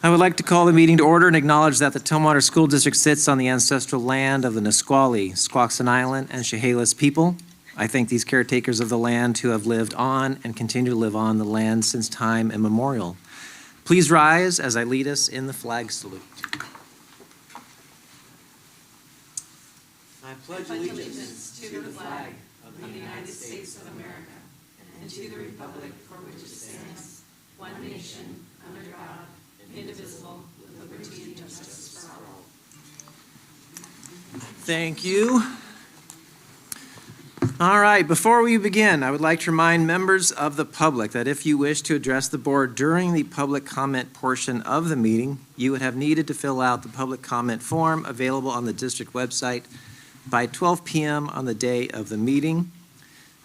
I would like to call the meeting to order and acknowledge that the Tumwater School District sits on the ancestral land of the Nisqually, Squaxin Island, and Chehalis people. I thank these caretakers of the land who have lived on and continue to live on the land since time immemorial. Please rise as I lead us in the flag salute. I pledge allegiance to the flag of the United States of America and to the republic for which it stands, one nation, under God, indivisible, with liberty and justice for all. Thank you. All right, before we begin, I would like to remind members of the public that if you wish to address the board during the public comment portion of the meeting, you would have needed to fill out the public comment form available on the district website by 12 p.m. on the day of the meeting.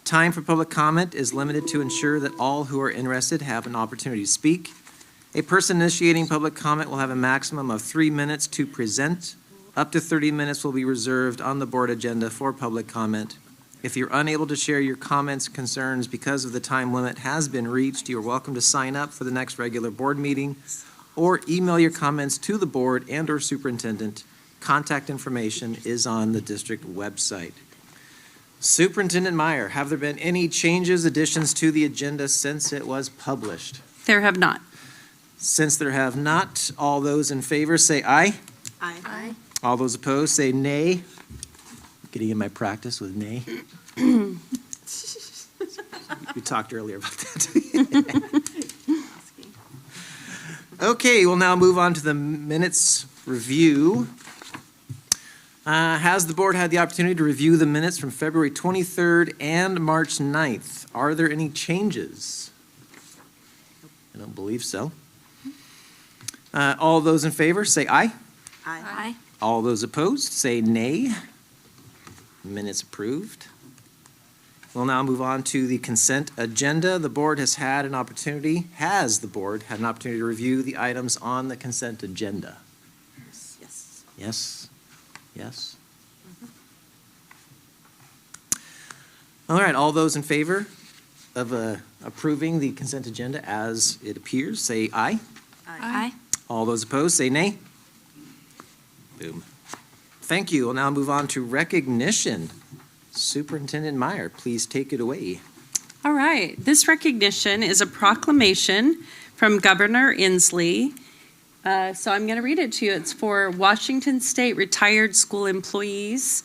Time for public comment is limited to ensure that all who are interested have an opportunity to speak. A person initiating public comment will have a maximum of 3 minutes to present. Up to 30 minutes will be reserved on the board agenda for public comment. If you're unable to share your comments and concerns because of the time limit has been reached, you are welcome to sign up for the next regular board meeting or email your comments to the board and/or superintendent. Contact information is on the district website. Superintendent Meyer, have there been any changes, additions to the agenda since it was published? There have not. Since there have not, all those in favor say aye. Aye. Aye. All those opposed say nay. Getting in my practice with nay. We talked earlier about that. Okay, we'll now move on to the minutes review. Has the board had the opportunity to review the minutes from February 23rd and March 9th? Are there any changes? I don't believe so. All those in favor say aye. Aye. Aye. All those opposed say nay. Minutes approved. We'll now move on to the consent agenda. The board has had an opportunity, to review the items on the consent agenda? Yes. Yes? Yes? All right, all those in favor of approving the consent agenda as it appears, say aye. Aye. All those opposed, say nay. Boom. Thank you. We'll now move on to recognition. Superintendent Meyer, please take it away. All right. This recognition is a proclamation from Governor Inslee. So I'm going to read it to you. It's for Washington State retired school employees.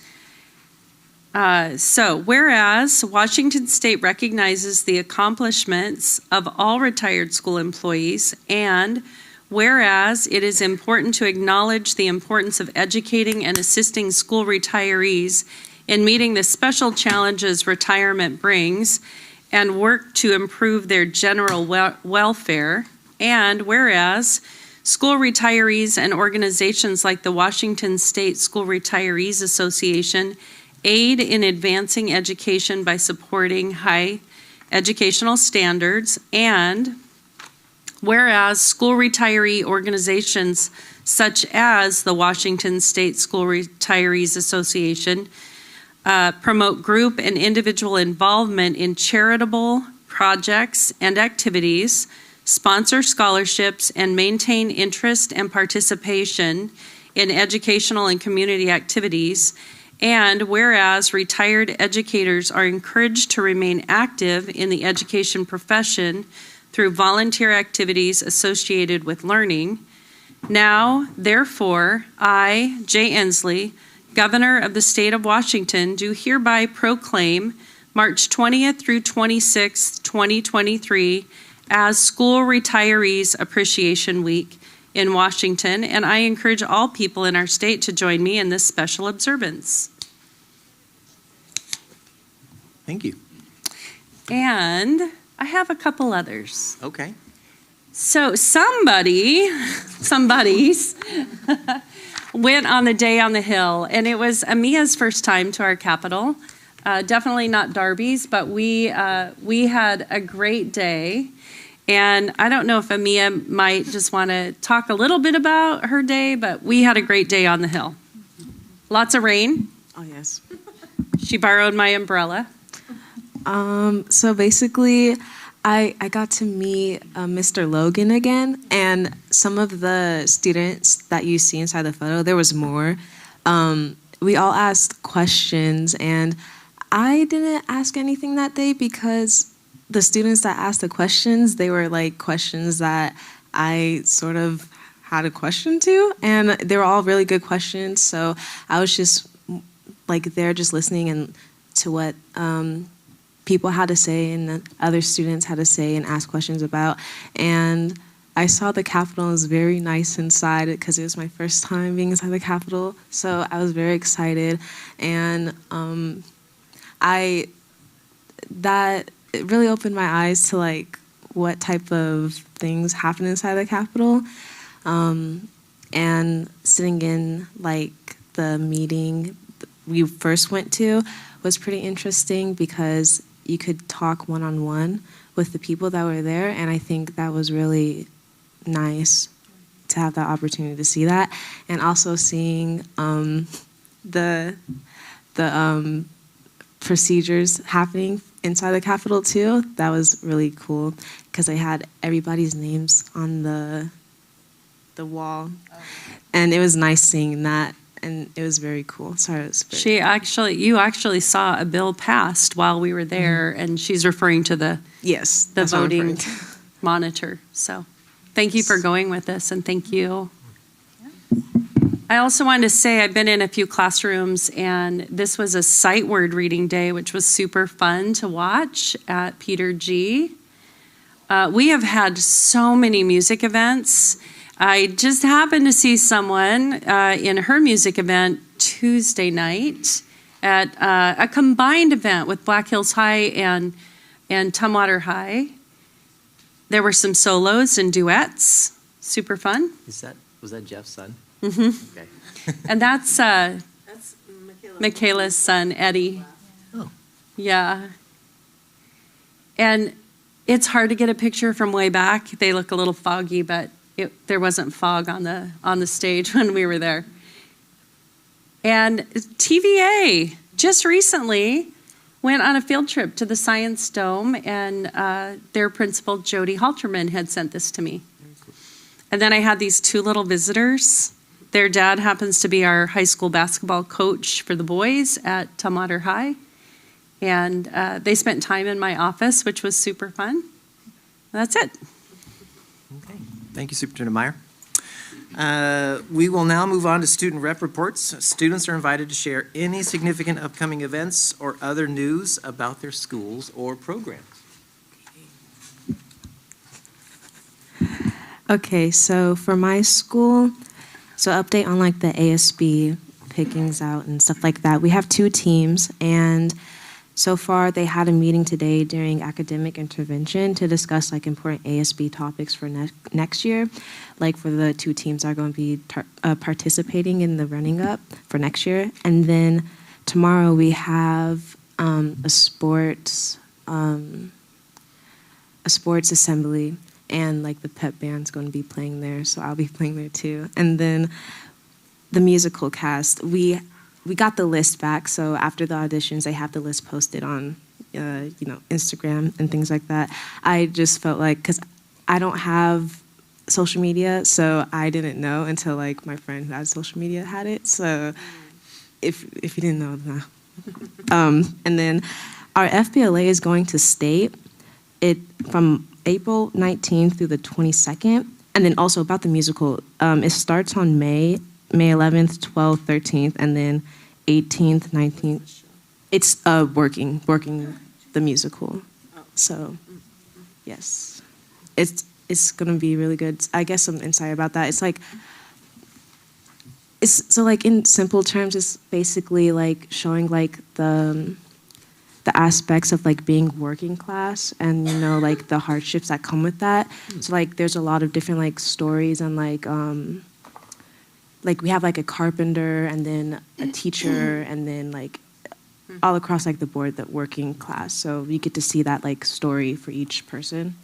So, whereas Washington State recognizes the accomplishments of all retired school employees, and whereas it is important to acknowledge the importance of educating and assisting school retirees in meeting the special challenges retirement brings and work to improve their general welfare, and whereas school retirees and organizations like the Washington State School Retirees Association aid in advancing education by supporting high educational standards, and whereas school retiree organizations such as the Washington State School Retirees Association promote group and individual involvement in charitable projects and activities, sponsor scholarships, and maintain interest and participation in educational and community activities, and whereas retired educators are encouraged to remain active in the education profession through volunteer activities associated with learning. Now, therefore, I, Jay Inslee, Governor of the State of Washington, do hereby proclaim March 20th through 26th, 2023 as School Retirees Appreciation Week in Washington, and I encourage all people in our state to join me in this special observance. Thank you. And I have a couple others. Okay. So somebody's went on the Day on the Hill, and it was Amia's first time to our capital. Definitely not Darby's, but we had a great day. And I don't know if Amia might just want to talk a little bit about her day, but we had a great day on the hill. Lots of rain. Oh, yes. She borrowed my umbrella. So basically, I got to meet Mr. Logan again, and some of the students that you see inside the photo, there was more. We all asked questions, and I didn't ask anything that day because the students that asked the questions, they were like questions that I sort of had a question to, and they were all really good questions. So I was just like there, just listening and to what people had to say and the other students had to say and ask questions about. And I saw the Capitol was very nice inside because it was my first time being inside the Capitol. So I was very excited, and it really opened my eyes to like what type of things happen inside the Capitol. And sitting in like the meeting we first went to was pretty interesting because you could talk one-on-one with the people that were there, and I think that was really nice to have that opportunity to see that, and also seeing the procedures happening inside the Capitol too. That was really cool because they had everybody's names on the wall, and it was nice seeing that. And it was very cool. Sorry, it was very You actually saw a bill passed while we were there, and she's referring to the voting monitor. So, thank you for going with us, and thank you. I also wanted to say I've been in a few classrooms, and this was a sight word reading day, which was super fun to watch at Peter G. We have had so many music events. I just happened to see someone in her music event Tuesday night at a combined event with Black Hills High and Tumwater High. There were some solos and duets, super fun. Was that Jeff's son? Mm-hmm. Okay. And that's Michaela's son, Eddie. Oh. Yeah. And it's hard to get a picture from way back. They look a little foggy, but there wasn't fog on the stage when we were there. And TVA just recently went on a field trip to the Science Dome, and their principal, Jody Halterman, had sent this to me. And then I had these two little visitors. Their dad happens to be our high school basketball coach for the boys at Tumwater High. And they spent time in my office, which was super fun. That's it. Okay. Thank you, Superintendent Meyer. We will now move on to student rep reports. Students are invited to share any significant upcoming events or other news about their schools or programs. Okay, so for my school, so update on like the ASB pickings out and stuff like that. We have 2 teams, and so far they had a meeting today during academic intervention to discuss like important ASB topics for next year. Like for the 2 teams that are going to be participating in the running up for next year. And then tomorrow we have a sports assembly, and like the pep band's going to be playing there, so I'll be playing there too. And then the musical cast, we got the list back, so after the auditions, they have the list posted on Instagram and things like that. I just felt like, because I don't have social media, so I didn't know until like my friend who has social media had it. So if you didn't know, no. And then our FBLA is going to state it from April 19th through the 22nd. And then also about the musical, it starts on May 11th, 12th, 13th, and then 18th, 19th. It's working the musical. So, yes. It's going to be really good. I guess some insight about that. It's like, in simple terms, it's basically like showing like the aspects of like being working class and like the hardships that come with that. So like there's a lot of different like stories, and like we have like a carpenter and then a teacher and then like all across like the board, that working class. So you get to see that like story for each person.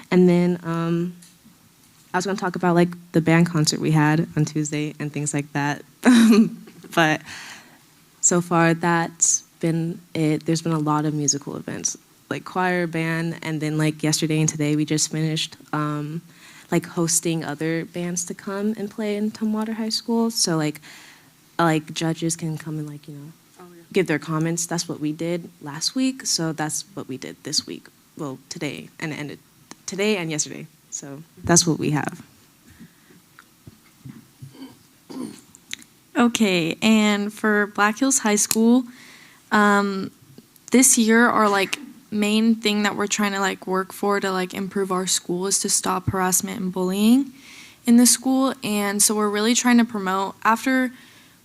And then I was going to talk about like the band concert we had on Tuesday and things like that. But so far that's been it. There's been a lot of musical events like choir, band, and then like yesterday and today we just finished like hosting other bands to come and play in Tumwater High School. So like judges can come and like, you know, give their comments. That's what we did last week. So that's what we did this week. Well, today and it ended today and yesterday. So that's what we have. Okay, and for Black Hills High School, this year our like main thing that we're trying to like work for to like improve our school is to stop harassment and bullying in the school. And so we're really trying to promote, after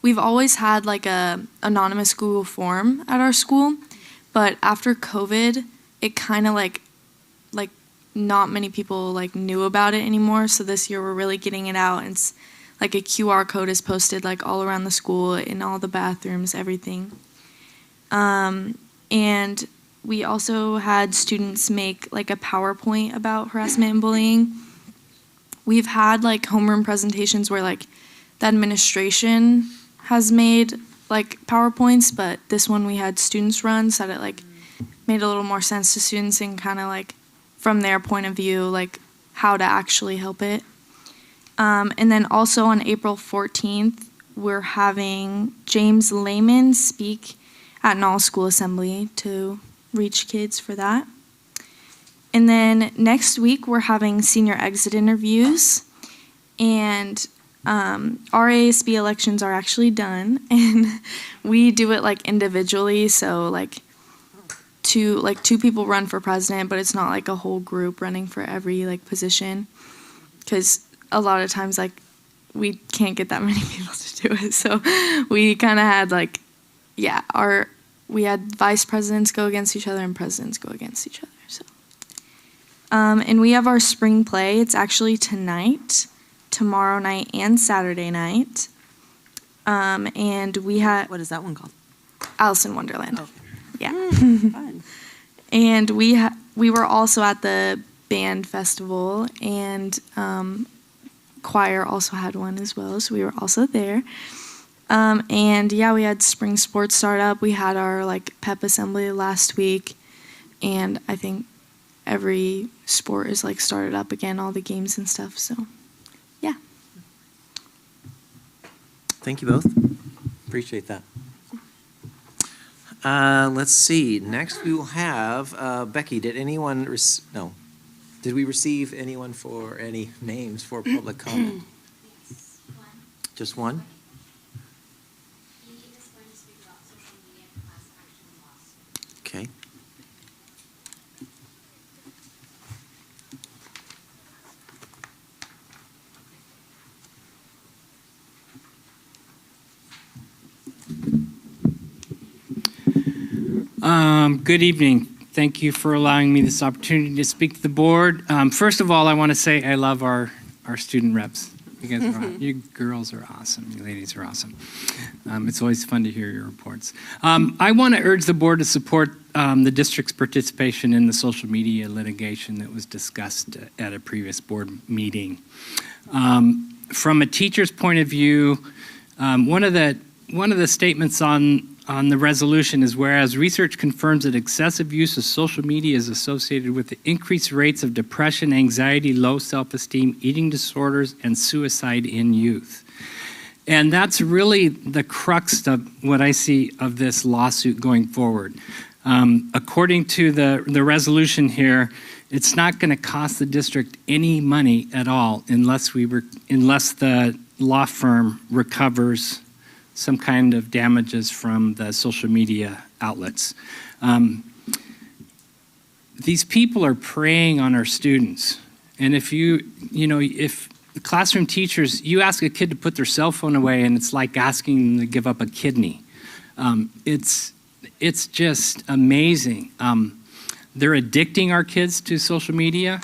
we've always had like a anonymous Google form at our school, but after COVID, it kind of like not many people like knew about it anymore. So this year we're really getting it out, and it's like a QR code is posted like all around the school, in all the bathrooms, everything. And we also had students make like a PowerPoint about harassment and bullying. We've had like homeroom presentations where like the administration has made like PowerPoints, but this one we had students run, so that it like made a little more sense to students and kind of like from their point of view, like how to actually help it. And then also on April 14th, we're having James Lehman speak at Knoll School Assembly to reach kids for that. And then next week, we're having senior exit interviews. And our ASB elections are actually done. And we do it like individually. So like two people run for president, but it's not like a whole group running for every like position. Because a lot of times, like, we can't get that many people to do it. So we kind of had, like, yeah, we had vice presidents go against each other and presidents go against each other. So, and we have our spring play. It's actually tonight, tomorrow night, and Saturday night. And we had... What is that one called? Alice in Wonderland. Oh. Yeah. Fun. And we were also at the band festival, and choir also had one as well, so we were also there. And yeah, we had spring sports start up. We had our like pep assembly last week, and I think every sport is like started up again, all the games and stuff. So yeah. Thank you both. Appreciate that. Let's see. Next, we will have Becky. Did anyone? No. Did we receive anyone for any names for public comment? Yes, one. Just one? He is going to speak about social media and class action lawsuit. Okay. Good evening. Thank you for allowing me this opportunity to speak to the board. First of all, I want to say I love our student reps. You guys are you girls are awesome. You ladies are awesome. It's always fun to hear your reports. I want to urge the board to support the district's participation in the social media litigation that was discussed at a previous board meeting. From a teacher's point of view, one of the statements on the resolution is, whereas research confirms that excessive use of social media is associated with the increased rates of depression, anxiety, low self-esteem, eating disorders, and suicide in youth. And that's really the crux of what I see of this lawsuit going forward. According to the resolution here, it's not going to cost the district any money at all unless the law firm recovers some kind of damages from the social media outlets. These people are preying on our students. And if if classroom teachers, you ask a kid to put their cell phone away and it's like asking them to give up a kidney. It's just amazing. They're addicting our kids to social media.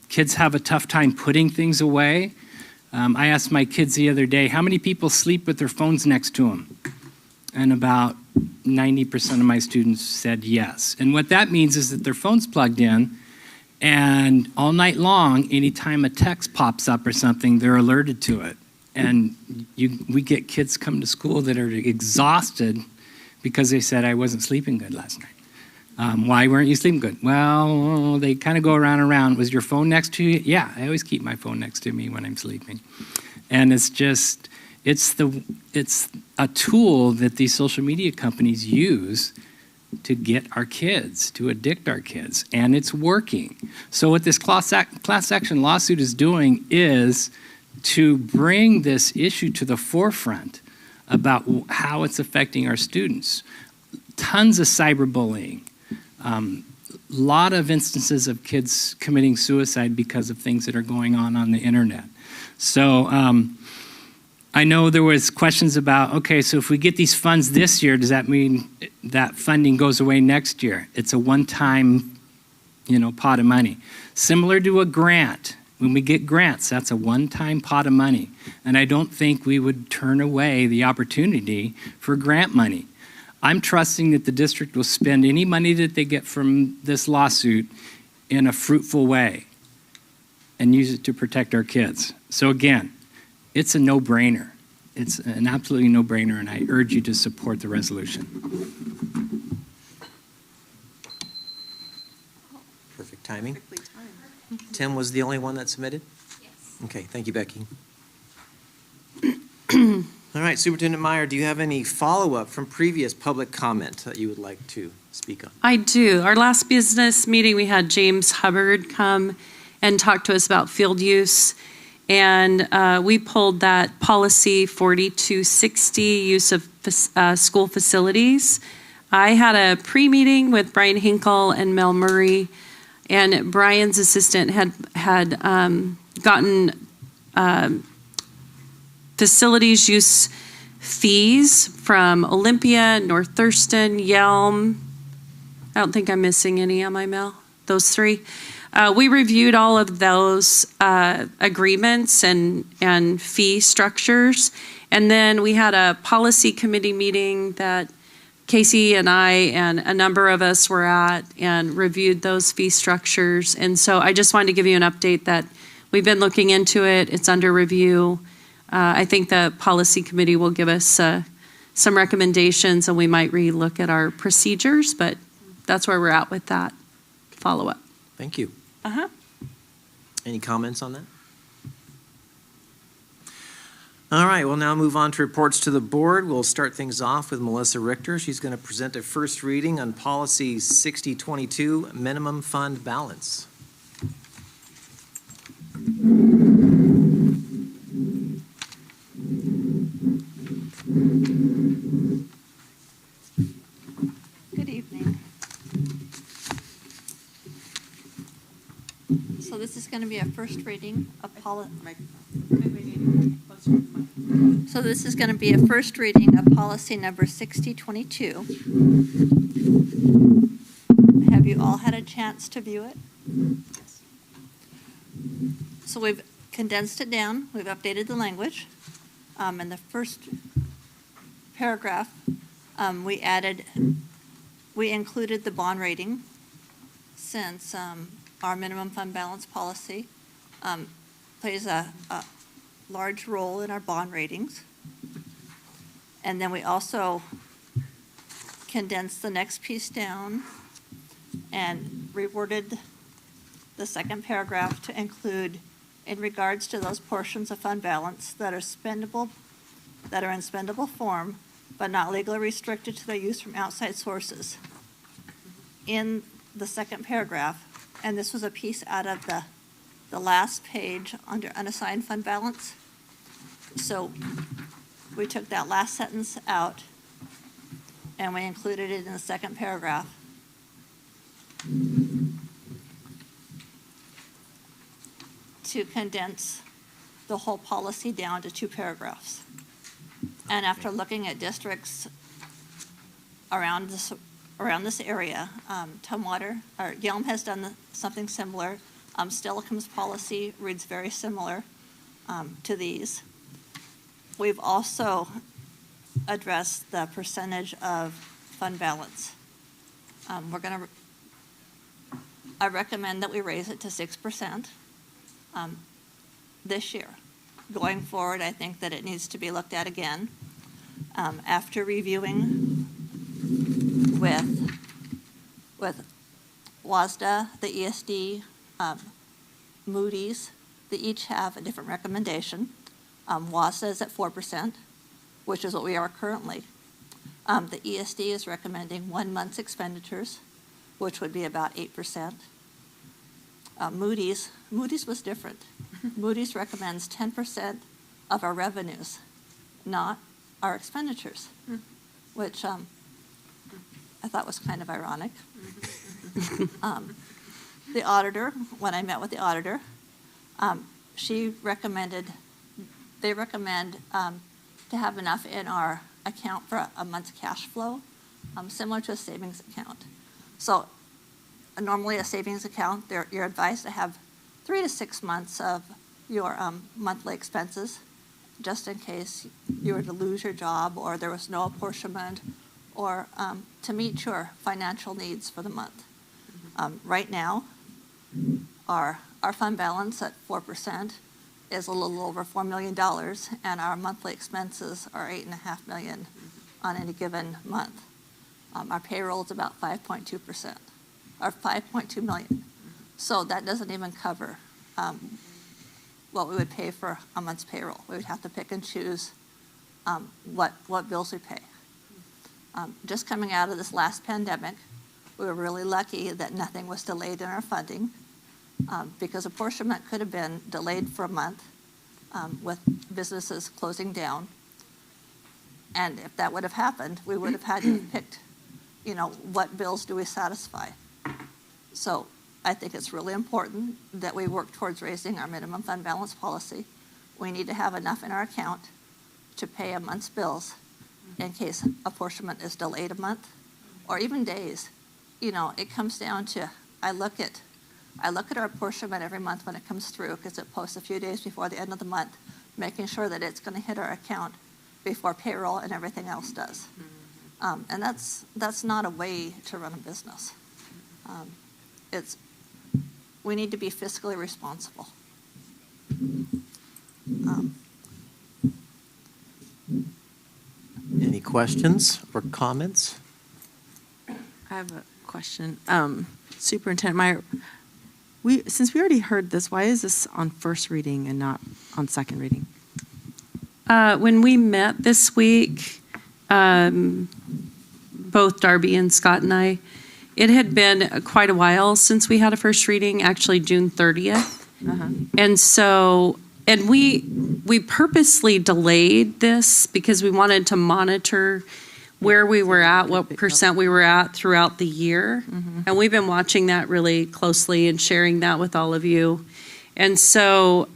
Kids have a tough time putting things away. I asked my kids the other day, how many people sleep with their phones next to them? And about 90% of my students said yes. And what that means is that their phone's plugged in, and all night long, anytime a text pops up or something, they're alerted to it. And we get kids come to school that are exhausted because they said, I wasn't sleeping good last night. Why weren't you sleeping good? Well, they kind of go around and around. Was your phone next to you? Yeah, I always keep my phone next to me when I'm sleeping. And it's just, it's a tool that these social media companies use to get our kids, to addict our kids, and it's working. So what this class action lawsuit is doing is to bring this issue to the forefront about how it's affecting our students. Tons of cyberbullying, lot of instances of kids committing suicide because of things that are going on the internet. So I know there was questions about, okay, so if we get these funds this year, does that mean that funding goes away next year? It's a one-time, pot of money. Similar to a grant. When we get grants, that's a one-time pot of money. And I don't think we would turn away the opportunity for grant money. I'm trusting that the district will spend any money that they get from this lawsuit in a fruitful way and use it to protect our kids. So again, it's a no-brainer. It's an absolutely no-brainer, and I urge you to support the resolution. Perfect timing. Tim was the only one that submitted? Yes. Okay, thank you, Becky. All right, Superintendent Meyer, do you have any follow-up from previous public comment that you would like to speak on? I do. Our last business meeting, we had James Hubbard come and talk to us about field use. And we pulled that policy 4260, use of school facilities. I had a pre-meeting with Brian Hinkle and Mel Murray, and Brian's assistant had gotten facilities use fees from Olympia, North Thurston, Yelm. I don't think I'm missing any, am I, Mel? Those three. We reviewed all of those agreements and fee structures. And then we had a policy committee meeting that Casey and I and a number of us were at and reviewed those fee structures. And so I just wanted to give you an update that we've been looking into it. It's under review. I think the policy committee will give us some recommendations, and we might relook at our procedures, but that's where we're at with that follow-up. Thank you. Uh-huh. Any comments on that? All right, we'll now move on to reports to the board. We'll start things off with Melissa Richter. She's going to present a first reading on policy 6022, minimum fund balance. Good evening. So this is going to be a first reading of policy. So this is going to be a first reading of policy number 6022. Have you all had a chance to view it? Yes. So we've condensed it down. We've updated the language. In the first paragraph, we included the bond rating since our minimum fund balance policy plays a large role in our bond ratings. And then we also condensed the next piece down and reworded the second paragraph to include, in regards to those portions of fund balance that are spendable, that are in spendable form, but not legally restricted to their use from outside sources. In the second paragraph, and this was a piece out of the last page under unassigned fund balance. So we took that last sentence out and we included it in the second paragraph. To condense the whole policy down to 2 paragraphs. And after looking at districts around this area, Tumwater, or Yelm has done something similar. Stillicum's policy reads very similar to these. We've also addressed the percentage of fund balance. I recommend that we raise it to 6% this year. Going forward, I think that it needs to be looked at again. After reviewing with with WASDA, the ESD, Moody's. They each have a different recommendation. WASDA is at 4%, which is what we are currently. The ESD is recommending 1 month's expenditures, which would be about 8%. Moody's was different. Moody's recommends 10% of our revenues, not our expenditures, which I thought was kind of ironic. The auditor, when I met with the auditor, they recommend to have enough in our account for a month's cash flow, similar to a savings account. So normally a savings account, you're advised to have 3 to 6 months of your monthly expenses, just in case you were to lose your job or there was no apportionment, or to meet your financial needs for the month. Right now, our fund balance at 4% is a little over $4 million, and our monthly expenses are $8.5 million on any given month. Our payroll is about 5.2%, or 5.2 million. So that doesn't even cover what we would pay for a month's payroll. We would have to pick and choose what bills we pay. Just coming out of this last pandemic, we were really lucky that nothing was delayed in our funding, because apportionment could have been delayed for a month with businesses closing down. And if that would have happened, we would have had to have picked, what bills do we satisfy? So I think it's really important that we work towards raising our minimum fund balance policy. We need to have enough in our account to pay a month's bills in case apportionment is delayed a month or even days. It comes down to, I look at our apportionment every month when it comes through, because it posts a few days before the end of the month, making sure that it's going to hit our account before payroll and everything else does. And that's not a way to run a business. We need to be fiscally responsible. Any questions or comments? I have a question. Superintendent Meyer, since we already heard this, why is this on first reading and not on second reading? When we met this week, both Darby and Scott and I, it had been quite a while since we had a first reading, actually June 30th. And so, and we purposely delayed this because we wanted to monitor where we were at, what percent we were at throughout the year. And we've been watching that really closely and sharing that with all of you. And so,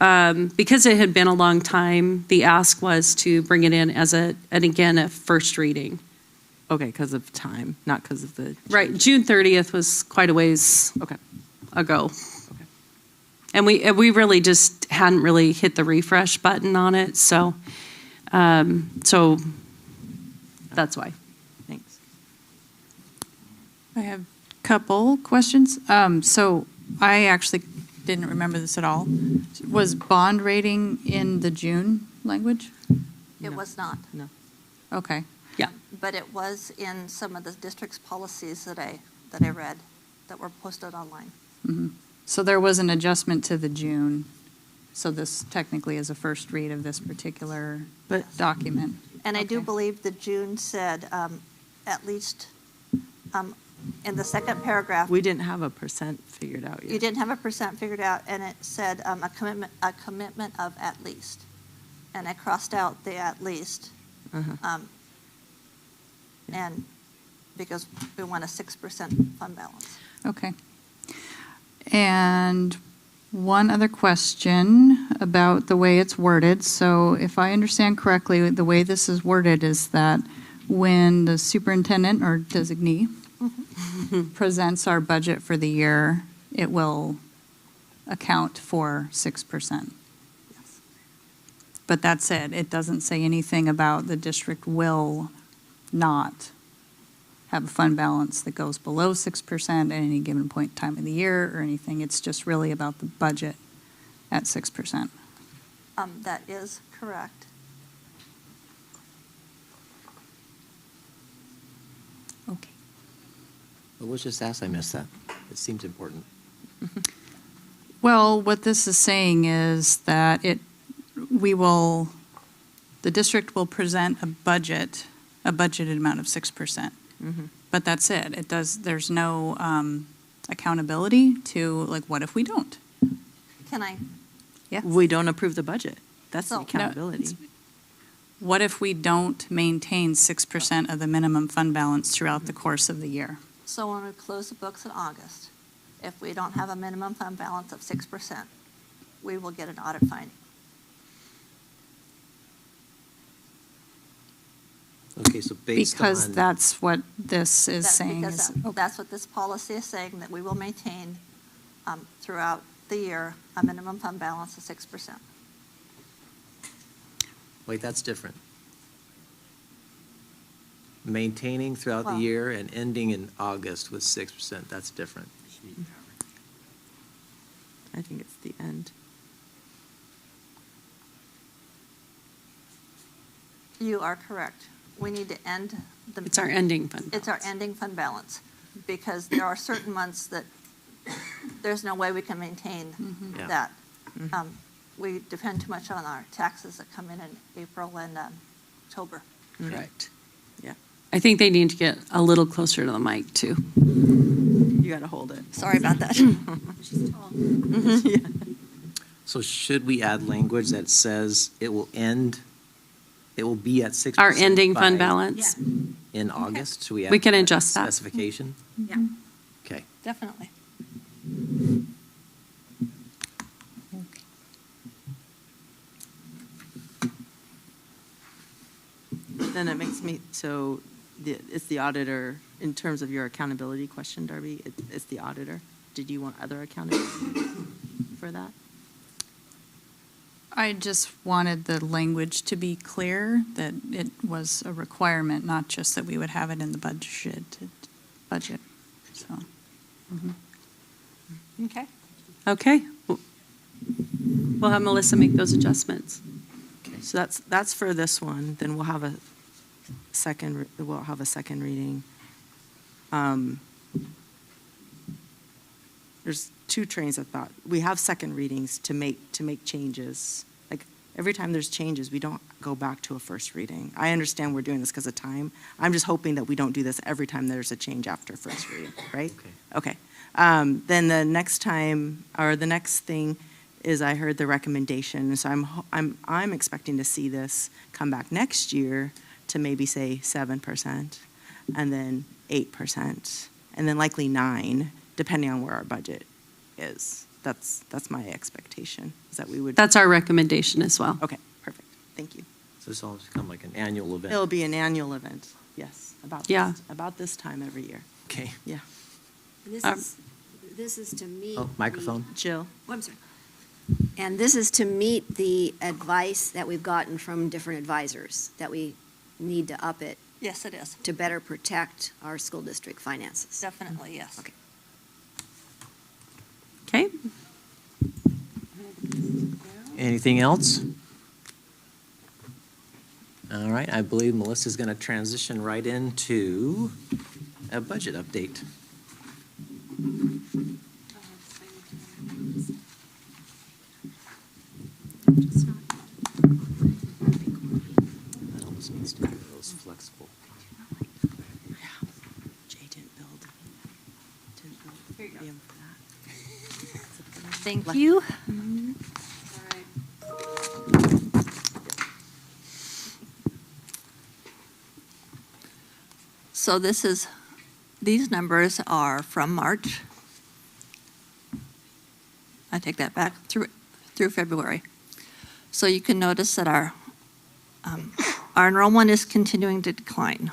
because it had been a long time, the ask was to bring it in as a first reading. Okay, because of time, not because of the... Right, June 30th was quite a ways ago. Okay. And we really just hadn't really hit the refresh button on it, so that's why. Thanks. I have a couple questions. So I actually didn't remember this at all. Was bond rating in the June language? It was not. No. Okay. But it was in some of the district's policies that I read that were posted online. So there was an adjustment to the June. So this technically is a first read of this particular document. And I do believe the June said at least in the second paragraph. We didn't have a percent figured out yet. You didn't have a percent figured out, and it said a commitment of at least. And I crossed out the at least. And because we want a 6% fund balance. Okay. And one other question about the way it's worded. So if I understand correctly, the way this is worded is that when the superintendent or designee presents our budget for the year, it will account for 6%. Yes. But that's it. It doesn't say anything about the district will not have a fund balance that goes below 6% at any given point in time of the year or anything. It's just really about the budget at 6%. That is correct. Okay. What was just asked? I missed that. It seems important. Well, what this is saying is that the district will present a budgeted amount of 6%. But that's it. There's no accountability to, like, what if we don't? Can I, We don't approve the budget. That's the So- accountability. What if we don't maintain 6% of the minimum fund balance throughout the course of the year? so when we close the books in August, if we don't have a minimum fund balance of 6%, we will get an audit finding. Okay, so based on. Because that's what this is That's saying. because is- that's what this policy is saying, that we will maintain throughout the year a minimum fund balance of 6%. Wait, that's different. Maintaining throughout the Well- year and ending in August with 6%, that's different. I think it's the end. You are correct. We need to end the. It's our ending fund It's our ending fund balance, because there are certain months that there's no way we can maintain Yeah. that. We depend too much on our taxes that come in April and October. Correct. Yeah. I think they need to get a little closer to the mic, too. You got to hold it. Sorry about that. She's tall. So should we add language that says it will be at 6%? Our ending fund by- balance. In August? Should we add We can that adjust that. specification? Yeah. Okay. Definitely. Then it makes me, it's the auditor, in terms of your accountability question, Darby, it's the auditor. Did you want other accountability for that? I just wanted the language to be clear, that it was a requirement, not just that we would have it in the budget, so. Okay. Okay. We'll have Melissa make those adjustments. So that's for this one, then we'll have a second reading. There's two trains of thought. We have second readings to make changes. Like, every time there's changes, we don't go back to a first reading. I understand we're doing this because of time. I'm just hoping that we don't do this every time there's a change after first reading, right? Okay. Then the next time, or the next thing is, I heard the recommendation, so I'm expecting to see this come back next year to maybe say 7%, and then 8%, and then likely 9%, depending on where our budget is. That's my expectation, is that we would. That's our recommendation as well. Okay, perfect. Thank you. So this will become like an annual event. It'll be an annual event, yes, Yeah. about this time every year. Okay. Yeah. And this is to meet. Oh, microphone. Jill? Oh, I'm sorry. And this is to meet the advice that we've gotten from different advisors, that we need to up it Yes, it is. to better protect our school district finances. Definitely, yes. Okay. Okay. Anything else? All right, I believe Melissa's going to transition right into a budget update. That almost needs to be those flexible. Jay didn't build VM for that. Thank you. So these numbers are from March. I take that back through February. So you can notice that our enrollment is continuing to decline.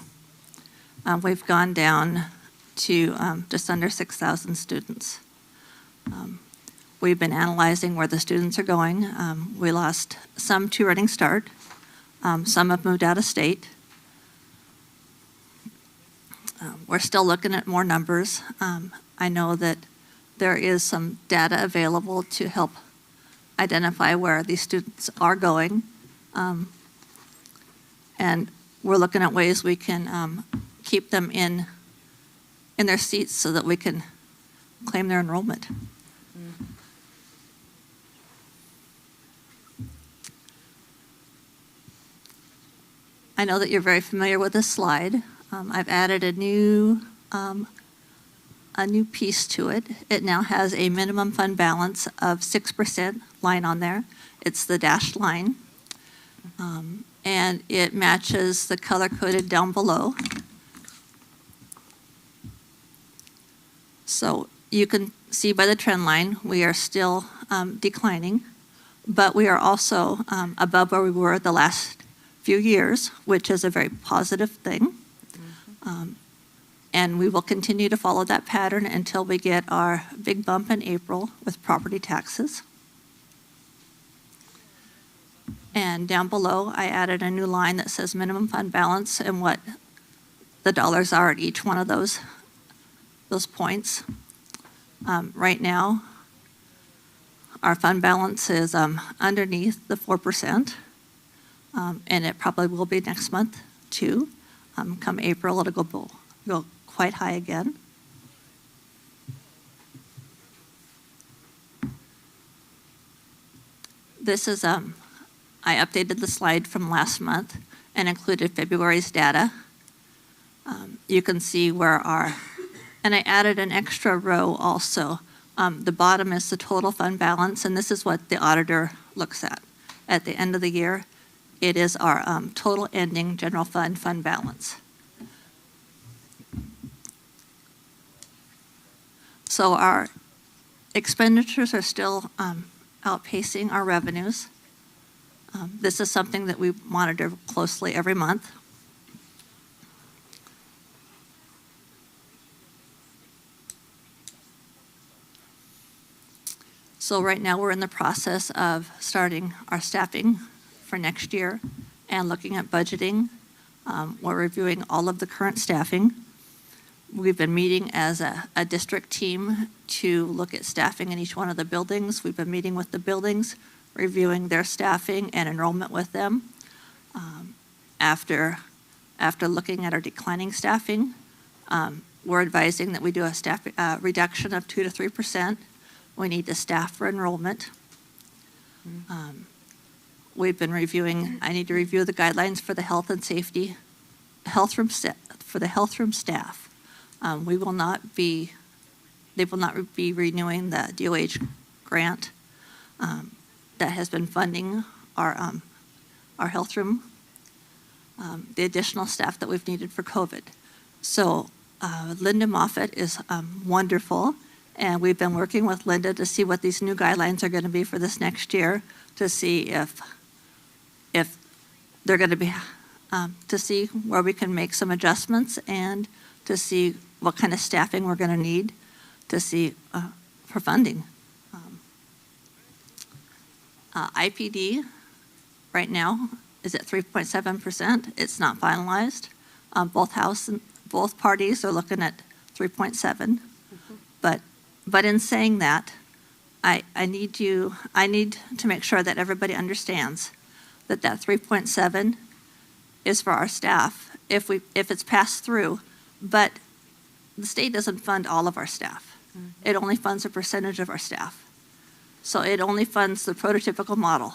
We've gone down to just under 6,000 students. We've been analyzing where the students are going. We lost some to Running Start. Some have moved out of state. We're still looking at more numbers. I know that there is some data available to help identify where these students are going. And we're looking at ways we can keep them in in their seats so that we can claim their enrollment. I know that you're very familiar with this slide. I've added a new piece to it. It now has a minimum fund balance of 6% line on there. It's the dashed line. And it matches the color-coded down below. So you can see by the trend line, we are still declining, but we are also above where we were the last few years, which is a very positive thing. And we will continue to follow that pattern until we get our big bump in April with property taxes. And down below, I added a new line that says minimum fund balance and what the dollars are at each one of those points. Right now, our fund balance is underneath the 4%, and it probably will be next month too. Come April, it'll go quite high again. This is I updated the slide from last month and included February's data. You can see where and I added an extra row also. The bottom is the total fund balance, and this is what the auditor looks at. At the end of the year, it is our total ending general fund balance. So our expenditures are still outpacing our revenues. This is something that we monitor closely every month. So right now we're in the process of starting our staffing for next year and looking at budgeting. We're reviewing all of the current staffing. We've been meeting as a district team to look at staffing in each one of the buildings. We've been meeting with the buildings, reviewing their staffing and enrollment with them. After looking at our declining staffing, we're advising that we do a staff reduction of 2 to 3%. We need to staff for enrollment. We've been reviewing, I need to review the guidelines for the health and safety, for the health room staff. They will not be renewing the DOH grant that has been funding our health room, the additional staff that we've needed for COVID. So Linda Moffett is wonderful, and we've been working with Linda to see what these new guidelines are going to be for this next year, to see if they're going to be, to see where we can make some adjustments and to see what kind of staffing we're going to need to see for funding. IPD right now is at 3.7%. It's not finalized. Both parties are looking at 3.7. But in saying that, I need to make sure that everybody understands that 3.7 is for our staff if it's passed through, but the state doesn't fund all of our staff. It only funds a percentage of our staff. So it only funds the prototypical model.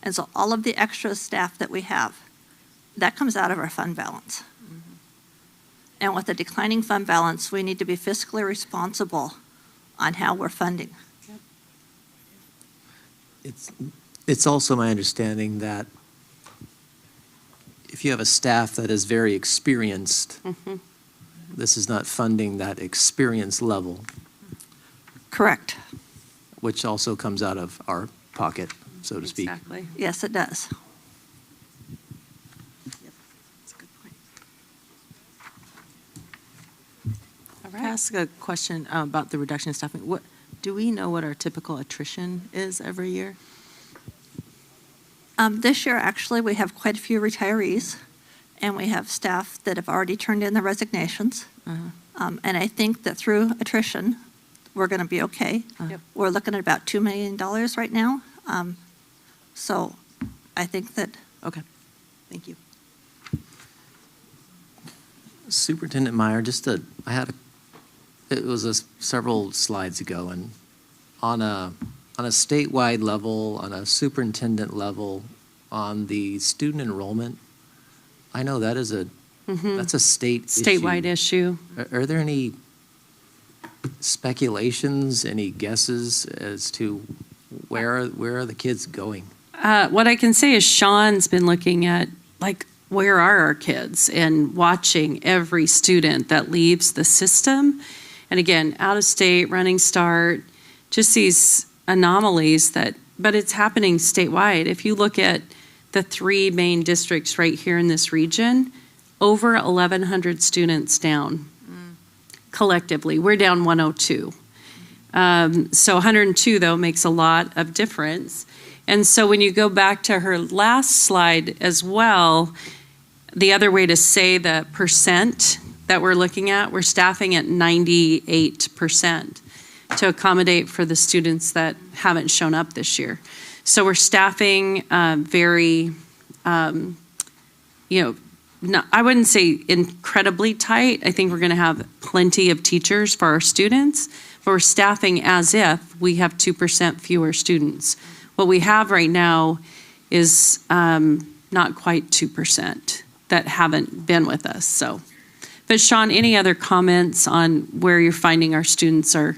And so all of the extra staff that we have, that comes out of our fund balance. And with a declining fund balance, we need to be fiscally responsible on how we're funding. It's also my understanding that if you have a staff that is very experienced, this is not funding that experience level. Correct. Which also comes out of our pocket, so to speak. Exactly. Yes, it does. That's a good point. All Can I right. ask a question about the reduction in staffing? Do we know what our typical attrition is every year? This year, actually, we have quite a few retirees, and we have staff that have already turned in their resignations. And I think that through attrition, we're going to be okay. Yep. We're looking at about $2 million right now. So I think that. Okay, thank you. Superintendent Meyer, I had a it was several slides ago, and on a statewide level, on a superintendent level, on the student enrollment, I know that is that's a Statewide issue. Are there any speculations, any guesses as to where are the kids going? What I can say is Sean's been looking at, like, where are our kids and watching every student that leaves the system. And again, out of state, running start, just these anomalies but it's happening statewide. If you look at the 3 main districts right here in this region, over 1,100 students down collectively. We're down 102. So 102, though, makes a lot of difference. And so when you go back to her last slide as well, the other way to say the percent that we're looking at, we're staffing at 98% to accommodate for the students that haven't shown up this year. So we're staffing very, I wouldn't say incredibly tight. I think we're going to have plenty of teachers for our students, but we're staffing as if we have 2% fewer students. What we have right now is not quite 2% that haven't been with us. So, but Sean, any other comments on where you're finding our students are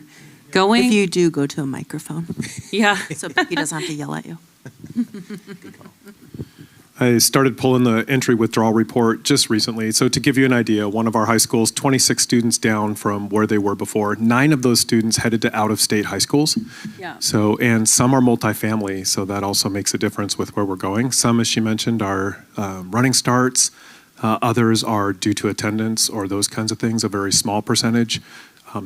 going? If you do, go to a microphone. Yeah. So he doesn't have to yell at you. I started pulling the entry withdrawal report just recently. So to give you an idea, one of our high schools, 26 students down from where they were before. 9 of those students headed to out-of-state high schools. Yeah. So, and some are multifamily, so that also makes a difference with where we're going. Some, as she mentioned, are running starts. Others are due to attendance or those kinds of things, a very small percentage.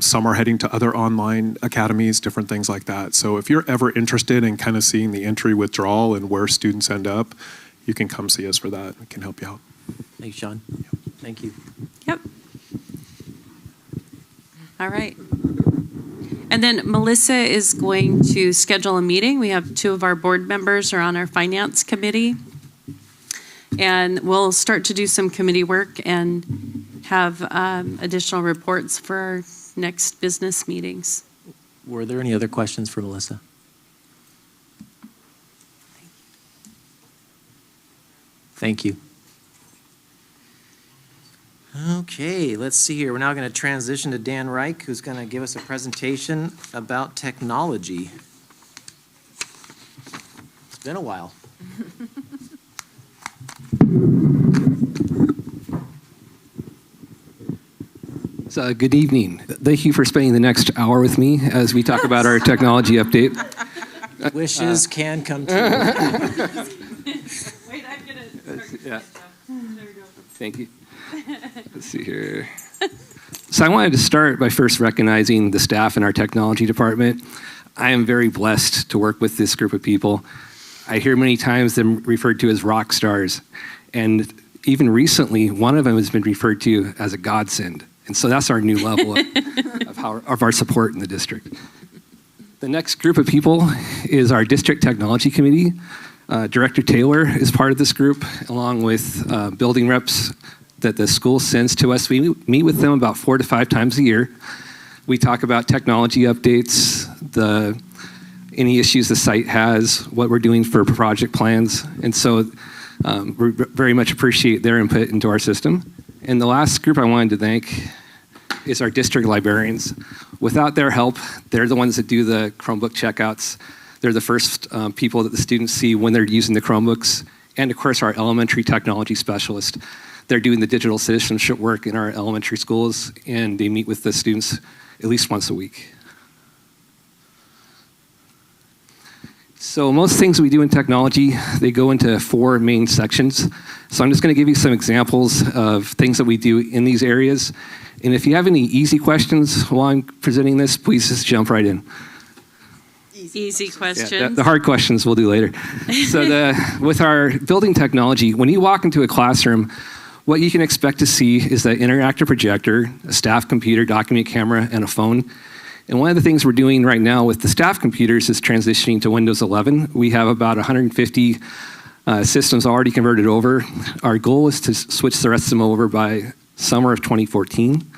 Some are heading to other online academies, different things like that. So if you're ever interested in kind of seeing the entry withdrawal and where students end up, you can come see us for that. We can help you out. Thanks, Sean. Thank you. Yep. All right. And then Melissa is going to schedule a meeting. We have 2 of our board members are on our finance committee. And we'll start to do some committee work and have additional reports for our next business meetings. Were there any other questions for Melissa? Thank you. Okay, let's see here. We're now going to transition to Dan Reich, who's going to give us a presentation about technology. It's been a while. So, good evening. Thank you for spending the next hour with me as we talk about our technology update. Wishes can come true. Wait, I'm going to... Yeah. There we go. Thank you. Let's see here. So I wanted to start by first recognizing the staff in our technology department. I am very blessed to work with this group of people. I hear many times them referred to as rock stars. And even recently, one of them has been referred to as a godsend. And so that's our new level of our support in the district. The next group of people is our district technology committee. Director Taylor is part of this group, along with building reps that the school sends to us. We meet with them about 4 to 5 times a year. We talk about technology updates, any issues the site has, what we're doing for project plans. And so we very much appreciate their input into our system. And the last group I wanted to thank is our district librarians. Without their help, they're the ones that do the Chromebook checkouts. They're the first people that the students see when they're using the Chromebooks. And of course, our elementary technology specialist. They're doing the digital citizenship work in our elementary schools, and they meet with the students at least once a week. So most things we do in technology, they go into 4 main sections. So I'm just going to give you some examples of things that we do in these areas. And if you have any easy questions while I'm presenting this, please just jump right in. Easy questions. Yeah, the hard questions we'll do later. So with our building technology, when you walk into a classroom, what you can expect to see is that interactive projector, a staff computer, document camera, and a phone. And one of the things we're doing right now with the staff computers is transitioning to Windows 11. We have about 150 systems already converted over. Our goal is to switch the rest of them over by summer of 2014.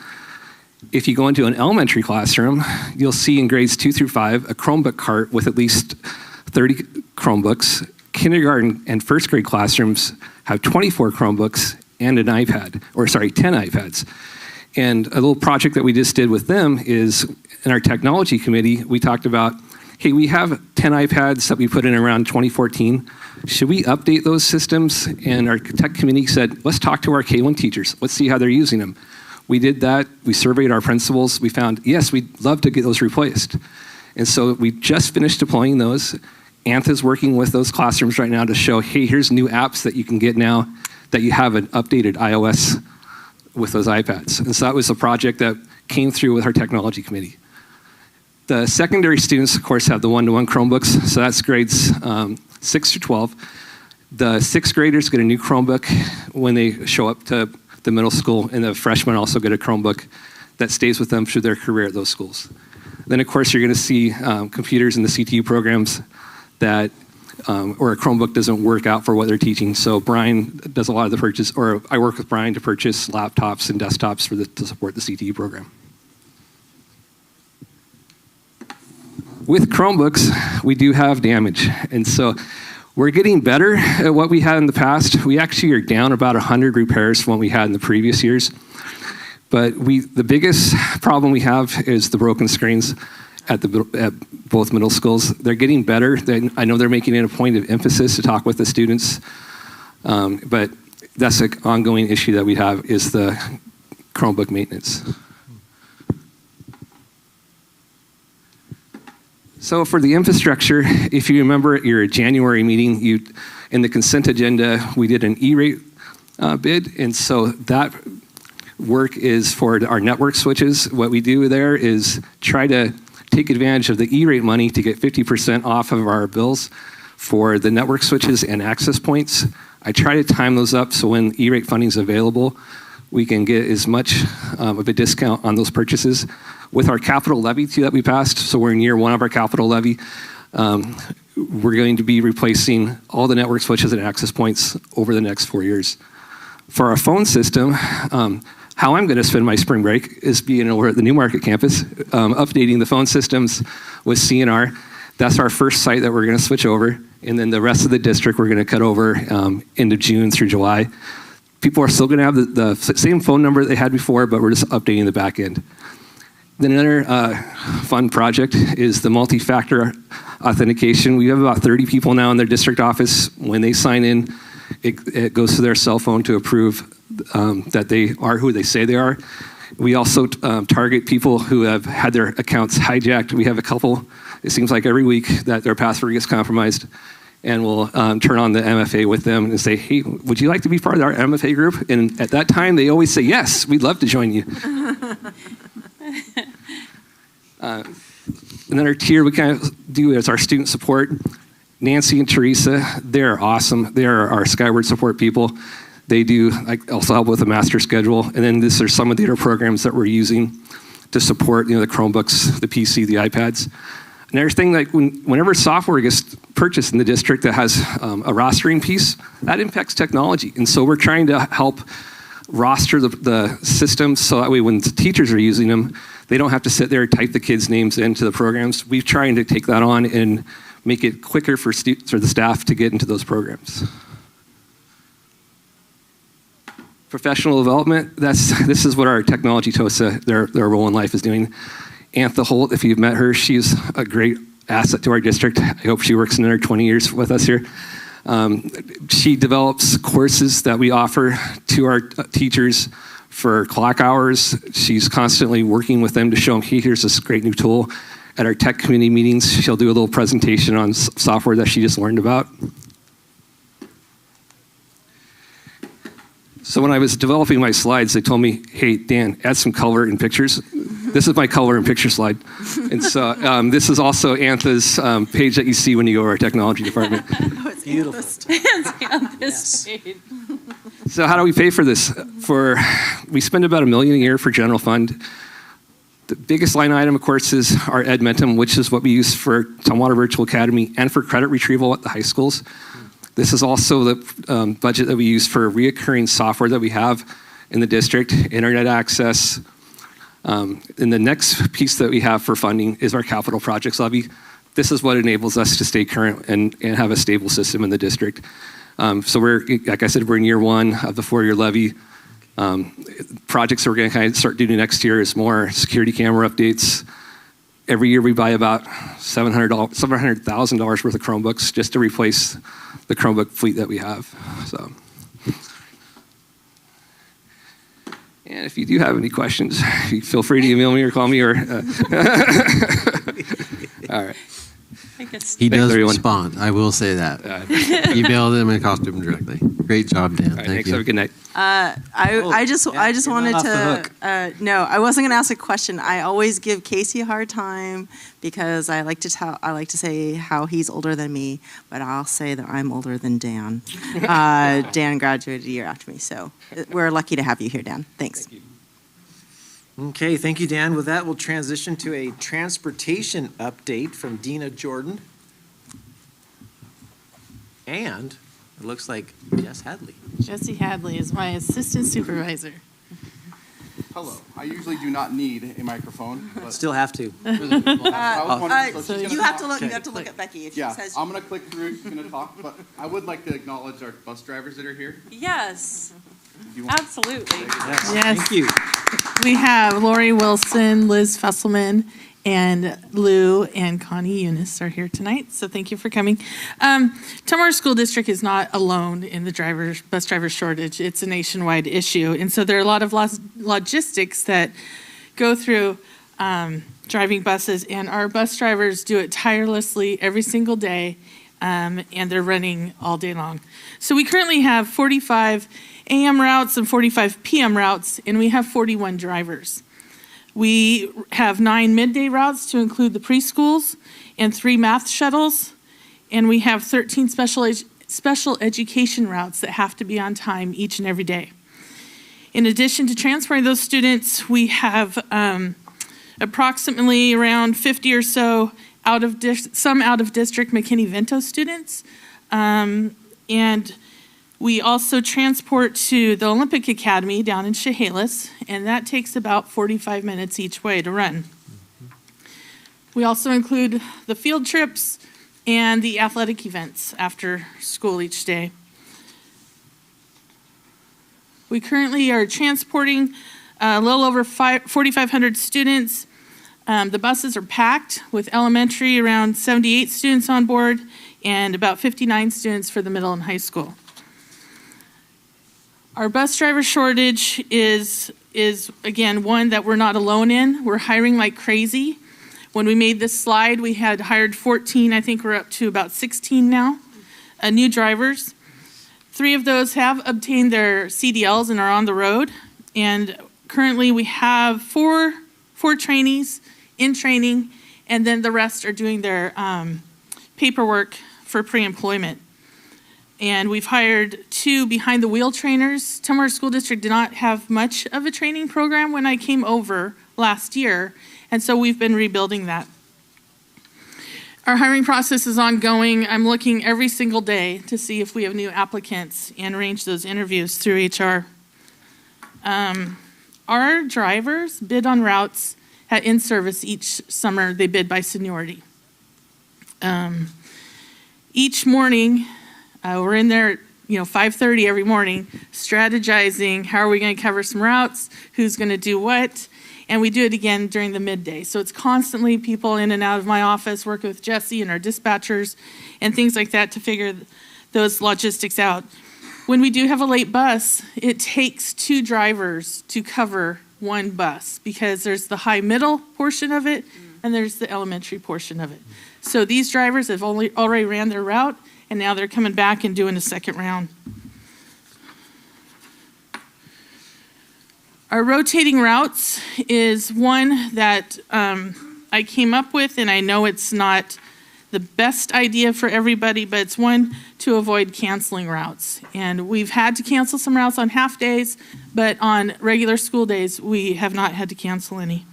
If you go into an elementary classroom, you'll see in grades 2 through 5 a Chromebook cart with at least 30 Chromebooks. Kindergarten and first grade classrooms have 24 Chromebooks and an iPad, or sorry, 10 iPads. And a little project that we just did with them is in our technology committee, we talked about, hey, we have 10 iPads that we put in around 2014. Should we update those systems? And our tech committee said, let's talk to our K-1 teachers. Let's see how they're using them. We did that. We surveyed our principals. We found, yes, we'd love to get those replaced. And so we just finished deploying those. Anth's working with those classrooms right now to show, hey, here's new apps that you can get now that you have an updated iOS with those iPads. And so that was a project that came through with our technology committee. The secondary students, of course, have the one-to-one Chromebooks. So that's grades 6 through 12. The sixth graders get a new Chromebook when they show up to the middle school, and the freshmen also get a Chromebook that stays with them through their career at those schools. Then, of course, you're going to see computers in the CTU programs that, or a Chromebook doesn't work out for what they're teaching. So Brian does a lot of the purchase, or I work with Brian to purchase laptops and desktops to support the CTU program. With Chromebooks, we do have damage. And so we're getting better at what we had in the past. We actually are down about 100 repairs from what we had in the previous years. But the biggest problem we have is the broken screens at both middle schools. They're getting better. I know they're making it a point of emphasis to talk with the students. But that's an ongoing issue that we have is the Chromebook maintenance. So for the infrastructure, if you remember at your January meeting, in the consent agenda, we did an E-rate bid. And so that work is for our network switches. What we do there is try to take advantage of the E-rate money to get 50% off of our bills for the network switches and access points. I try to time those up so when E-rate funding is available, we can get as much of a discount on those purchases. With our capital levy too that we passed, so we're in year 1 of our capital levy, we're going to be replacing all the network switches and access points over the next 4 years. For our phone system, how I'm going to spend my spring break is being over at the Newmarket campus, updating the phone systems with CNR. That's our first site that we're going to switch over, and then the rest of the district we're going to cut over into June through July. People are still going to have the same phone number they had before, but we're just updating the back end. Then another fun project is the multi-factor authentication. We have about 30 people now in their district office. When they sign in, it goes to their cell phone to approve that they are who they say they are. We also target people who have had their accounts hijacked. We have a couple, it seems like every week, that their password gets compromised. And we'll turn on the MFA with them and say, hey, would you like to be part of our MFA group? And at that time, they always say, yes, we'd love to join you. Another tier we kind of do is our student support. Nancy and Teresa, they're awesome. They're our Skyward support people. They do also help with the master schedule. And then these are some of the other programs that we're using to support the Chromebooks, the PC, the iPads. Another thing, like whenever software gets purchased in the district that has a rostering piece, that impacts technology. And so we're trying to help roster the systems so that way when the teachers are using them, they don't have to sit there and type the kids' names into the programs. We're trying to take that on and make it quicker for the staff to get into those programs. Professional development, this is what our technology TOSA, their role in life is doing. Antha Holt, if you've met her, she's a great asset to our district. I hope she works another 20 years with us here. She develops courses that we offer to our teachers for clock hours. She's constantly working with them to show them, hey, here's this great new tool. At our tech community meetings, she'll do a little presentation on software that she just learned about. So when I was developing my slides, they told me, hey, Dan, add some color and pictures. This is my color and picture slide. And so this is also Antha's page that you see when you go to our technology department. Beautiful. Yes. So how do we pay for this? We spend about $1 million a year for general fund. The biggest line item, of course, is our Edmentum, which is what we use for Tumwater Virtual Academy and for credit retrieval at the high schools. This is also the budget that we use for reoccurring software that we have in the district, internet access, And the next piece that we have for funding is our capital projects levy. This is what enables us to stay current and have a stable system in the district. So like I said, we're in year 1 of the 4-year levy. Projects that we're going to kind of start doing next year is more security camera updates. Every year we buy about $700,000 worth of Chromebooks just to replace the Chromebook fleet that we have. So, and if you do have any questions, feel free to email me or call me. Or all right. He does respond. I will say that. Email them and talk to them directly. Great job, Dan. Right, Thank you. Have a good night. I just wanted to. No, I wasn't going to ask a question. I always give Casey a hard time because I like to say how he's older than me, but I'll say that I'm older than Dan. Dan graduated a year after me, so we're lucky to have you here, Dan. Thanks. Thank you. Okay, thank you, Dan. With that, we'll transition to a transportation update from Dina Jordan. And it looks like Jess Hadley. Jesse Hadley is my assistant supervisor. Hello. I usually do not need a microphone. But Still have to. You have to look. You have to look at Becky. If she says. I'm going to click through. She's going to talk, but I would like to acknowledge our bus drivers that are here. Yes, absolutely. Yes. Thank you. We have Lori Wilson, Liz Fesselman, and Lou and Connie Eunice are here tonight, so thank you for coming. Tumwater School District is not alone in the bus driver shortage. It's a nationwide issue, and so there are a lot of logistics that go through driving buses, and our bus drivers do it tirelessly every single day, and they're running all day long. So we currently have 45 AM routes and 45 PM routes, and we have 41 drivers. We have 9 midday routes to include the preschools and 3 math shuttles, and we have 13 special education routes that have to be on time each and every day. In addition to transporting those students, we have approximately around 50 or so some out-of-district McKinney-Vento students, and we also transport to the Olympic Academy down in Chehalis, and that takes about 45 minutes each way to run. We also include the field trips and the athletic events after school each day. We currently are transporting a little over 4,500 students. The buses are packed with elementary, around 78 students on board, and about 59 students for the middle and high school. Our bus driver shortage is again, one that we're not alone in. We're hiring like crazy. When we made this slide, we had hired 14. I think we're up to about 16 now, new drivers. 3 of those have obtained their CDLs and are on the road. And currently we have four trainees in training, and then the rest are doing their paperwork for pre-employment. And we've hired 2 behind-the-wheel trainers. Tumwater School District did not have much of a training program when I came over last year, and so we've been rebuilding that. Our hiring process is ongoing. I'm looking every single day to see if we have new applicants and arrange those interviews through HR. Our drivers bid on routes at in-service each summer. They bid by seniority. Each morning, we're in there, 5:30 every morning, strategizing how are we going to cover some routes, who's going to do what, and we do it again during the midday. So it's constantly people in and out of my office, working with Jesse and our dispatchers and things like that to figure those logistics out. When we do have a late bus, it takes 2 drivers to cover 1 bus because there's the high middle portion of it and there's the elementary portion of it. So these drivers have already ran their route, and now they're coming back and doing a second round. Our rotating routes is one that I came up with, and I know it's not the best idea for everybody, but it's one to avoid canceling routes. And we've had to cancel some routes on half days, but on regular school days, we have not had to cancel any.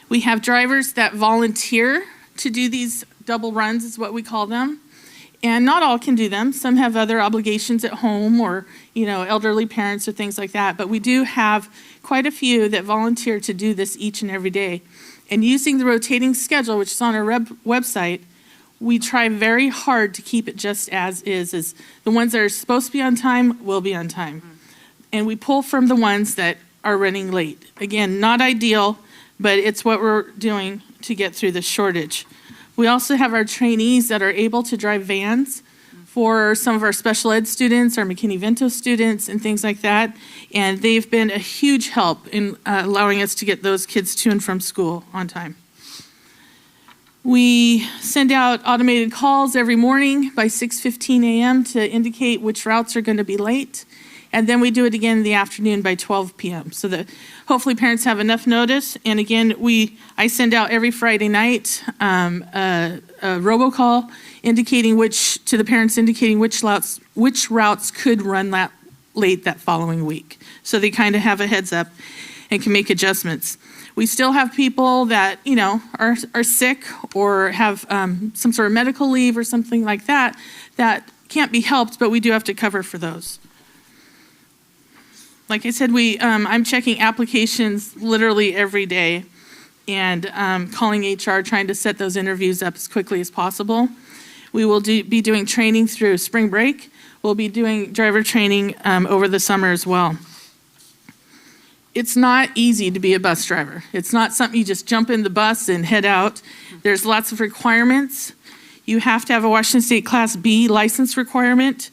We have drivers that volunteer to do these double runs, is what we call them. And not all can do them. Some have other obligations at home or, elderly parents or things like that. But we do have quite a few that volunteer to do this each and every day. And using the rotating schedule, which is on our website, we try very hard to keep it just as is the ones that are supposed to be on time will be on time. And we pull from the ones that are running late. Again, not ideal, but it's what we're doing to get through the shortage. We also have our trainees that are able to drive vans for some of our special ed students, our McKinney-Vento students, and things like that. And they've been a huge help in allowing us to get those kids to and from school on time. We send out automated calls every morning by 6:15 a.m. to indicate which routes are going to be late. And then we do it again in the afternoon by 12 p.m. so that hopefully parents have enough notice. And again, I send out every Friday night a robocall to the parents indicating which routes could run late that following week. So they kind of have a heads up and can make adjustments. We still have people that, are sick or have some sort of medical leave or something like that can't be helped, but we do have to cover for those. Like I said, I'm checking applications literally every day and calling HR, trying to set those interviews up as quickly as possible. We will be doing training through spring break. We'll be doing driver training over the summer as well. It's not easy to be a bus driver. It's not something you just jump in the bus and head out. There's lots of requirements. You have to have a Washington State Class B license requirement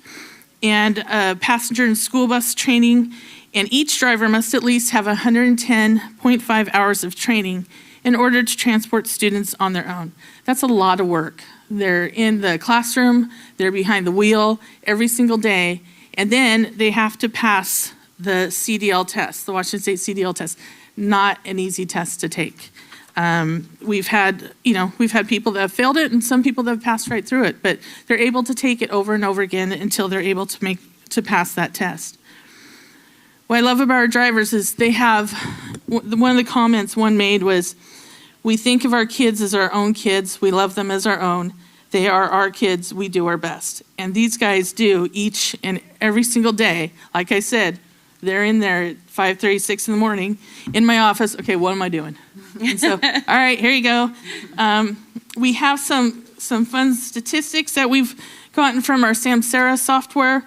and passenger and school bus training. And each driver must at least have 110.5 hours of training in order to transport students on their own. That's a lot of work. They're in the classroom, they're behind the wheel every single day, and then they have to pass the CDL test, the Washington State CDL test. Not an easy test to take. We've had people that have failed it and some people that have passed right through it, but they're able to take it over and over again until they're able to pass that test. What I love about our drivers is they have, one of the comments one made was, we think of our kids as our own kids. We love them as our own. They are our kids. We do our best. And these guys do each and every single day. Like I said, they're in there at 5:30, 6 in the morning in my office. Okay, what am I doing? And so, all right, here you go. We have some fun statistics that we've gotten from our Samsara software.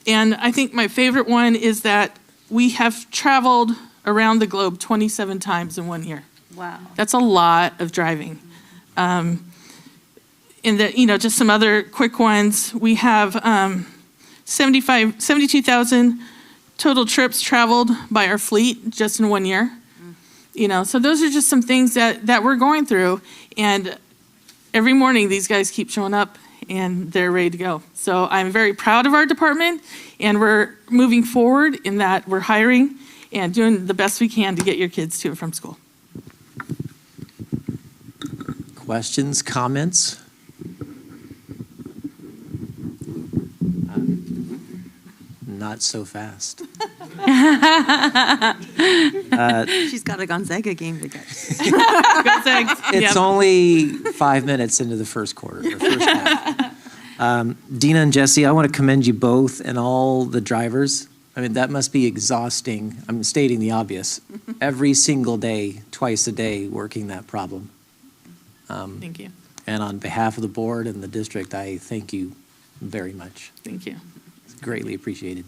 And I think my favorite one is that we have traveled around the globe 27 times in 1 year. Wow. That's a lot of driving. Just some other quick ones. We have 72,000 total trips traveled by our fleet just in 1 year. So those are just some things that we're going through. And every morning these guys keep showing up and they're ready to go. So I'm very proud of our department, and we're moving forward in that we're hiring and doing the best we can to get your kids to and from school. Questions, comments? Not so fast. She's got a Gonzaga game to get. It's only 5 minutes into the first quarter, or first half. Dina and Jesse, I want to commend you both and all the drivers. I mean, that must be exhausting. I'm stating the obvious. Every single day, twice a day, working that problem. Thank you. And on behalf of the board and the district, I thank you very much. Thank you. It's greatly appreciated.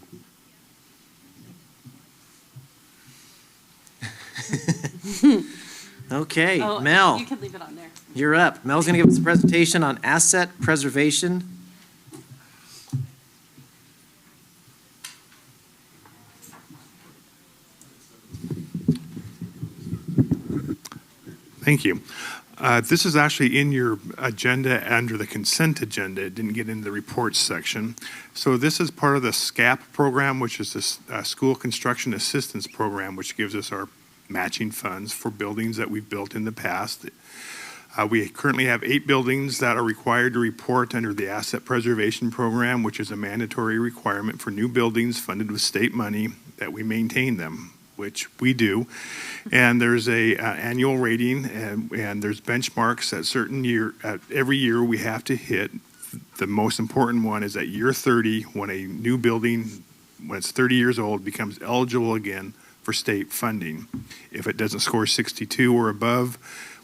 Okay, Mel. You can leave it on there. You're up. Mel's going to give us a presentation on asset preservation. Thank you. This is actually in your agenda under the consent agenda. It didn't get into the reports section. So this is part of the SCAP program, which is the School Construction Assistance Program, which gives us our matching funds for buildings that we've built in the past. We currently have 8 buildings that are required to report under the Asset Preservation Program, which is a mandatory requirement for new buildings funded with state money that we maintain them, which we do. And there's a annual rating, and there's benchmarks at every year we have to hit the most important one is that year 30, when a new building, when it's 30 years old, becomes eligible again for state funding. If it doesn't score 62 or above,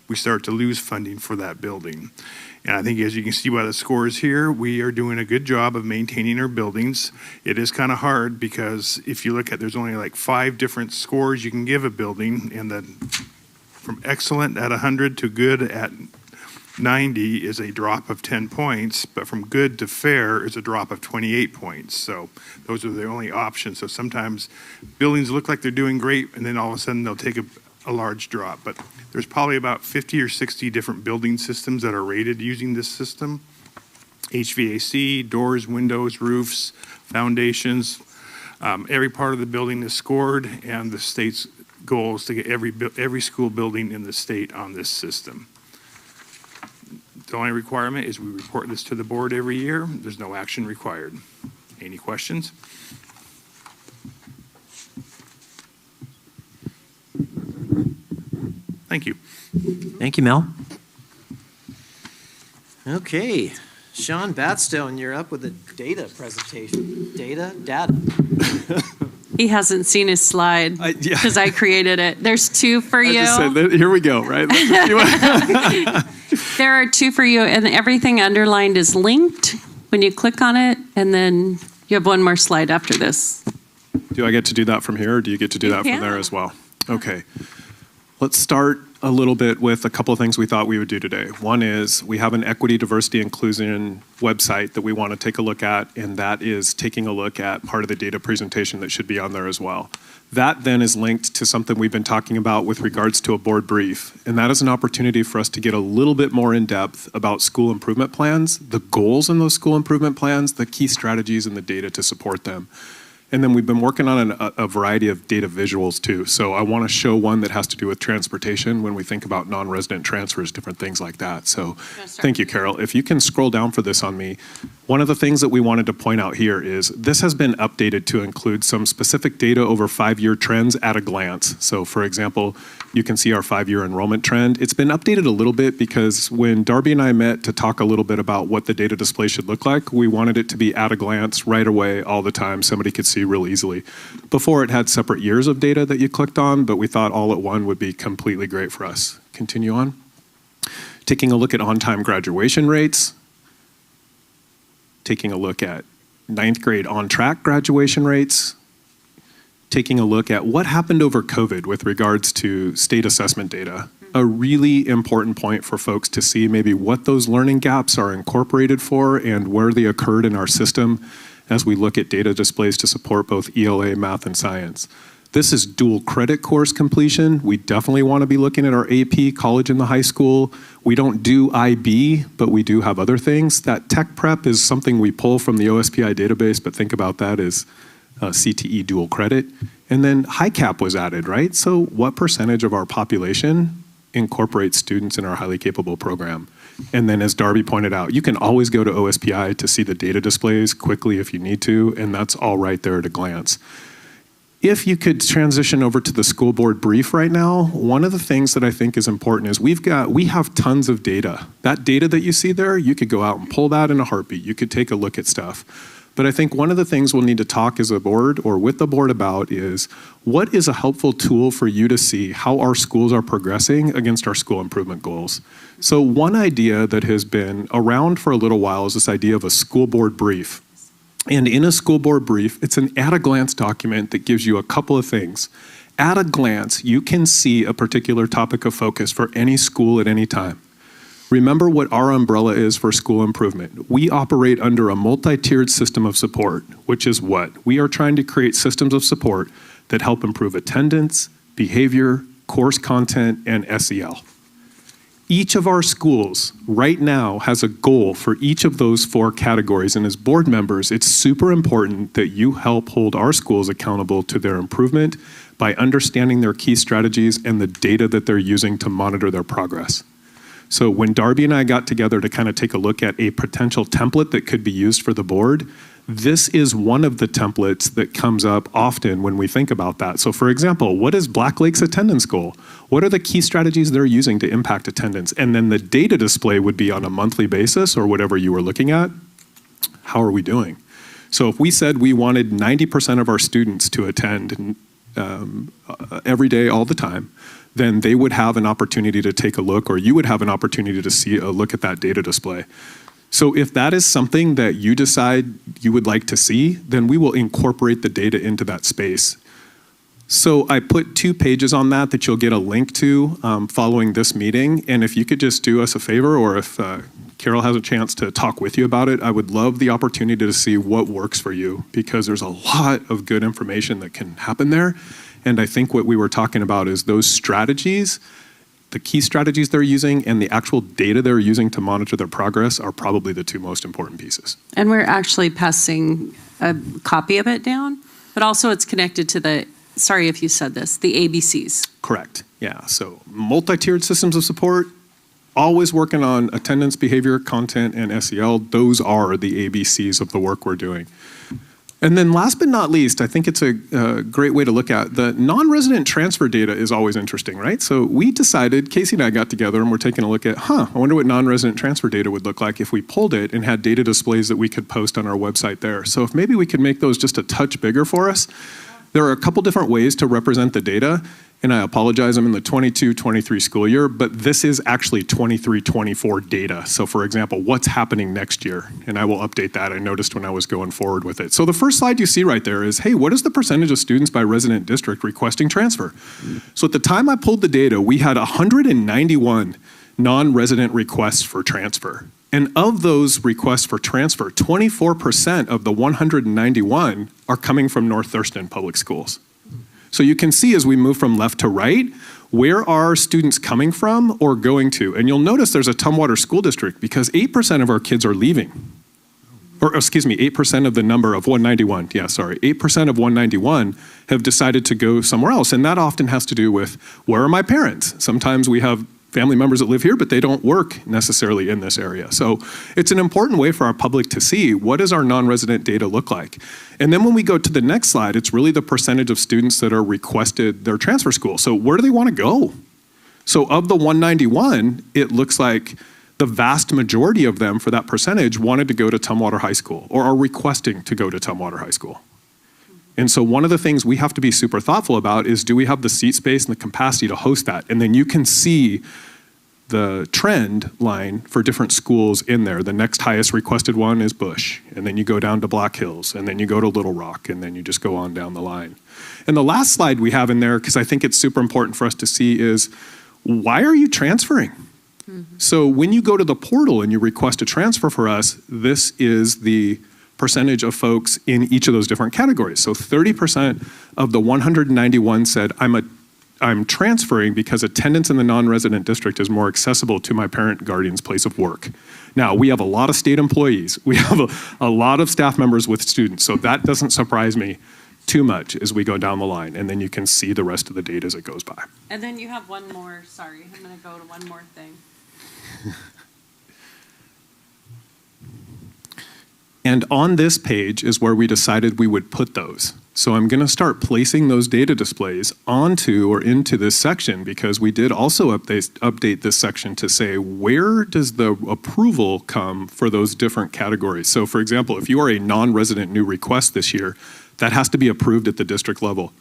we start to lose funding for that building. And I think as you can see by the scores here, we are doing a good job of maintaining our buildings. It is kind of hard because if you look at, there's only like 5 different scores you can give a building, and then from excellent at 100 to good at 90 is a drop of 10 points, but from good to fair is a drop of 28 points. So those are the only options. So sometimes buildings look like they're doing great, and then all of a sudden they'll take a large drop. But there's probably about 50 or 60 different building systems that are rated using this system. HVAC, doors, windows, roofs, foundations. Every part of the building is scored, and the state's goal is to get every school building in the state on this system. The only requirement is we report this to the board every year. There's no action required. Any questions? Thank you. Thank you, Mel. Okay, Sean Batstone, you're up with a data presentation. Data. He hasn't seen his slide because I created it. There's 2 for you. I just said, here we go, right? There are 2 for you, and everything underlined is linked when you click on it, and then you have 1 more slide after this. Do I get to do that from here, or do you get to do that from there as well? Okay. Let's start a little bit with a couple of things we thought we would do today. One is we have an equity, diversity, inclusion website that we want to take a look at, and that is taking a look at part of the data presentation that should be on there as well. That then is linked to something we've been talking about with regards to a board brief, and that is an opportunity for us to get a little bit more in depth about school improvement plans, the goals in those school improvement plans, the key strategies and the data to support them. And then we've been working on a variety of data visuals too. So I want to show one that has to do with transportation when we think about non-resident transfers, different things like that. So thank you, Carol. If you can scroll down for this on me. One of the things that we wanted to point out here is this has been updated to include some specific data over 5-year trends at a glance. So for example, you can see our 5-year enrollment trend. It's been updated a little bit because when Darby and I met to talk a little bit about what the data display should look like, we wanted it to be at a glance right away all the time. Somebody could see real easily. Before it had separate years of data that you clicked on, but we thought all at one would be completely great for us. Continue on. Taking a look at on-time graduation rates. Taking a look at 9th grade on-track graduation rates. Taking a look at what happened over COVID with regards to state assessment data. A really important point for folks to see maybe what those learning gaps are incorporated for and where they occurred in our system as we look at data displays to support both ELA, math, and science. This is dual credit course completion. We definitely want to be looking at our AP, college and the high school. We don't do IB, but we do have other things. That tech prep is something we pull from the OSPI database, but think about that as CTE dual credit. And then HiCap was added, right? So what percentage of our population incorporates students in our highly capable program? And then as Darby pointed out, you can always go to OSPI to see the data displays quickly if you need to, and that's all right there at a glance. If you could transition over to the school board brief right now, one of the things that I think is important is we have tons of data. That data that you see there, you could go out and pull that in a heartbeat. You could take a look at stuff. But I think one of the things we'll need to talk as a board or with the board about is what is a helpful tool for you to see how our schools are progressing against our school improvement goals. So one idea that has been around for a little while is this idea of a school board brief. And in a school board brief, it's an at-a-glance document that gives you a couple of things. At a glance, you can see a particular topic of focus for any school at any time. Remember what our umbrella is for school improvement. We operate under a multi-tiered system of support, which is what? We are trying to create systems of support that help improve attendance, behavior, course content, and SEL. Each of our schools right now has a goal for each of those 4 categories, and as board members, it's super important that you help hold our schools accountable to their improvement by understanding their key strategies and the data that they're using to monitor their progress. So when Darby and I got together to kind of take a look at a potential template that could be used for the board, this is one of the templates that comes up often when we think about that. So for example, what is Black Lake's attendance goal? What are the key strategies they're using to impact attendance? And then the data display would be on a monthly basis or whatever you were looking at. how are we doing? So if we said we wanted 90% of our students to attend every day, all the time, then they would have an opportunity to take a look, or you would have an opportunity to see a look at that data display. So if that is something that you decide you would like to see, then we will incorporate the data into that space. So I put 2 pages on that you'll get a link to following this meeting. And if you could just do us a favor, or if Carol has a chance to talk with you about it, I would love the opportunity to see what works for you, because there's a lot of good information that can happen there. And I think what we were talking about is those strategies, the key strategies they're using, and the actual data they're using to monitor their progress are probably the 2 most important pieces. And we're actually passing a copy of it down, but also it's connected to the, sorry if you said this, the ABCs. Correct. Yeah. So multi-tiered systems of support, always working on attendance, behavior, content, and SEL. Those are the ABCs of the work we're doing. And then last but not least, I think it's a great way to look at the non-resident transfer data is always interesting, right? So we decided, Casey and I got together and we're taking a look at, I wonder what non-resident transfer data would look like if we pulled it and had data displays that we could post on our website there. So if maybe we could make those just a touch bigger for us. There are a couple different ways to represent the data, and I apologize, I'm in the 22-23 school year, but this is actually 23-24 data. So for example, what's happening next year? And I will update that. I noticed when I was going forward with it. So the first slide you see right there is, hey, what is the percentage of students by resident district requesting transfer? So at the time I pulled the data, we had 191 non-resident requests for transfer. And of those requests for transfer, 24% of the 191 are coming from North Thurston Public Schools. So you can see as we move from left to right, where are students coming from or going to? And you'll notice there's a Tumwater School District because 8% of our kids are leaving. Or excuse me, 8% of the number of 191, 8% of 191 have decided to go somewhere else. And that often has to do with, where are my parents? Sometimes we have family members that live here, but they don't work necessarily in this area. So it's an important way for our public to see, what does our non-resident data look like? And then when we go to the next slide, it's really the percentage of students that are requested their transfer school. So where do they want to go? So of the 191, it looks like the vast majority of them, for that percentage, wanted to go to Tumwater High School or are requesting to go to Tumwater High School. And so one of the things we have to be super thoughtful about is, do we have the seat space and the capacity to host that? And then you can see the trend line for different schools in there. The next highest requested one is Bush, and then you go down to Black Hills, and then you go to Little Rock, and then you just go on down the line. And the last slide we have in there, because I think it's super important for us to see, is why are you transferring? So when you go to the portal and you request a transfer for us, this is the percentage of folks in each of those different categories. So 30% of the 191 said, I'm transferring because attendance in the non-resident district is more accessible to my parent guardian's place of work. Now, we have a lot of state employees. We have a lot of staff members with students, so that doesn't surprise me too much as we go down the line, and then you can see the rest of the data as it goes by. And then you have one more, sorry, I'm gonna go to one more thing. And on this page is where we decided we would put those. So I'm going to start placing those data displays onto or into this section, because we did also update this section to say, where does the approval come for those different categories? So for example, if you are a non-resident new request this year, that has to be approved at the district level.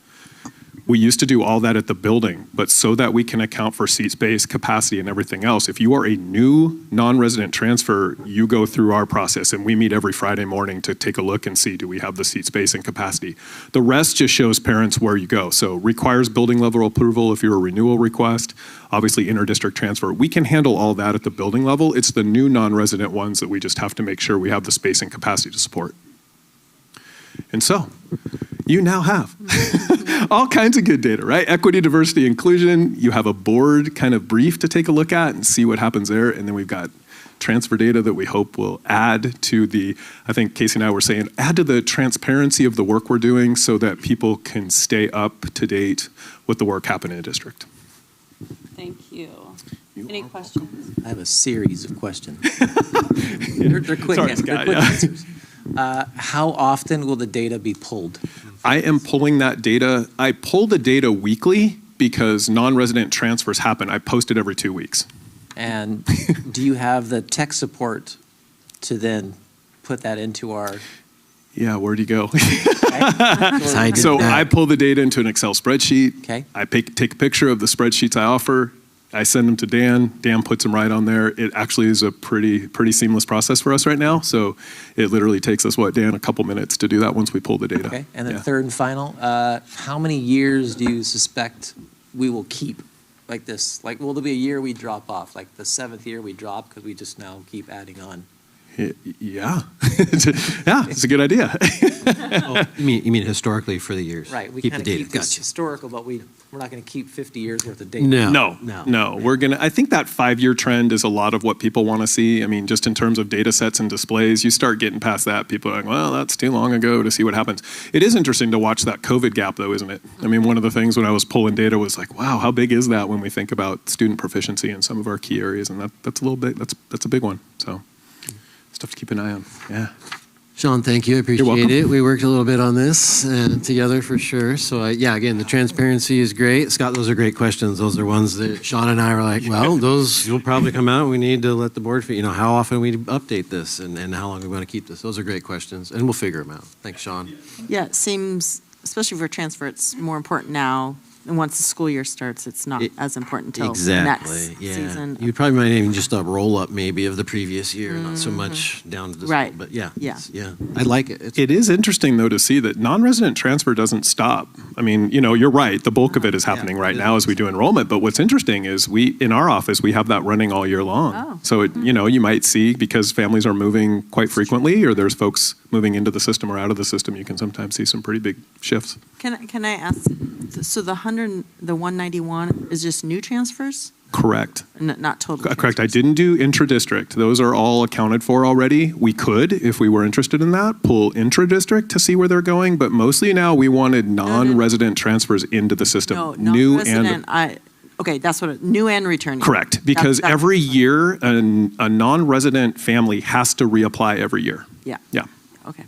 We used to do all that at the building, but so that we can account for seat space, capacity, and everything else, if you are a new non-resident transfer, you go through our process, and we meet every Friday morning to take a look and see, do we have the seat space and capacity? The rest just shows parents where you go. So requires building level approval if you're a renewal request, obviously inter-district transfer. We can handle all that at the building level. It's the new non-resident ones that we just have to make sure we have the space and capacity to support. And so, you now have all kinds of good data, right? Equity, diversity, inclusion. You have a board kind of brief to take a look at and see what happens there. And then we've got transfer data that we hope will add to the, I think Casey and I were saying, add to the transparency of the work we're doing so that people can stay up to date with the work happening in the district. Thank you. Any questions? I have a series of questions. They're quick, Sorry, Scott, quick answers. How often will the data be pulled? I am pulling that data. I pull the data weekly because non-resident transfers happen. I post it every 2 weeks. And do you have the tech support to then put that into our. Yeah, where'd you go? Okay. So I pull the data into an Excel spreadsheet. Okay. I take a picture of the spreadsheets I offer. I send them to Dan. Dan puts them right on there. It actually is a pretty seamless process for us right now. So it literally takes us, Dan, a couple minutes to do that once we pull the data. Okay. And then third and final, how many years do you suspect we will keep like this? Like, will there be a year we drop off? Like the 7th year we drop because we just now keep adding on? Yeah. Yeah, it's a good idea. You mean historically for the years? Right. We keep kind the of data. keep this Gotcha. historical, but we're not going to keep 50 years worth of data. No. I think that 5-year trend is a lot of what people want to see. I mean, just in terms of data sets and displays, you start getting past that, people are like, well, that's too long ago to see what happens. It is interesting to watch that COVID gap, though, isn't it? I mean, one of the things when I was pulling data was like, wow, how big is that when we think about student proficiency in some of our key areas? And that's a little bit, that's a big one. So stuff to keep an eye on. Yeah. Sean, thank you. I appreciate it. We worked a little bit on this together for sure. So again, the transparency is great. Scott, those are great questions. Those are ones that Sean and I were like, well, those will probably come out. We need to let the board, how often we update this and how long we want to keep this. Those are great questions and we'll figure them out. Thanks, Sean. Yeah, it seems, especially for transfer, it's more important now. And once the school year starts, it's not as important until next season. You probably might even just a roll up maybe of the previous year, not so much down to this. Right. But yeah. I like it. It is interesting though to see that non-resident transfer doesn't stop. I mean, you're right. The bulk of it is happening right now as we do enrollment. But what's interesting is in our office, we have that running all year long. Oh. So, you might see because families are moving quite frequently or there's folks moving into the system or out of the system, you can sometimes see some pretty big shifts. Can I ask, so the 191 is just new transfers? Correct. Not total. Correct. I didn't do intra-district. Those are all accounted for already. We could, if we were interested in that, pull intra-district to see where they're going. But mostly now we wanted non-resident transfers into the system. No, non-resident. Okay, that's what new and returning. Correct. Because every year a non-resident family has to reapply every year. Yeah. Yeah. Okay.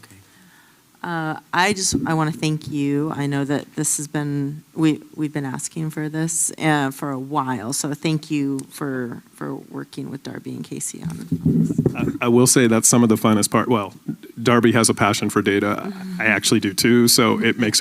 I want to thank you. I know that this has been, we've been asking for this for a while, so thank you for working with Darby and Casey on this. I will say that's some of the funnest part. Well, Darby has a passion for data. I actually do too, so it makes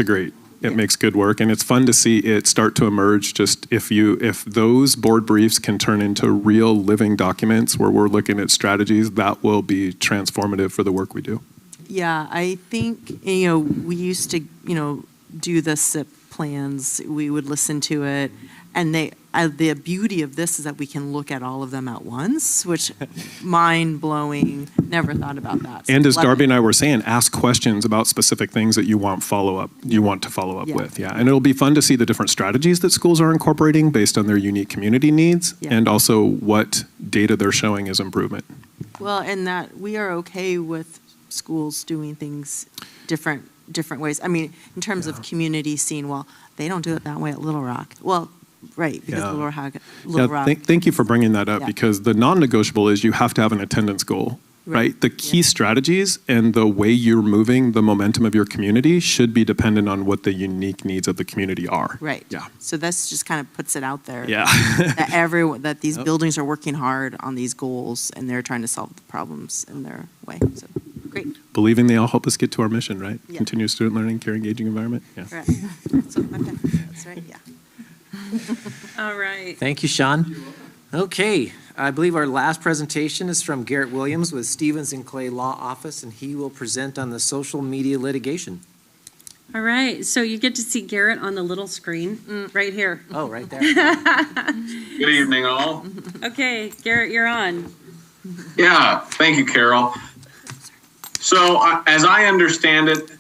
makes good work, and it's fun to see it start to emerge. Just if those board briefs can turn into real living documents where we're looking at strategies, that will be transformative for the work we do. Yeah, I think, we used to, do the SIP plans. We would listen to it. And the beauty of this is that we can look at all of them at once, which mind-blowing. Never thought about that. So and as Darby and I were saying, ask questions about specific things that you want to follow up with. Yeah. And it'll be fun to see the different strategies that schools are incorporating based on their unique community needs and also what data they're showing as improvement. Well, and that we are okay with schools doing things different ways. I mean, in terms of community seeing, well, they don't do it that way at Little Rock. Well, right, because Little Rock. Thank you for bringing that up because the non-negotiable is you have to have an attendance goal, right? The key strategies and the way you're moving the momentum of your community should be dependent on what the unique needs of the community are. Right. Yeah. So this just kind of puts it out there. Yeah. that these buildings are working hard on these goals and they're trying to solve the problems in their way. So great. Believing they all help us get to our mission, right? Yeah. Continuous student learning, care, engaging environment. Yeah. Right. That's right. Yeah. All right. Thank you, Sean. Okay, I believe our last presentation is from Garrett Williams with Stevens and Clay Law Office, and he will present on the social media litigation. All right, so you get to see Garrett on the little screen right here. Oh, right there. Good evening, all. Okay, Garrett, you're on. Yeah, thank you, Carol. So as I understand it,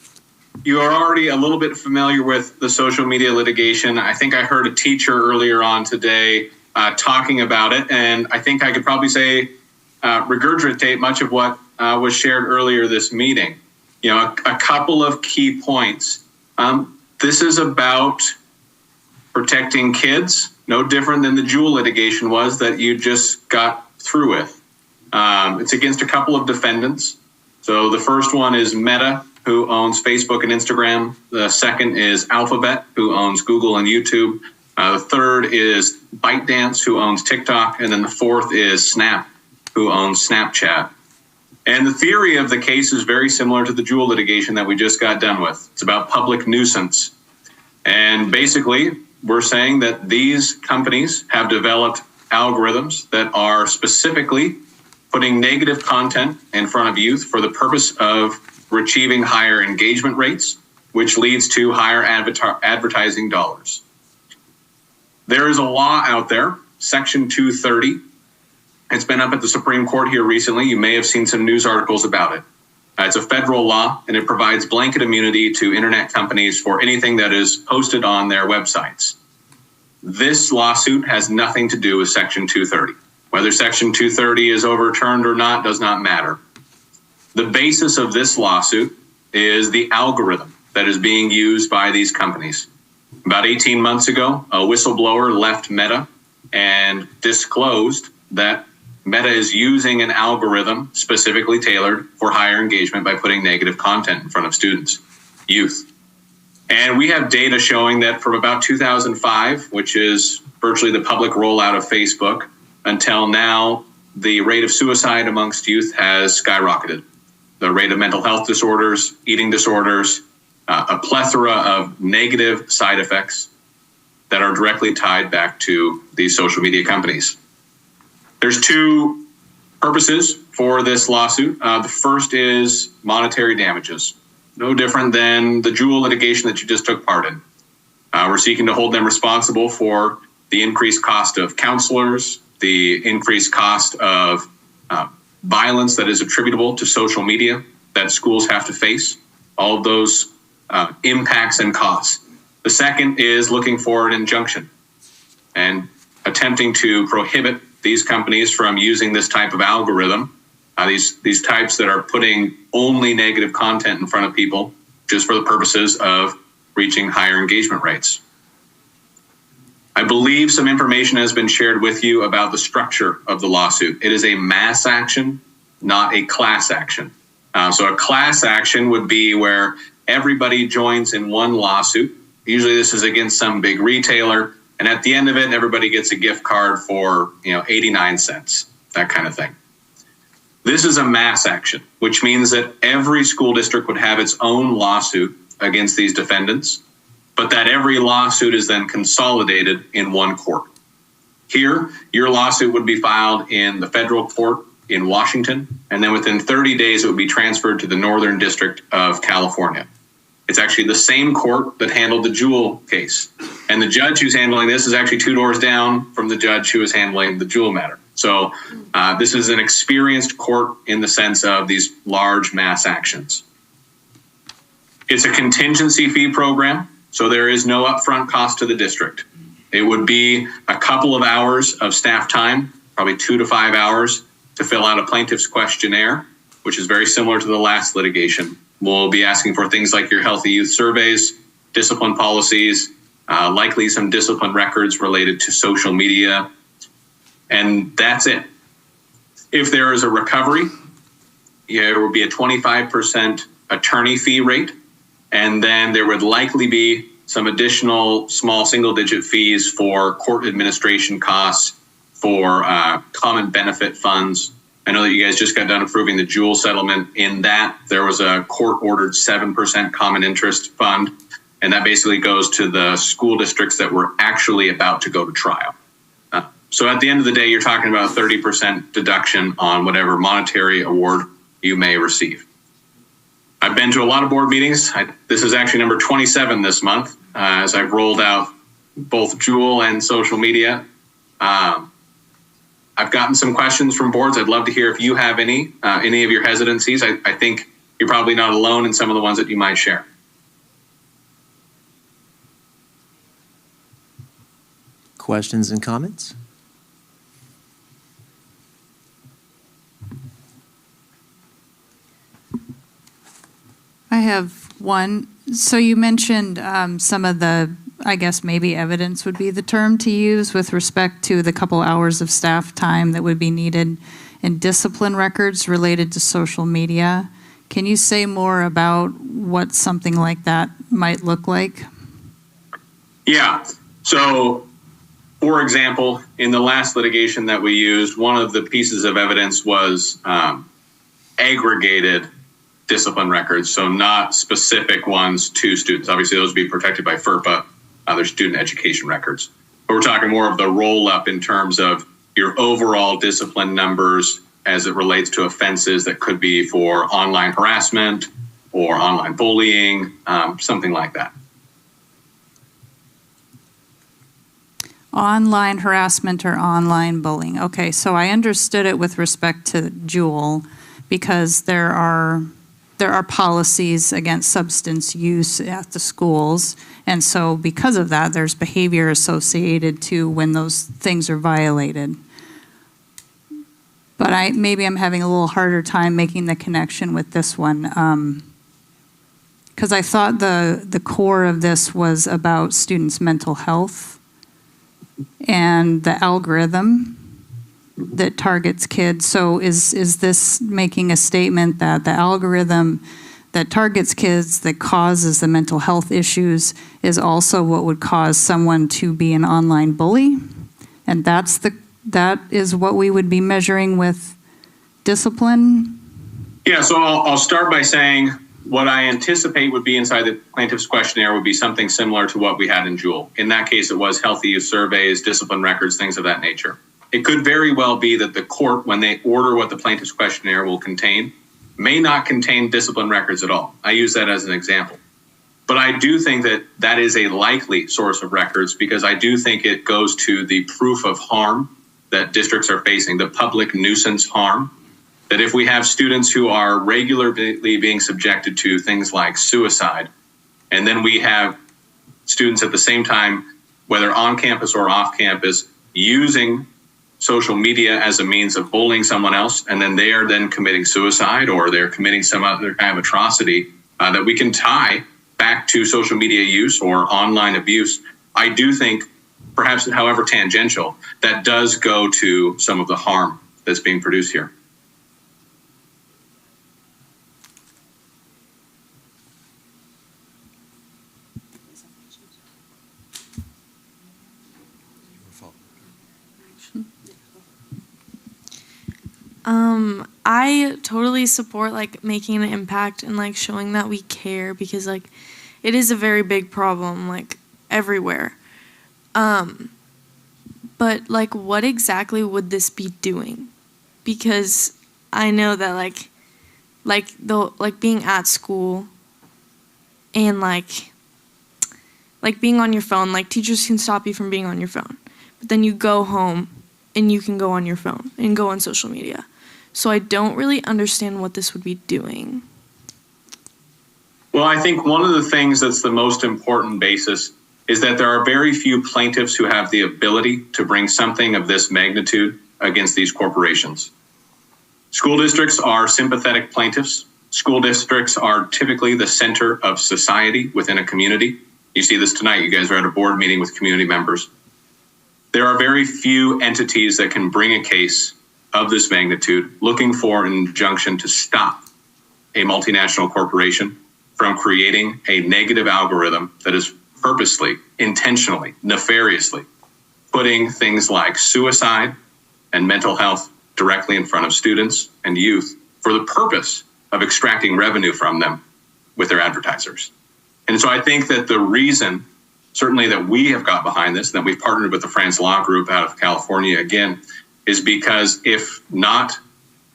you are already a little bit familiar with the social media litigation. I think I heard a teacher earlier on today talking about it, and I think I could probably say regurgitate much of what was shared earlier this meeting. A couple of key points. This is about protecting kids, no different than the Jewel litigation was that you just got through with. It's against a couple of defendants. So the first one is Meta, who owns Facebook and Instagram. The second is Alphabet, who owns Google and YouTube. The third is ByteDance, who owns TikTok. And then the fourth is Snap, who owns Snapchat. And the theory of the case is very similar to the Juul litigation that we just got done with. It's about public nuisance. And basically, we're saying that these companies have developed algorithms that are specifically putting negative content in front of youth for the purpose of achieving higher engagement rates, which leads to higher advertising dollars. There is a law out there, Section 230. It's been up at the Supreme Court here recently. You may have seen some news articles about it. It's a federal law, and it provides blanket immunity to internet companies for anything that is posted on their websites. This lawsuit has nothing to do with Section 230. Whether Section 230 is overturned or not does not matter. The basis of this lawsuit is the algorithm that is being used by these companies. About 18 months ago, a whistleblower left Meta and disclosed that Meta is using an algorithm specifically tailored for higher engagement by putting negative content in front of students, youth. And we have data showing that from about 2005, which is virtually the public rollout of Facebook, until now, the rate of suicide amongst youth has skyrocketed. The rate of mental health disorders, eating disorders, a plethora of negative side effects that are directly tied back to these social media companies. There's two purposes for this lawsuit. The first is monetary damages, no different than the Juul litigation that you just took part in. We're seeking to hold them responsible for the increased cost of counselors, the increased cost of violence that is attributable to social media that schools have to face, all of those impacts and costs. The second is looking for an injunction and attempting to prohibit these companies from using this type of algorithm, these types that are putting only negative content in front of people just for the purposes of reaching higher engagement rates. I believe some information has been shared with you about the structure of the lawsuit. It is a mass action, not a class action. So a class action would be where everybody joins in one lawsuit. Usually this is against some big retailer, and at the end of it, everybody gets a gift card for 89 cents, that kind of thing. This is a mass action, which means that every school district would have its own lawsuit against these defendants, but that every lawsuit is then consolidated in one court. Here, your lawsuit would be filed in the federal court in Washington, and then within 30 days, it would be transferred to the Northern District of California. It's actually the same court that handled the Juul case. And the judge who's handling this is actually 2 doors down from the judge who is handling the Juul matter. So this is an experienced court in the sense of these large mass actions. It's a contingency fee program, so there is no upfront cost to the district. It would be a couple of hours of staff time, probably 2 to 5 hours, to fill out a plaintiff's questionnaire, which is very similar to the last litigation. We'll be asking for things like your healthy youth surveys, discipline policies, likely some discipline records related to social media, and that's it. If there is a recovery, there will be a 25% attorney fee rate, and then there would likely be some additional small single-digit fees for court administration costs, for common benefit funds. I know that you guys just got done approving the Juul settlement. In that, there was a court-ordered 7% common interest fund, and that basically goes to the school districts that were actually about to go to trial. So at the end of the day, you're talking about a 30% deduction on whatever monetary award you may receive. I've been to a lot of board meetings. This is actually number 27 this month, as I've rolled out both Juul and social media. I've gotten some questions from boards. I'd love to hear if you have any of your hesitancies. I think you're probably not alone in some of the ones that you might share. Questions and comments? I have one. So you mentioned some of the, I guess maybe evidence would be the term to use with respect to the couple hours of staff time that would be needed in discipline records related to social media. Can you say more about what something like that might look like? Yeah. So, for example, in the last litigation that we used, one of the pieces of evidence was aggregated discipline records, so not specific ones to students. Obviously, those would be protected by FERPA, other student education records. But we're talking more of the roll-up in terms of your overall discipline numbers as it relates to offenses that could be for online harassment or online bullying, something like that. Online harassment or online bullying. Okay, so I understood it with respect to Jewel because there are policies against substance use at the schools. And so because of that, there's behavior associated to when those things are violated. But maybe I'm having a little harder time making the connection with this one. Because I thought the core of this was about students' mental health and the algorithm that targets kids. So is this making a statement that the algorithm that targets kids that causes the mental health issues is also what would cause someone to be an online bully? And that is what we would be measuring with discipline? Yeah, so I'll start by saying what I anticipate would be inside the plaintiff's questionnaire would be something similar to what we had in Jewel. In that case, it was healthy use surveys, discipline records, things of that nature. It could very well be that the court, when they order what the plaintiff's questionnaire will contain, may not contain discipline records at all. I use that as an example. But I do think that that is a likely source of records because I do think it goes to the proof of harm that districts are facing, the public nuisance harm. That if we have students who are regularly being subjected to things like suicide, and then we have students at the same time, whether on campus or off campus, using social media as a means of bullying someone else, and then they are then committing suicide or they're committing some other kind of atrocity that we can tie back to social media use or online abuse. I do think, perhaps however tangential, that does go to some of the harm that's being produced here. I totally support like making an impact and like showing that we care because like it is a very big problem like everywhere. But like what exactly would this be doing? Because I know that like being at school and like being on your phone, like teachers can stop you from being on your phone. But then you go home and you can go on your phone and go on social media. So I don't really understand what this would be doing. Well, I think one of the things that's the most important basis is that there are very few plaintiffs who have the ability to bring something of this magnitude against these corporations. School districts are sympathetic plaintiffs. School districts are typically the center of society within a community. You see this tonight. You guys are at a board meeting with community members. There are very few entities that can bring a case of this magnitude looking for an injunction to stop a multinational corporation from creating a negative algorithm that is purposely, intentionally, nefariously putting things like suicide and mental health directly in front of students and youth for the purpose of extracting revenue from them with their advertisers. And so I think that the reason, certainly that we have got behind this, that we've partnered with the France Law Group out of California again, is because if not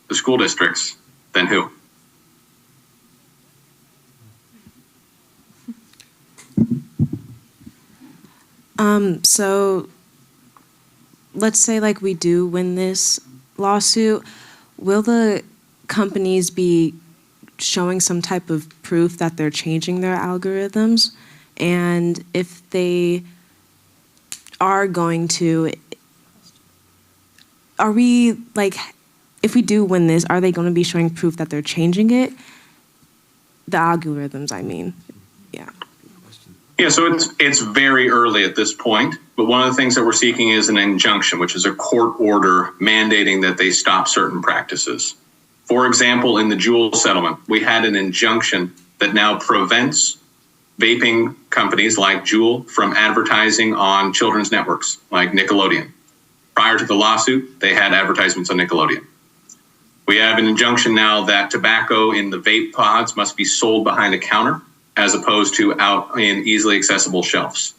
the school districts, then who? So let's say like we do win this lawsuit, will the companies be showing some type of proof that they're changing their algorithms? And if they are going to, are we like, if we do win this, are they going to be showing proof that they're changing it? The algorithms, I mean, yeah. Yeah, so it's very early at this point, but one of the things that we're seeking is an injunction, which is a court order mandating that they stop certain practices. For example, in the Jewel settlement, we had an injunction that now prevents vaping companies like Jewel from advertising on children's networks like Nickelodeon. Prior to the lawsuit, they had advertisements on Nickelodeon. We have an injunction now that tobacco in the vape pods must be sold behind a counter as opposed to out in easily accessible shelves.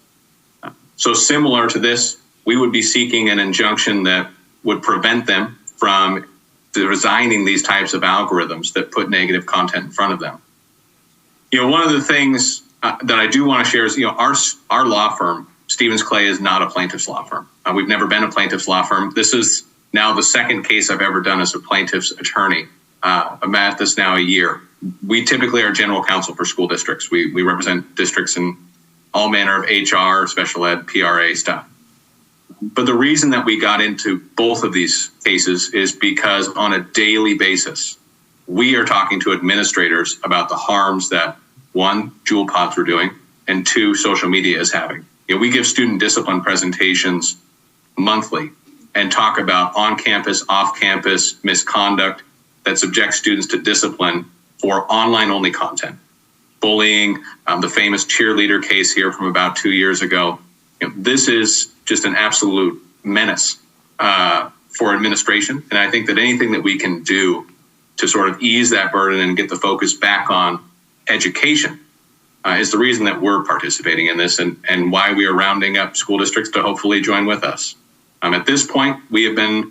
So similar to this, we would be seeking an injunction that would prevent them from designing these types of algorithms that put negative content in front of them. One of the things that I do want to share is, our law firm, Stevens Clay, is not a plaintiff's law firm. We've never been a plaintiff's law firm. This is now the second case I've ever done as a plaintiff's attorney. I'm at this now a year. We typically are general counsel for school districts. We represent districts in all manner of HR, special ed, PRA stuff. But the reason that we got into both of these cases is because on a daily basis, we are talking to administrators about the harms that, one, Juul pods were doing, and two, social media is having. We give student discipline presentations monthly and talk about on-campus, off-campus misconduct that subjects students to discipline for online-only content. Bullying, the famous cheerleader case here from about 2 years ago. This is just an absolute menace for administration. And I think that anything that we can do to sort of ease that burden and get the focus back on education is the reason that we're participating in this and why we are rounding up school districts to hopefully join with us. At this point, we have been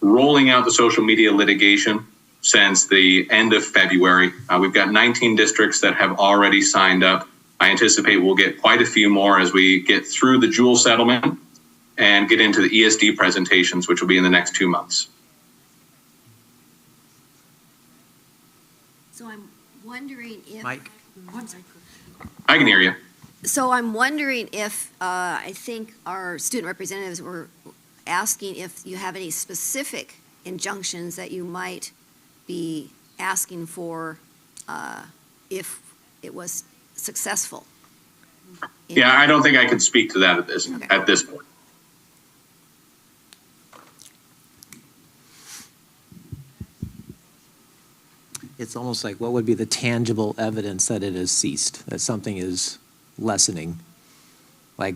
rolling out the social media litigation since the end of February. We've got 19 districts that have already signed up. I anticipate we'll get quite a few more as we get through the Juul settlement and get into the ESD presentations, which will be in the next 2 months. So I'm wondering if... Mike? I can hear you. So I'm wondering if, I think our student representatives were asking if you have any specific injunctions that you might be asking for if it was successful. Yeah, I don't think I could speak to that at this point. It's almost like, what would be the tangible evidence that it has ceased, that something is lessening? Like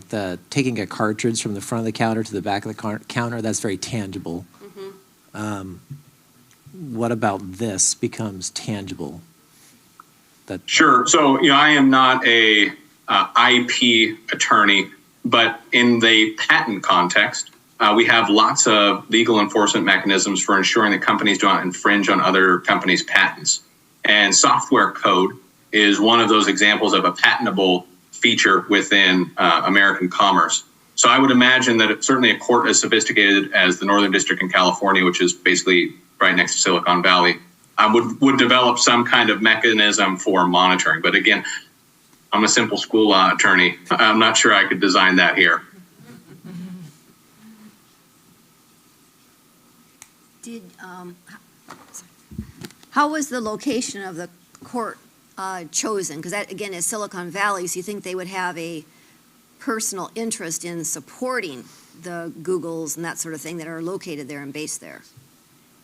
taking a cartridge from the front of the counter to the back of the counter, that's very tangible. What about this becomes tangible? Sure. So, I am not a IP attorney, but in the patent context, we have lots of legal enforcement mechanisms for ensuring that companies do not infringe on other companies' patents. And software code is one of those examples of a patentable feature within American commerce. So I would imagine that certainly a court as sophisticated as the Northern District in California, which is basically right next to Silicon Valley, would develop some kind of mechanism for monitoring. But again, I'm a simple school law attorney. I'm not sure I could design that here. How was the location of the court chosen? Because that, again, is Silicon Valley, so you think they would have a personal interest in supporting the Googles and that sort of thing that are located there and based there.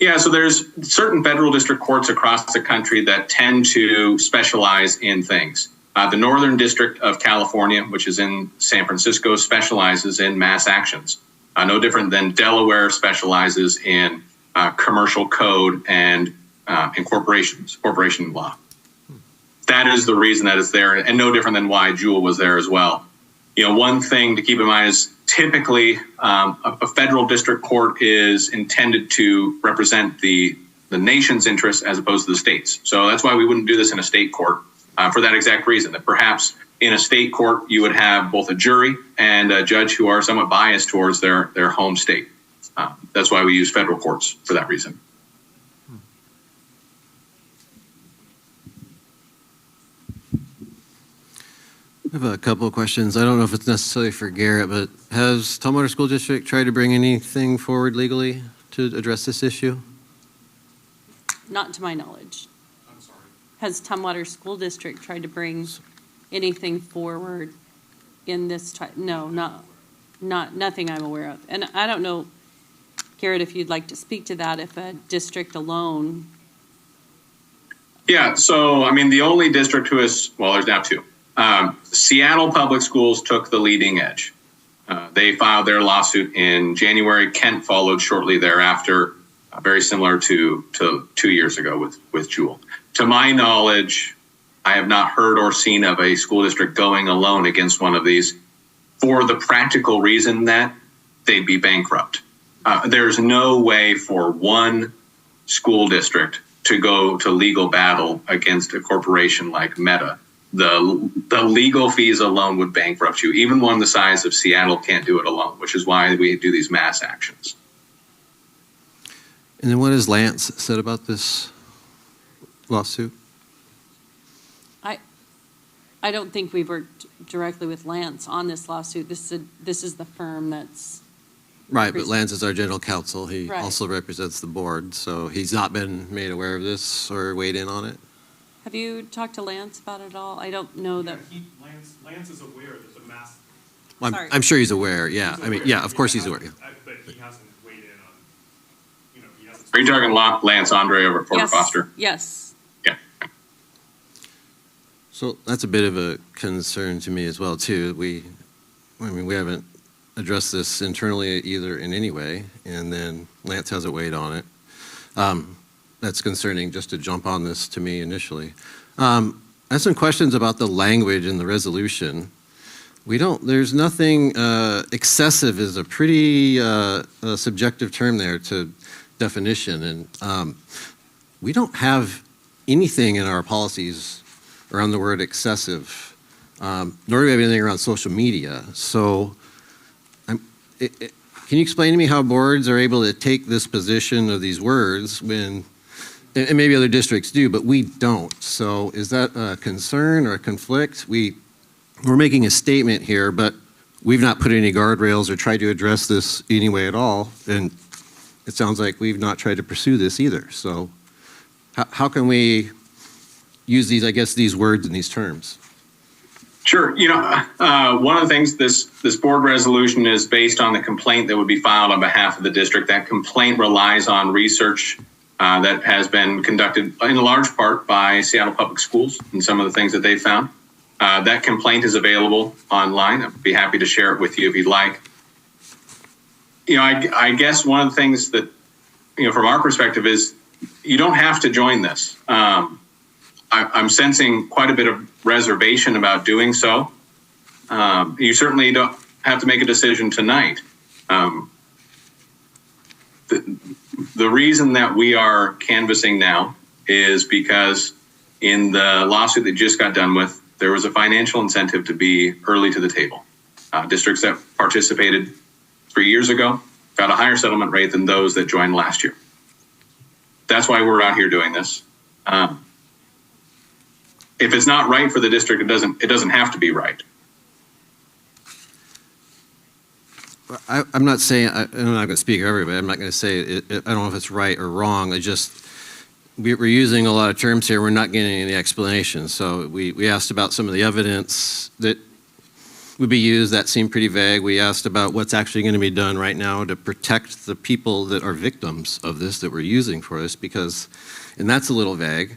Yeah, so there's certain federal district courts across the country that tend to specialize in things. The Northern District of California, which is in San Francisco, specializes in mass actions. No different than Delaware specializes in commercial code and in corporation law. That is the reason that it's there, and no different than why Juul was there as well. One thing to keep in mind is typically a federal district court is intended to represent the nation's interests as opposed to the state's. So that's why we wouldn't do this in a state court for that exact reason, that perhaps in a state court you would have both a jury and a judge who are somewhat biased towards their home state. That's why we use federal courts for that reason. I have a couple of questions. I don't know if it's necessarily for Garrett, but has Tumwater School District tried to bring anything forward legally to address this issue? Not to my knowledge. I'm sorry. Has Tumwater School District tried to bring anything forward in this type? No, nothing I'm aware of. And I don't know, Garrett, if you'd like to speak to that, if a district alone. Yeah, so, the only district who is, well, there's now two. Seattle Public Schools took the leading edge. They filed their lawsuit in January. Kent followed shortly thereafter. very similar to 2 years ago with Jewel. To my knowledge, I have not heard or seen of a school district going alone against one of these for the practical reason that they'd be bankrupt. There's no way for one school district to go to legal battle against a corporation like Meta. The legal fees alone would bankrupt you. Even one the size of Seattle can't do it alone, which is why we do these mass actions. And then what has Lance said about this lawsuit? I don't think we've worked directly with Lance on this lawsuit. This is the firm that's... Right, but Lance is our general counsel. He Right. also represents the board, so he's not been made aware of this or weighed in on it. Have you talked to Lance about it at all? I don't know that... Lance is aware there's a mass. I'm sure he's aware, yeah. I mean, yeah, of course he's aware. But he hasn't weighed in on, he hasn't. Are you talking Lance Andre over at Porter Yes. Foster? Yes. So that's a bit of a concern to me as well, too. We haven't addressed this internally either in any way, and then Lance hasn't weighed on it. That's concerning just to jump on this to me initially. I have some questions about the language in the resolution. There's nothing, excessive is a pretty subjective term there to definition, and we don't have anything in our policies around the word excessive, nor do we have anything around social media. So can you explain to me how boards are able to take this position of these words when, and maybe other districts do, but we don't? So is that a concern or a conflict? We're making a statement here, but we've not put any guardrails or tried to address this anyway at all, and it sounds like we've not tried to pursue this either. So how can we use these words and these terms? Sure. One of the things this board resolution is based on the complaint that would be filed on behalf of the district. That complaint relies on research that has been conducted in large part by Seattle Public Schools and some of the things that they found. That complaint is available online. I'd be happy to share it with you if you'd like. I guess one of the things that, from our perspective is you don't have to join this. I'm sensing quite a bit of reservation about doing so. You certainly don't have to make a decision tonight. The reason that we are canvassing now is because in the lawsuit that just got done with, there was a financial incentive to be early to the table. Districts that participated 3 years ago got a higher settlement rate than those that joined last year. That's why we're out here doing this. If it's not right for the district, it doesn't have to be right. I'm not saying, I'm not going to speak for everybody. I'm not going to say, I don't know if it's right or wrong. We're using a lot of terms here. We're not getting any explanation. So we asked about some of the evidence that would be used. That seemed pretty vague. We asked about what's actually going to be done right now to protect the people that are victims of this, that we're using for this, and that's a little vague.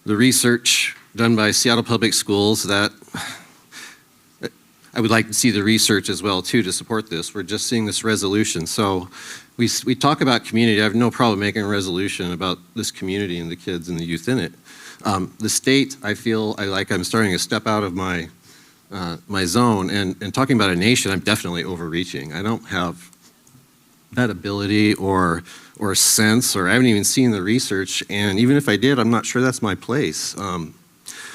The research done by Seattle Public Schools, that I would like to see the research as well too to support this. We're just seeing this resolution. So we talk about community. I have no problem making a resolution about this community and the kids and the youth in it. The state, I feel I'm starting to step out of my zone, and talking about a nation, I'm definitely overreaching. I don't have that ability or sense, or I haven't even seen the research, and even if I did, I'm not sure that's my place.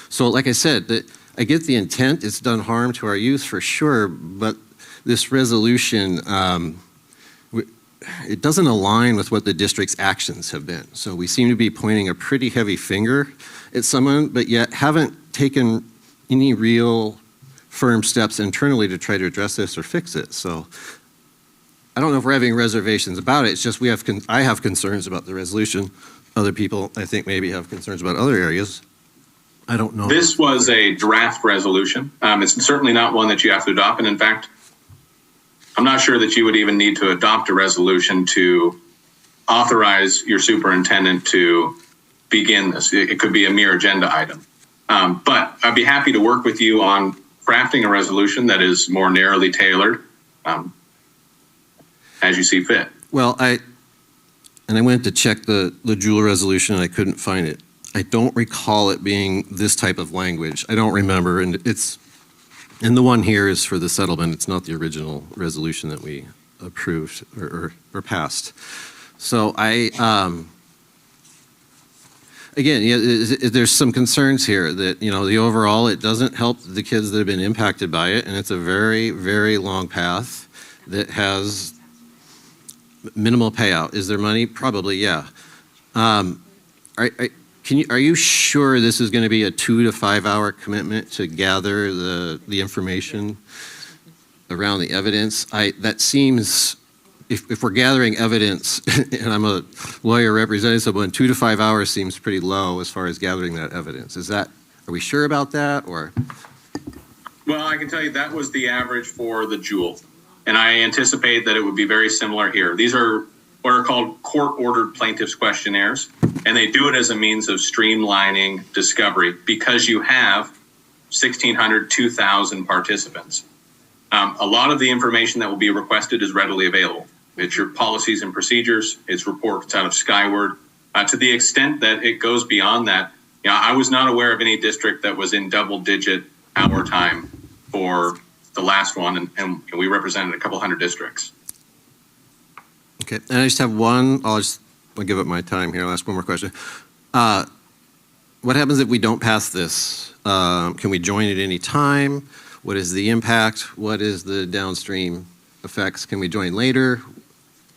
So like I said, I get the intent. It's done harm to our youth for sure, but this resolution, it doesn't align with what the district's actions have been. So we seem to be pointing a pretty heavy finger at someone, but yet haven't taken any real firm steps internally to try to address this or fix it. So I don't know if we're having reservations about it. It's just I have concerns about the resolution. Other people, I think, maybe have concerns about other areas. I don't know. This was a draft resolution. It's certainly not one that you have to adopt. And in fact, I'm not sure that you would even need to adopt a resolution to authorize your superintendent to begin this. It could be a mere agenda item. But I'd be happy to work with you on crafting a resolution that is more narrowly tailored as you see fit. Well, and I went to check the Juul resolution and I couldn't find it. I don't recall it being this type of language. I don't remember, and the one here is for the settlement. It's not the original resolution that we approved or passed. So again, there's some concerns here that, the overall, it doesn't help the kids that have been impacted by it, and it's a very, very long path that has minimal payout. Is there money? Probably, yeah. Are you sure this is going to be a 2 to 5 hour commitment to gather the information around the evidence? That seems, if we're gathering evidence, and I'm a lawyer representing someone, 2 to 5 hours seems pretty low as far as gathering that evidence. Are we sure about that, or? Well, I can tell you that was the average for the Juul, and I anticipate that it would be very similar here. These are what are called court-ordered plaintiffs' questionnaires, and they do it as a means of streamlining discovery because you have 1,600, 2,000 participants. A lot of the information that will be requested is readily available. It's your policies and procedures, it's reports out of Skyward. To the extent that it goes beyond that, I was not aware of any district that was in double-digit hour time for the last one, and we represented a couple hundred districts. Okay, and I just have one, I'll give up my time here. I'll ask one more question. What happens if we don't pass this? Can we join at any time? What is the impact? What is the downstream effects? Can we join later?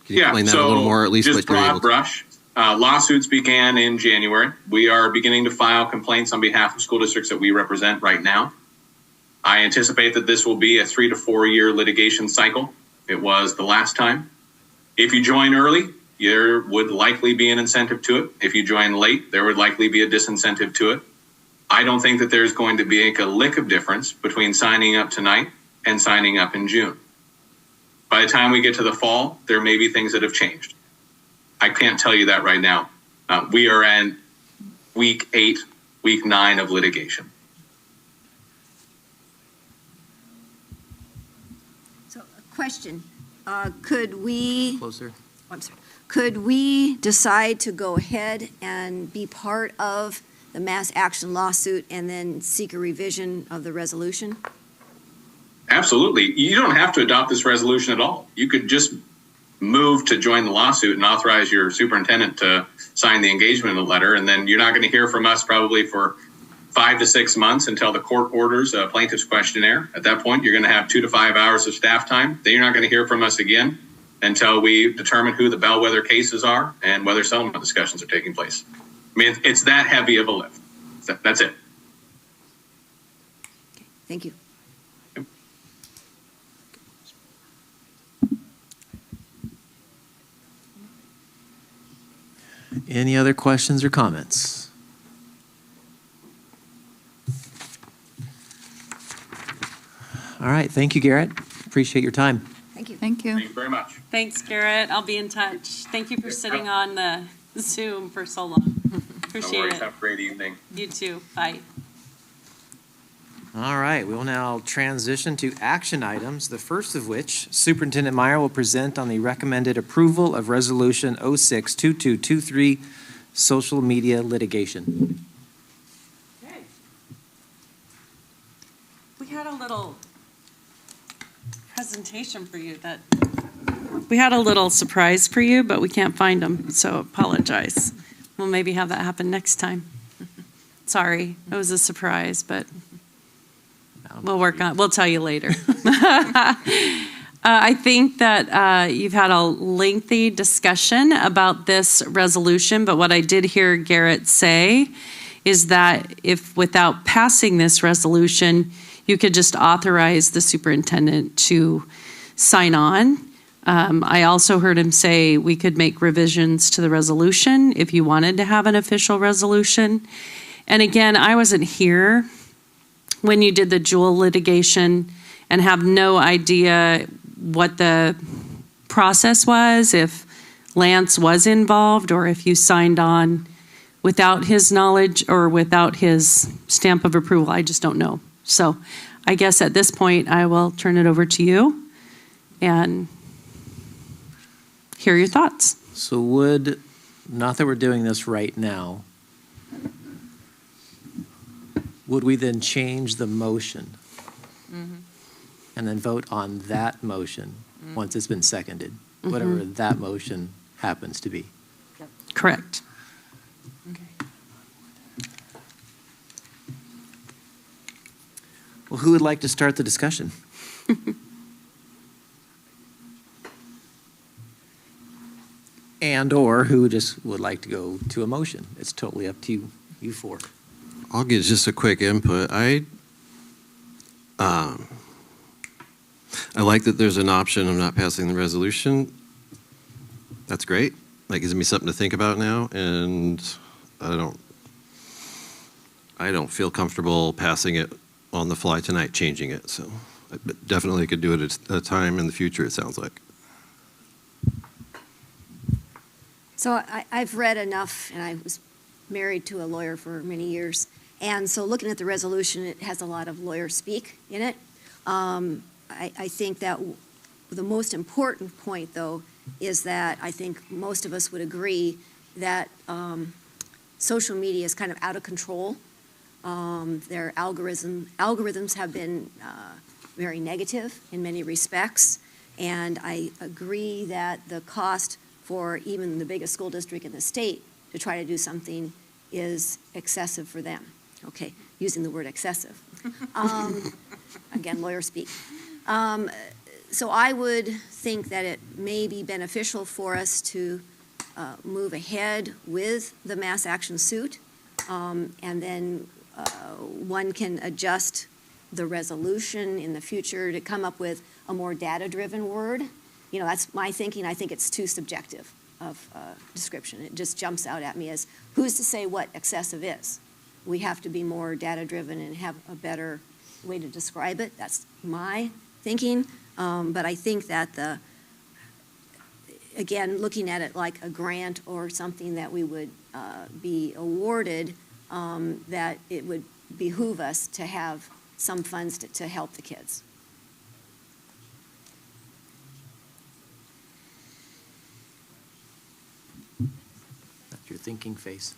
Can you explain that a little more, at least just what you're able to? Brush. Lawsuits began in January. We are beginning to file complaints on behalf of school districts that we represent right now. I anticipate that this will be a 3 to 4 year litigation cycle. It was the last time. If you join early, there would likely be an incentive to it. If you join late, there would likely be a disincentive to it. I don't think that there's going to be a lick of difference between signing up tonight and signing up in June. By the time we get to the fall, there may be things that have changed. I can't tell you that right now. We are in week 8, week 9 of litigation. So, a question. Could we... Closer. I'm sorry. Could we decide to go ahead and be part of the mass action lawsuit and then seek a revision of the resolution? Absolutely. You don't have to adopt this resolution at all. You could just move to join the lawsuit and authorize your superintendent to sign the engagement letter, and then you're not going to hear from us probably for 5 to 6 months until the court orders a plaintiff's questionnaire. At that point, you're going to have 2 to 5 hours of staff time. Then you're not going to hear from us again until we determine who the bellwether cases are and whether settlement discussions are taking place. I mean, it's that heavy of a lift. That's it. Okay, thank you. Any other questions or comments? All right, thank you, Garrett. Appreciate your time. Thank you. Thank you. Thank you very much. Thanks, Garrett. I'll be in touch. Thank you for sitting on the Zoom for so long. Appreciate No worries. it. Have a great evening. You too. Bye. All right, we'll now transition to action items, the first of which Superintendent Meyer will present on the recommended approval of Resolution 06-2223, social media litigation. Okay. We had a little presentation for you we had a little surprise for you, but we can't find them, so apologize. We'll maybe have that happen next time. Sorry, it was a surprise, but we'll tell you later. I think that you've had a lengthy discussion about this resolution, but what I did hear Garrett say is that if without passing this resolution, you could just authorize the superintendent to sign on. I also heard him say we could make revisions to the resolution if you wanted to have an official resolution. And again, I wasn't here when you did the Juul litigation and have no idea what the process was, if Lance was involved or if you signed on without his knowledge or without his stamp of approval. I just don't know. So I guess at this point, I will turn it over to you and hear your thoughts. So would, not that we're doing this right now, would we then change the motion and then vote on that motion once it's been seconded, whatever that motion happens to be? Correct. Well, who would like to start the discussion? And/or who just would like to go to a motion? It's totally up to you four. I'll give just a quick input. I like that there's an option of not passing the resolution. That's great. That gives me something to think about now, and I don't feel comfortable passing it on the fly tonight, changing it. So I definitely could do it at a time in the future, it sounds like. So I've read enough, and I was married to a lawyer for many years. And so looking at the resolution, it has a lot of lawyer speak in it. I think that the most important point, though, is that I think most of us would agree that social media is kind of out of control. Their algorithms have been very negative in many respects. And I agree that the cost for even the biggest school district in the state to try to do something is excessive for them. Okay, using the word excessive. Again, lawyer speak. So I would think that it may be beneficial for us to move ahead with the mass action suit, and then one can adjust the resolution in the future to come up with a more data-driven word. You know, that's my thinking. I think it's too subjective of description. It just jumps out at me as who's to say what excessive is. We have to be more data-driven and have a better way to describe it. That's my thinking. But I think that again, looking at it like a grant or something that we would be awarded, that it would behoove us to have some funds to help the kids. That's your thinking face.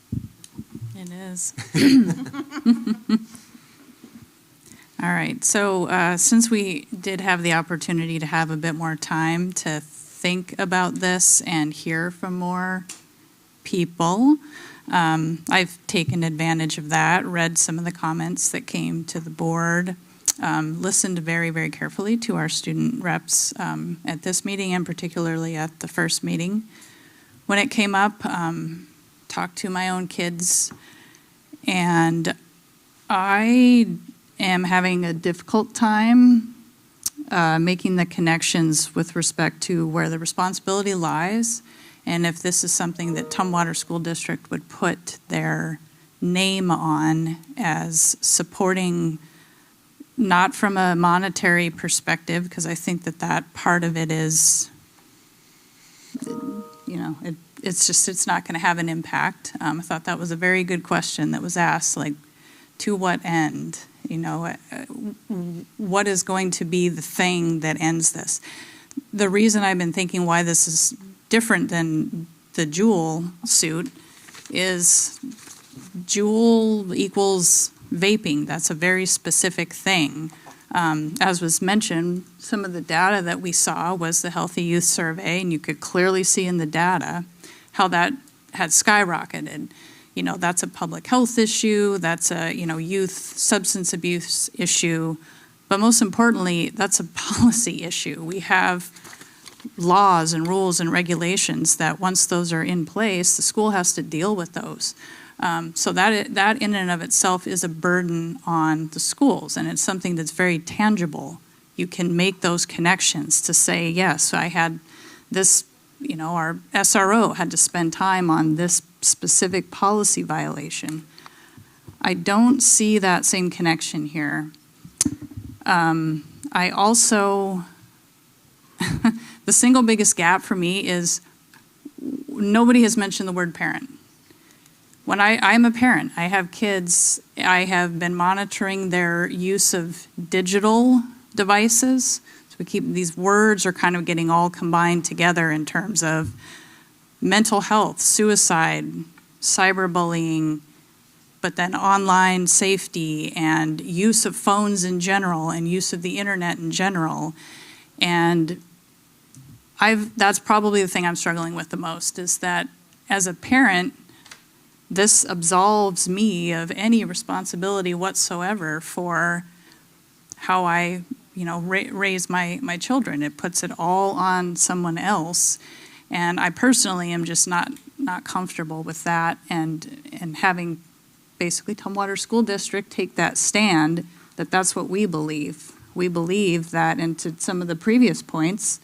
It is. All right, so since we did have the opportunity to have a bit more time to think about this and hear from more people, I've taken advantage of that, read some of the comments that came to the board, listened very, very carefully to our student reps at this meeting and particularly at the first meeting. When it came up, talked to my own kids, and I am having a difficult time making the connections with respect to where the responsibility lies, and if this is something that Tumwater School District would put their name on as supporting, not from a monetary perspective, because I think that part of it is, you know, it's not going to have an impact. I thought that was a very good question that was asked, like, to what end? You know, what is going to be the thing that ends this? The reason I've been thinking why this is different than the Juul suit is Juul equals vaping. That's a very specific thing. As was mentioned, some of the data that we saw was the Healthy Youth Survey, and you could clearly see in the data how that had skyrocketed. You know, that's a public health issue, that's a, you know, youth substance abuse issue, but most importantly, that's a policy issue. We have laws and rules and regulations that once those are in place, the school has to deal with those. So that in and of itself is a burden on the schools, and it's something that's very tangible. You can make those connections to say, yes, I had this, you know, our SRO had to spend time on this specific policy violation. I don't see that same connection here. I also, the single biggest gap for me is nobody has mentioned the word parent. When I'm a parent, I have kids, I have been monitoring their use of digital devices. So we keep, these words are kind of getting all combined together in terms of mental health, suicide, cyberbullying, but then online safety and use of phones in general and use of the internet in general. And that's probably the thing I'm struggling with the most, is that as a parent, this absolves me of any responsibility whatsoever for how I, raise my children. It puts it all on someone else. And I personally am just not comfortable with that, and having basically Tumwater School District take that stand that that's what we believe. We believe that, and to some of the previous points,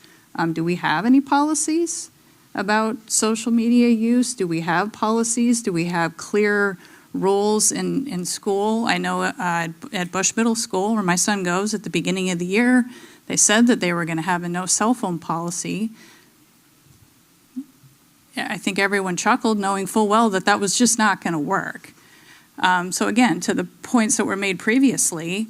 do we have any policies about social media use? Do we have policies? Do we have clear rules in school? I know at Bush Middle School, where my son goes, at the beginning of the year, they said that they were going to have a no cell phone policy. I think everyone chuckled, knowing full well that that was just not going to work. So again, to the points that were made previously,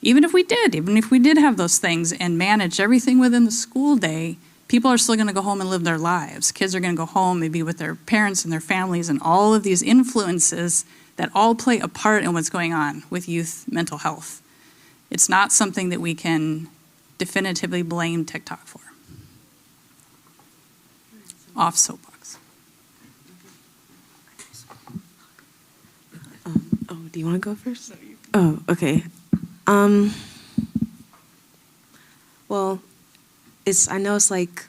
even if we did have those things and manage everything within the school day, people are still going to go home and live their lives. Kids are going to go home maybe with their parents and their families, and all of these influences that all play a part in what's going on with youth mental health. It's not something that we can definitively blame TikTok for. Off soapbox. Do you want to go first? Oh, okay. Well, I know it's like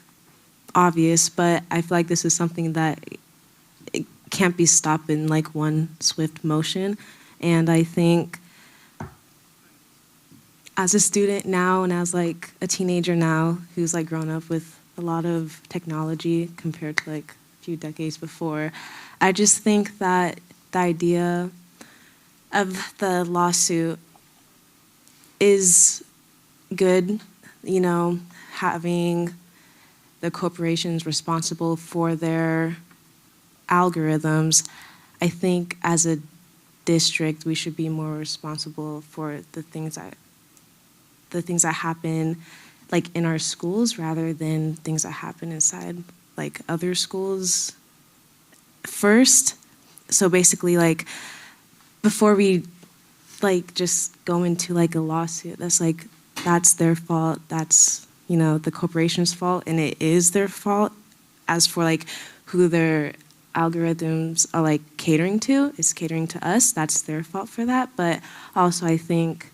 obvious, but I feel like this is something that it can't be stopped in like one swift motion. And I think as a student now and as like a teenager now who's like grown up with a lot of technology compared to like a few decades before, I just think that the idea of the lawsuit is good, having the corporations responsible for their algorithms. I think as a district, we should be more responsible for the things that happen like in our schools rather than things that happen inside like other schools first. So basically, like, before we like just go into like a lawsuit, that's their fault, that's the corporation's fault, and it is their fault. As for like who their algorithms are like catering to, is catering to us, that's their fault for that. But also I think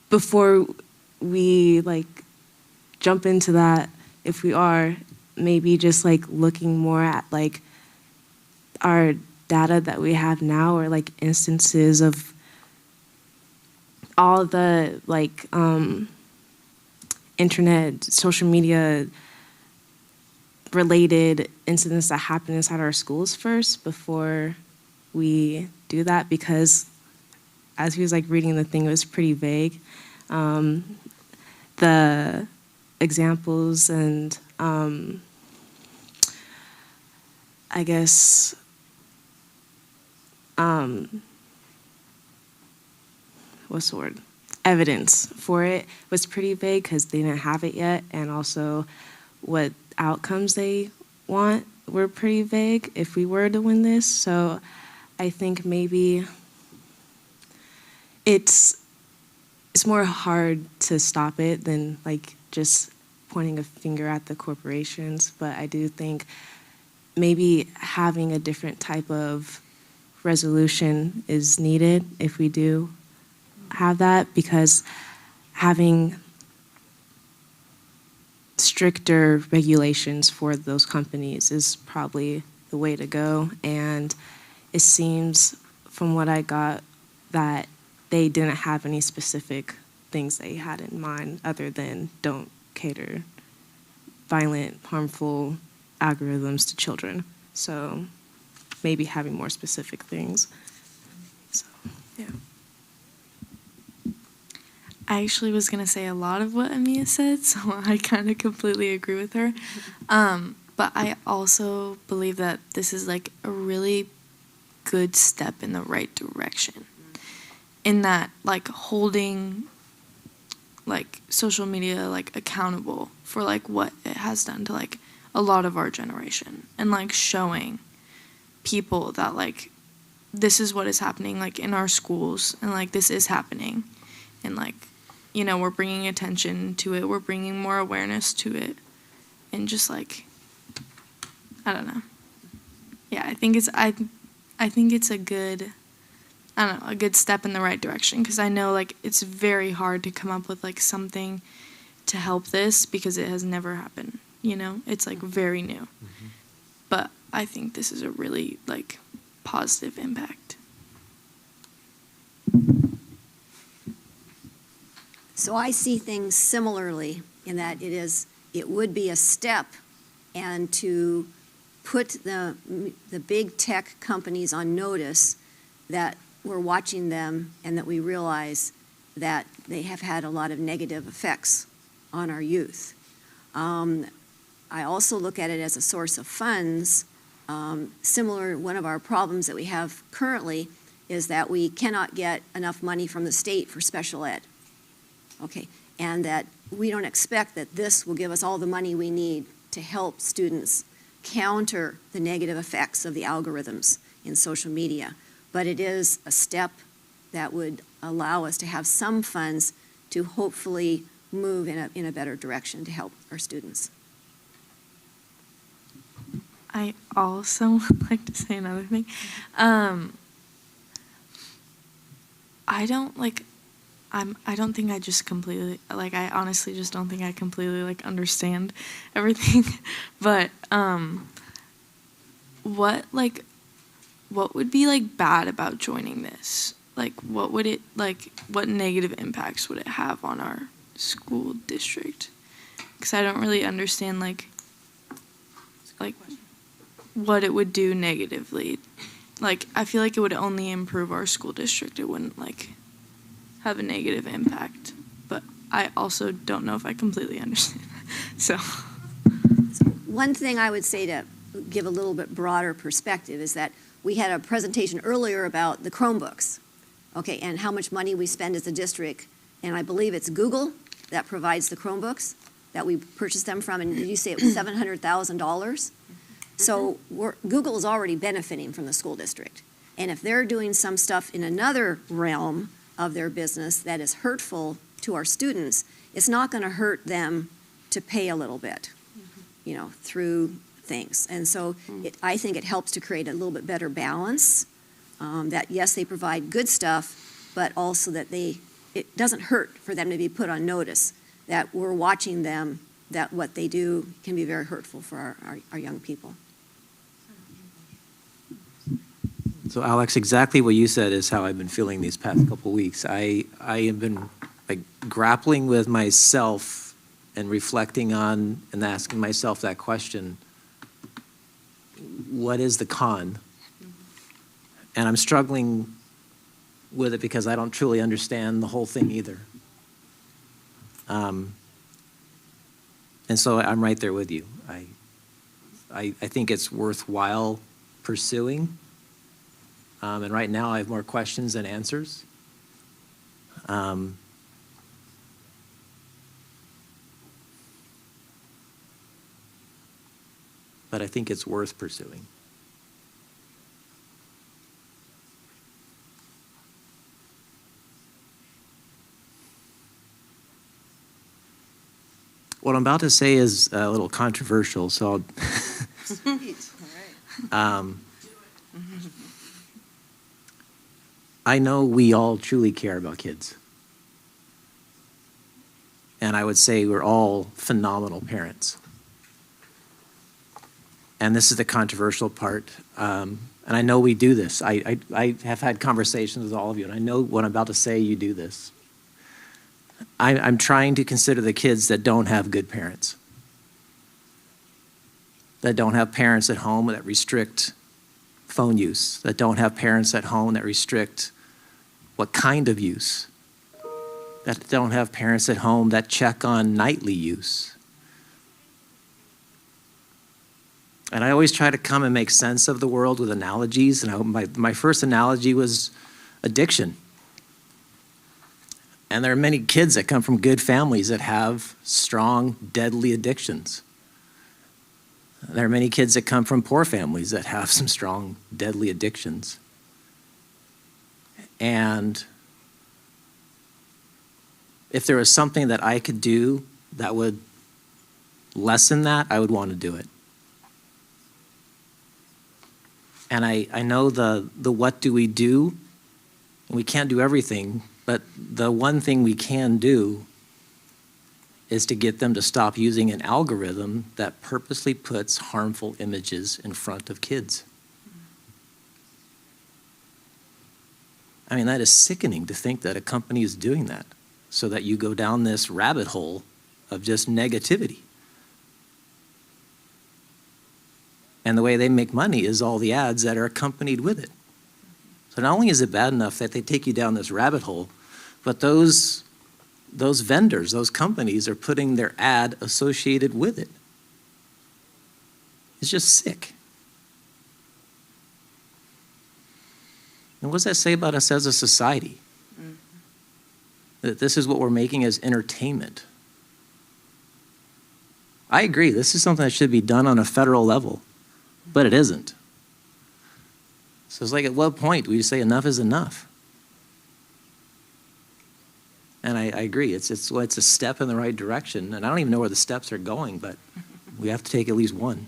before we like jump into that, if we are maybe just like looking more at like our data that we have now, or like instances of all the like internet, social media related incidents that happen inside our schools first before we do that, because as he was like reading the thing, it was pretty vague. The examples and I guess what's the word? Evidence for it was pretty vague because they didn't have it yet, and also what outcomes they want were pretty vague if we were to win this. So I think maybe it's more hard to stop it than like just pointing a finger at the corporations. But I do think maybe having a different type of resolution is needed if we do have that, because having stricter regulations for those companies is probably the way to go. And it seems from what I got that they didn't have any specific things they had in mind other than don't cater violent, harmful algorithms to children. So maybe having more specific things. So, yeah. I actually was going to say a lot of what Amia said, so I kind of completely agree with her. But I also believe that this is like a really good step in the right direction, in that like holding like social media like accountable for like what it has done to like a lot of our generation, and like showing people that like this is what is happening like in our schools, and like this is happening, and like, you know, we're bringing attention to it, we're bringing more awareness to it, and just like, I don't know. Yeah, I think it's a good, I don't know, a good step in the right direction, because I know like it's very hard to come up with like something to help this because it has never happened, you know? It's like very new. Mm-hmm. But I think this is a really like positive impact. So I see things similarly in that it would be a step, and to put the big tech companies on notice that we're watching them and that we realize that they have had a lot of negative effects on our youth. I also look at it as a source of funds. Similar, one of our problems that we have currently is that we cannot get enough money from the state for special ed. Okay, and that we don't expect that this will give us all the money we need to help students counter the negative effects of the algorithms in social media. But it is a step that would allow us to have some funds to hopefully move in a better direction to help our students. I also would like to say another thing. I don't think I just completely, like, I honestly just don't think I completely, like, understand everything. But, what would be, like, bad about joining this? Like, what negative impacts would it have on our school district? Because I don't really understand, like, what it would do negatively. Like, I feel like it would only improve our school district. It wouldn't, like, have a negative impact. But I also don't know if I completely understand. So one thing I would say to give a little bit broader perspective is that we had a presentation earlier about the Chromebooks, okay, and how much money we spend as a district. And I believe it's Google that provides the Chromebooks that we purchased them from. And did you say it was $700,000? So Google is already benefiting from the school district. And if they're doing some stuff in another realm of their business that is hurtful to our students, it's not going to hurt them to pay a little bit, you know, through things. And so I think it helps to create a little bit better balance, that yes, they provide good stuff, but also that it doesn't hurt for them to be put on notice that we're watching them, that what they do can be very hurtful for our young people. So Alex, exactly what you said is how I've been feeling these past couple weeks. I have been like grappling with myself and reflecting on and asking myself that question, what is the con? And I'm struggling with it because I don't truly understand the whole thing either. And so I'm right there with you. I think it's worthwhile pursuing. And right now I have more questions than answers. But I think it's worth pursuing. What I'm about to say is a little controversial, so I know we all truly care about kids. And I would say we're all phenomenal parents. And this is the controversial part. And I know we do this. I have had conversations with all of you, and I know what I'm about to say, you do this. I'm trying to consider the kids that don't have good parents, that don't have parents at home that restrict phone use, that don't have parents at home that restrict what kind of use, that don't have parents at home that check on nightly use. And I always try to come and make sense of the world with analogies, and my first analogy was addiction. And there are many kids that come from good families that have strong, deadly addictions. There are many kids that come from poor families that have some strong, deadly addictions. And if there was something that I could do that would lessen that, I would want to do it. And I know the what do we do, and we can't do everything, but the one thing we can do is to get them to stop using an algorithm that purposely puts harmful images in front of kids. I mean, that is sickening to think that a company is doing that so that you go down this rabbit hole of just negativity. And the way they make money is all the ads that are accompanied with it. So not only is it bad enough that they take you down this rabbit hole, but those vendors, those companies are putting their ad associated with it. It's just sick. And what does that say about us as a society? Mm-hmm. That this is what we're making as entertainment. I agree, this is something that should be done on a federal level, but it isn't. So it's like, at what point do we say enough is enough? And I agree, it's a step in the right direction, and I don't even know where the steps are going, but we have to take at least one.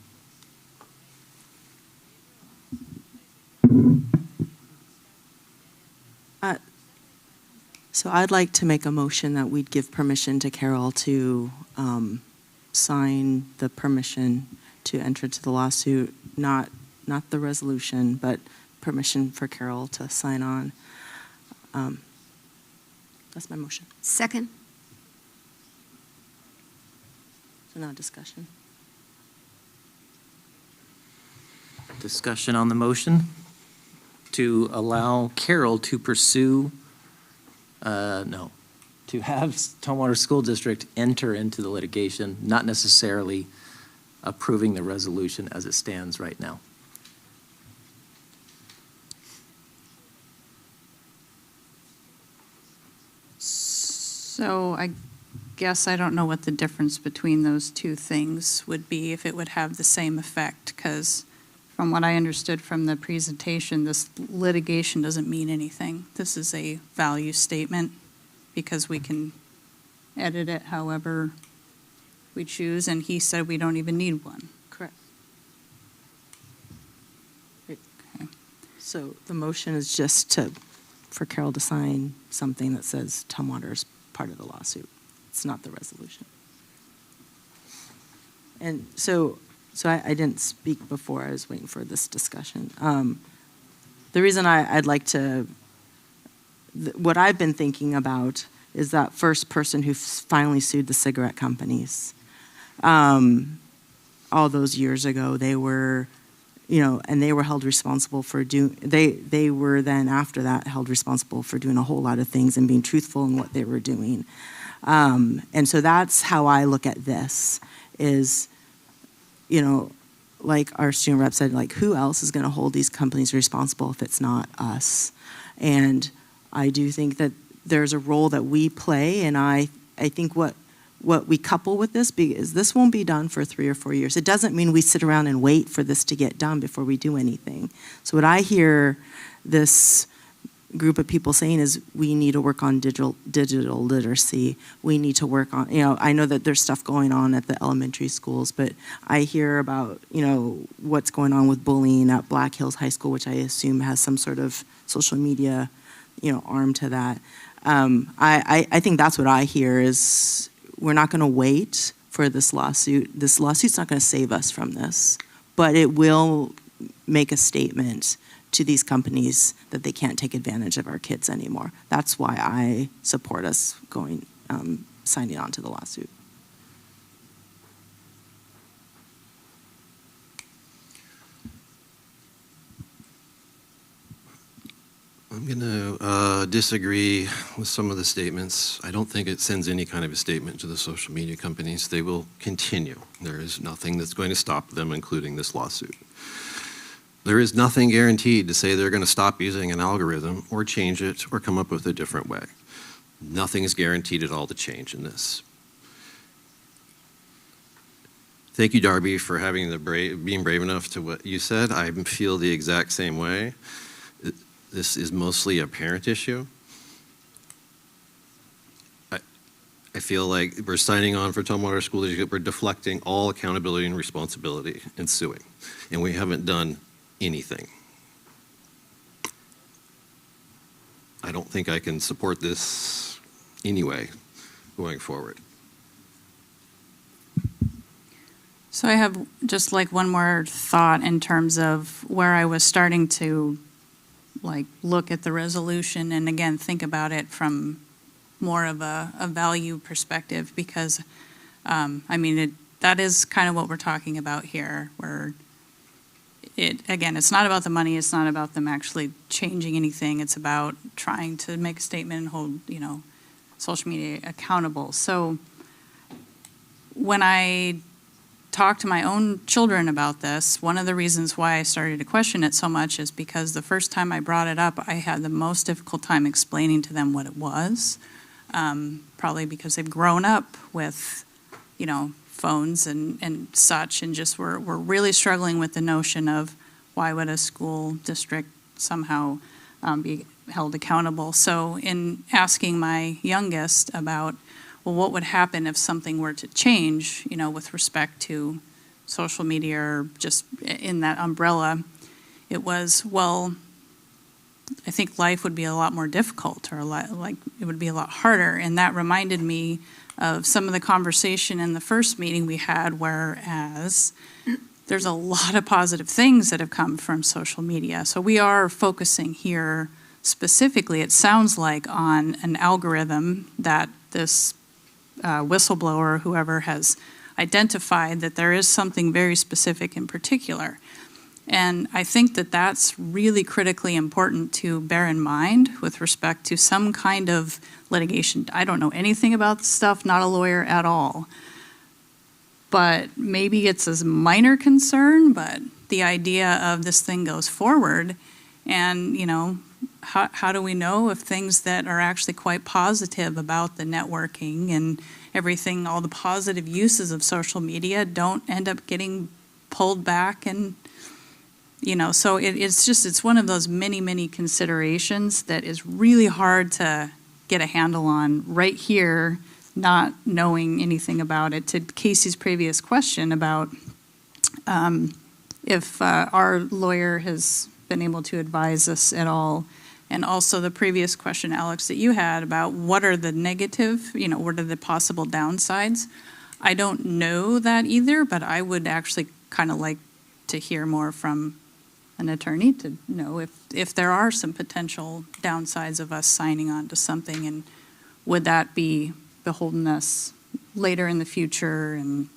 So I'd like to make a motion that we'd give permission to Carol to sign the permission to enter into the lawsuit, not the resolution, but permission for Carol to sign on. That's my motion. Second. So now discussion. Discussion on the motion to allow Carol to pursue, to have Tumwater School District enter into the litigation, not necessarily approving the resolution as it stands right now. So I guess I don't know what the difference between those two things would be, if it would have the same effect, because from what I understood from the presentation, this litigation doesn't mean anything. This is a value statement because we can edit it however we choose, and he said we don't even need one. Correct. Okay. So the motion is just for Carol to sign something that says Tumwater is part of the lawsuit. It's not the resolution. And so I didn't speak before. I was waiting for this discussion. The reason I'd like to, what I've been thinking about is that first person who finally sued the cigarette companies. All those years ago, they were, and they were held responsible for they were then after that held responsible for doing a whole lot of things and being truthful in what they were doing. And so that's how I look at this is, like our student rep said, like, who else is going to hold these companies responsible if it's not us? And I do think that there's a role that we play, and I think what we couple with this is this won't be done for 3 or 4 years. It doesn't mean we sit around and wait for this to get done before we do anything. So what I hear this group of people saying is we need to work on digital literacy. We need to work on, I know that there's stuff going on at the elementary schools, but I hear about, what's going on with bullying at Black Hills High School, which I assume has some sort of social media, arm to that. I think that's what I hear is we're not going to wait for this lawsuit. This lawsuit's not going to save us from this, but it will make a statement to these companies that they can't take advantage of our kids anymore. That's why I support us signing on to the lawsuit. I'm going to disagree with some of the statements. I don't think it sends any kind of a statement to the social media companies. They will continue. There is nothing that's going to stop them, including this lawsuit. There is nothing guaranteed to say they're going to stop using an algorithm or change it or come up with a different way. Nothing is guaranteed at all to change in this. Thank you, Darby, for having being brave enough to what you said. I feel the exact same way. This is mostly a parent issue. I feel like we're signing on for Tumwater School District. We're deflecting all accountability and responsibility and suing, and we haven't done anything. I don't think I can support this anyway going forward. So I have just like one more thought in terms of where I was starting to like look at the resolution and again think about it from more of a value perspective, because I mean that is kind of what we're talking about here, where it's not about the money, it's not about them actually changing anything, it's about trying to make a statement and hold, you know, social media accountable. So when I talk to my own children about this, one of the reasons why I started to question it so much is because the first time I brought it up, I had the most difficult time explaining to them what it was. Probably because they've grown up with, you know, phones and such, and just we're really struggling with the notion of why would a school district somehow be held accountable. So in asking my youngest about, well, what would happen if something were to change, you know, with respect to social media or just in that umbrella, it was, well, I think life would be a lot more difficult, or like it would be a lot harder. And that reminded me of some of the conversation in the first meeting we had, whereas there's a lot of positive things that have come from social media. So we are focusing here specifically, it sounds like, on an algorithm that this whistleblower, whoever has identified that there is something very specific in particular. And I think that that's really critically important to bear in mind with respect to some kind of litigation. I don't know anything about this stuff, not a lawyer at all. But maybe it's a minor concern, but the idea of this thing goes forward, and, you know, how do we know if things that are actually quite positive about the networking and everything, all the positive uses of social media, don't end up getting pulled back? And you know, so it's one of those many considerations that is really hard to get a handle on right here, not knowing anything about it. To Casey's previous question about if our lawyer has been able to advise us at all, and also the previous question, Alex, that you had about what are the negative, you know, what are the possible downsides. I don't know that either, but I would actually kind of like to hear more from an attorney to know if there are some potential downsides of us signing on to something, and would that be beholden us later in the future. And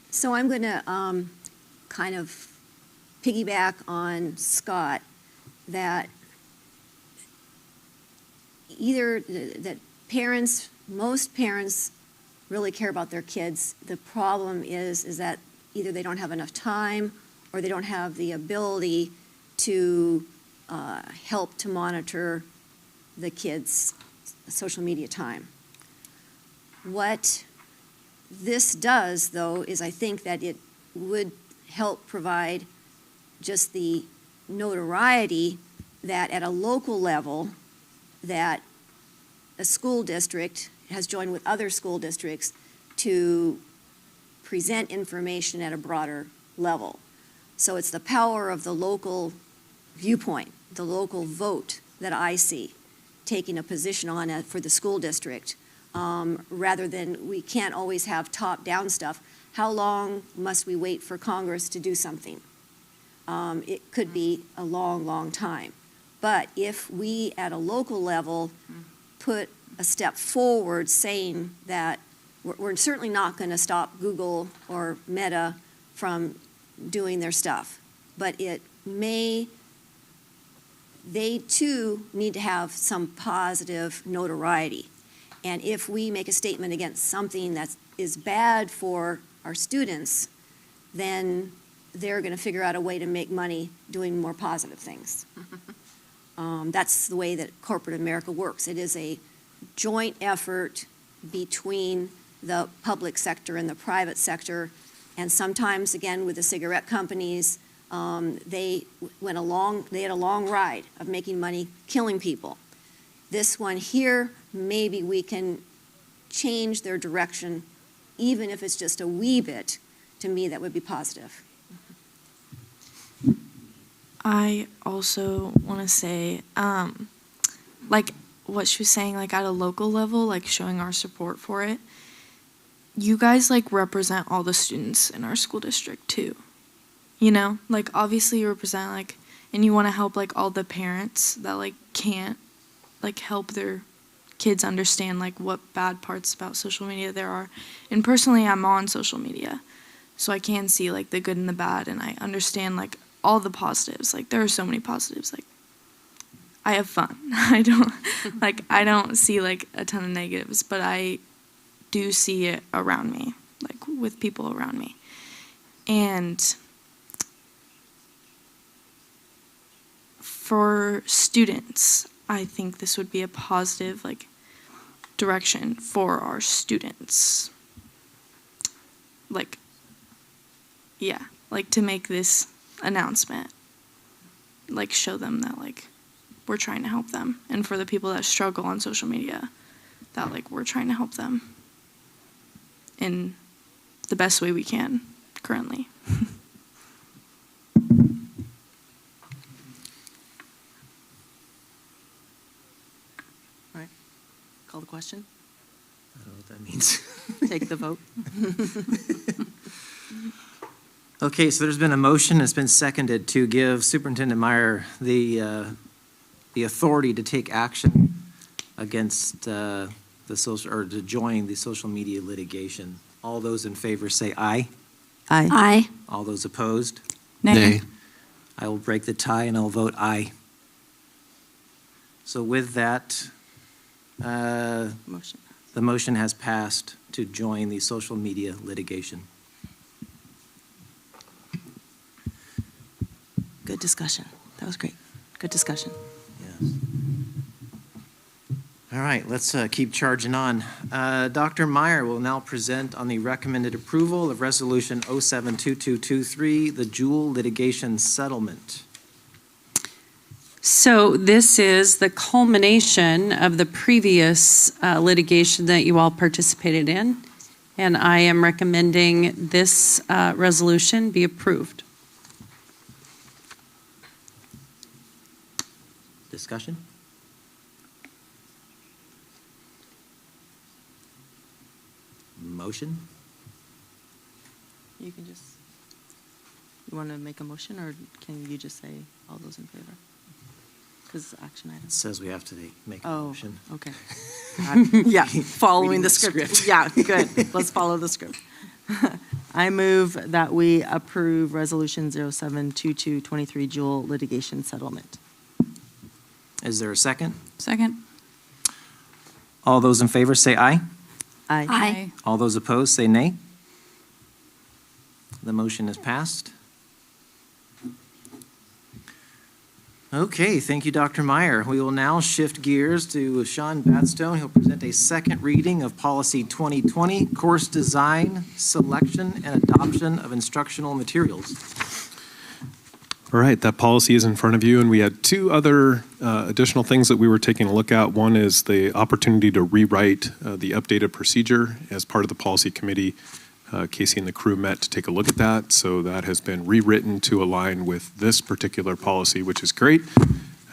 so I'm going to kind of piggyback on Scott, that most parents really care about their kids. The problem is that either they don't have enough time or they don't have the ability to help to monitor the kids' social media time. What this does, though, is I think that it would help provide just the notoriety that at a local level that a school district has joined with other school districts to present information at a broader level. So it's the power of the local viewpoint, the local vote that I see taking a position on it for the school district, rather than we can't always have top-down stuff. How long must we wait for Congress to do something? It could be a long time. But if we at a local level put a step forward saying that we're certainly not going to stop Google or Meta from doing their stuff, but they too need to have some positive notoriety. And if we make a statement against something that is bad for our students, then they're going to figure out a way to make money doing more positive things. That's the way that corporate America works. It is a joint effort between the public sector and the private sector. And sometimes, again, with the cigarette companies, they had a long ride of making money, killing people. This one here, maybe we can change their direction, even if it's just a wee bit. To me, that would be positive. I also want to say, like what she was saying, like at a local level, like showing our support for it. You guys like represent all the students in our school district too. You know, like obviously you represent like, and you want to help like all the parents that like can't like help their kids understand like what bad parts about social media there are. And personally, I'm on social media, so I can see like the good and the bad, and I understand like all the positives. Like there are so many positives. Like I have fun. I don't see like a ton of negatives, but I do see it around me, like with people around me. And for students, I think this would be a positive like direction for our students. Like, yeah, like to make this announcement, like show them that like we're trying to help them, and for the people that struggle on social media, that like we're trying to help them in the best way we can currently. All right, call the question. I don't know what that means. Take the vote. Okay, so there's been a motion, it's been seconded to give Superintendent Meyer the authority to take action against the social, or to join the social media litigation. All those in favor say aye. Aye. Aye. All those opposed? Nay. I will break the tie and I'll vote aye. So with that, Motion. the motion has passed to join the social media litigation. Good discussion. That was great. Good discussion. Yes. All right, let's keep charging on. Dr. Meyer will now present on the recommended approval of Resolution 072223, the Jewel litigation settlement. So this is the culmination of the previous litigation that you all participated in, and I am recommending this resolution be approved. Discussion? Motion? You can just, you want to make a motion, or can you just say all those in favor? Because action It items. says we have to make a Oh, motion. okay. Yeah, following Reading the the script. script. Yeah, good. Let's follow the script. I move that we approve Resolution 072223 Jewel litigation settlement. Is there a second? Second. All those in favor say aye. Aye. Aye. All those opposed say nay. The motion is passed. Okay, thank you, Dr. Meyer. We will now shift gears to Sean Batstone. He'll present a second reading of Policy 2020, Course Design, Selection, and Adoption of Instructional Materials. All right, that policy is in front of you, and we had two other additional things that we were taking a look at. One is the opportunity to rewrite the updated procedure as part of the policy committee. Casey and the crew met to take a look at that, so that has been rewritten to align with this particular policy, which is great.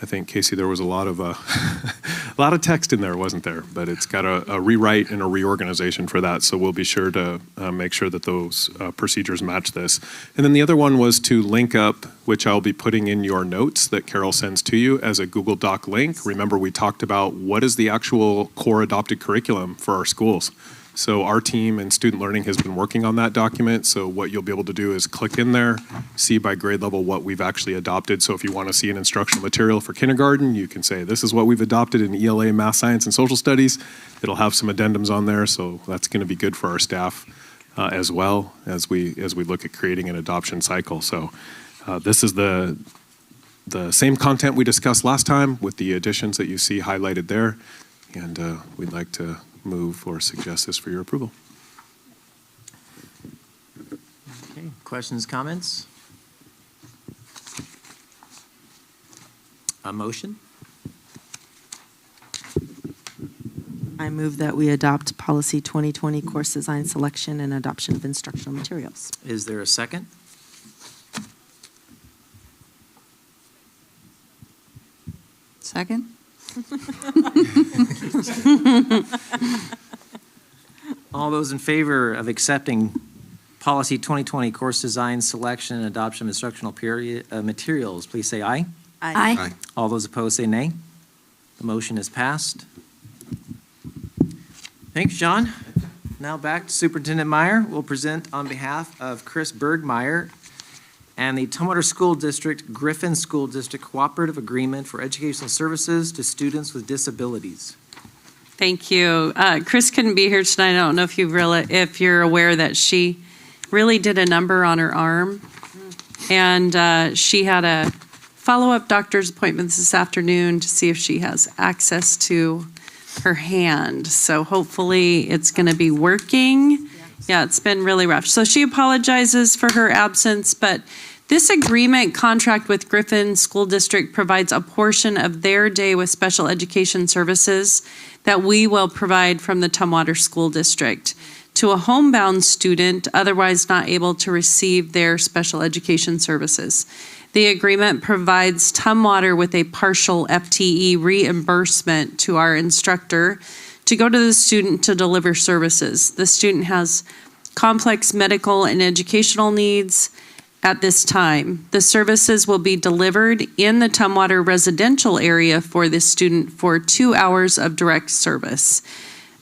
I think, Casey, there was a lot of a lot of text in there, wasn't there? But it's got a rewrite and a reorganization for that, so we'll be sure to make sure that those procedures match this. And then the other one was to link up, which I'll be putting in your notes that Carol sends to you as a Google Doc link. Remember, we talked about what is the actual core adopted curriculum for our schools. So our team and student learning has been working on that document. So what you'll be able to do is click in there, see by grade level what we've actually adopted. So if you want to see an instructional material for kindergarten, you can say, this is what we've adopted in ELA, Math, Science, and Social Studies. It'll have some addendums on there. So that's going to be good for our staff as well as we look at creating an adoption cycle. So this is the same content we discussed last time with the additions that you see highlighted there. and we'd like to move or suggest this for your approval. Okay, questions, comments? A motion? I move that we adopt policy 2020, course design, selection, and adoption of instructional materials. Is there a second? Second? All those in favor of accepting policy 2020, course design, selection, and adoption of instructional materials, please say aye. Aye. All those opposed say nay. The motion is passed. Thanks, John. Now back to Superintendent Meyer. We'll present on behalf of Chris Bergmeyer and the Tumwater School District, Griffin School District Cooperative Agreement for Educational Services to Students with Disabilities. Thank you. Chris couldn't be here tonight. I don't know if you're aware that she really did a number on her arm, and she had a follow-up doctor's appointment this afternoon to see if she has access to her hand. So hopefully it's going to be working. Yeah, it's been really rough. So she apologizes for her absence, but this agreement contract with Griffin School District provides a portion of their day with special education services that we will provide from the Tumwater School District to a homebound student otherwise not able to receive their special education services. The agreement provides Tumwater with a partial FTE reimbursement to our instructor to go to the student to deliver services. The student has complex medical and educational needs at this time. The services will be delivered in the Tumwater residential area for this student for 2 hours of direct service.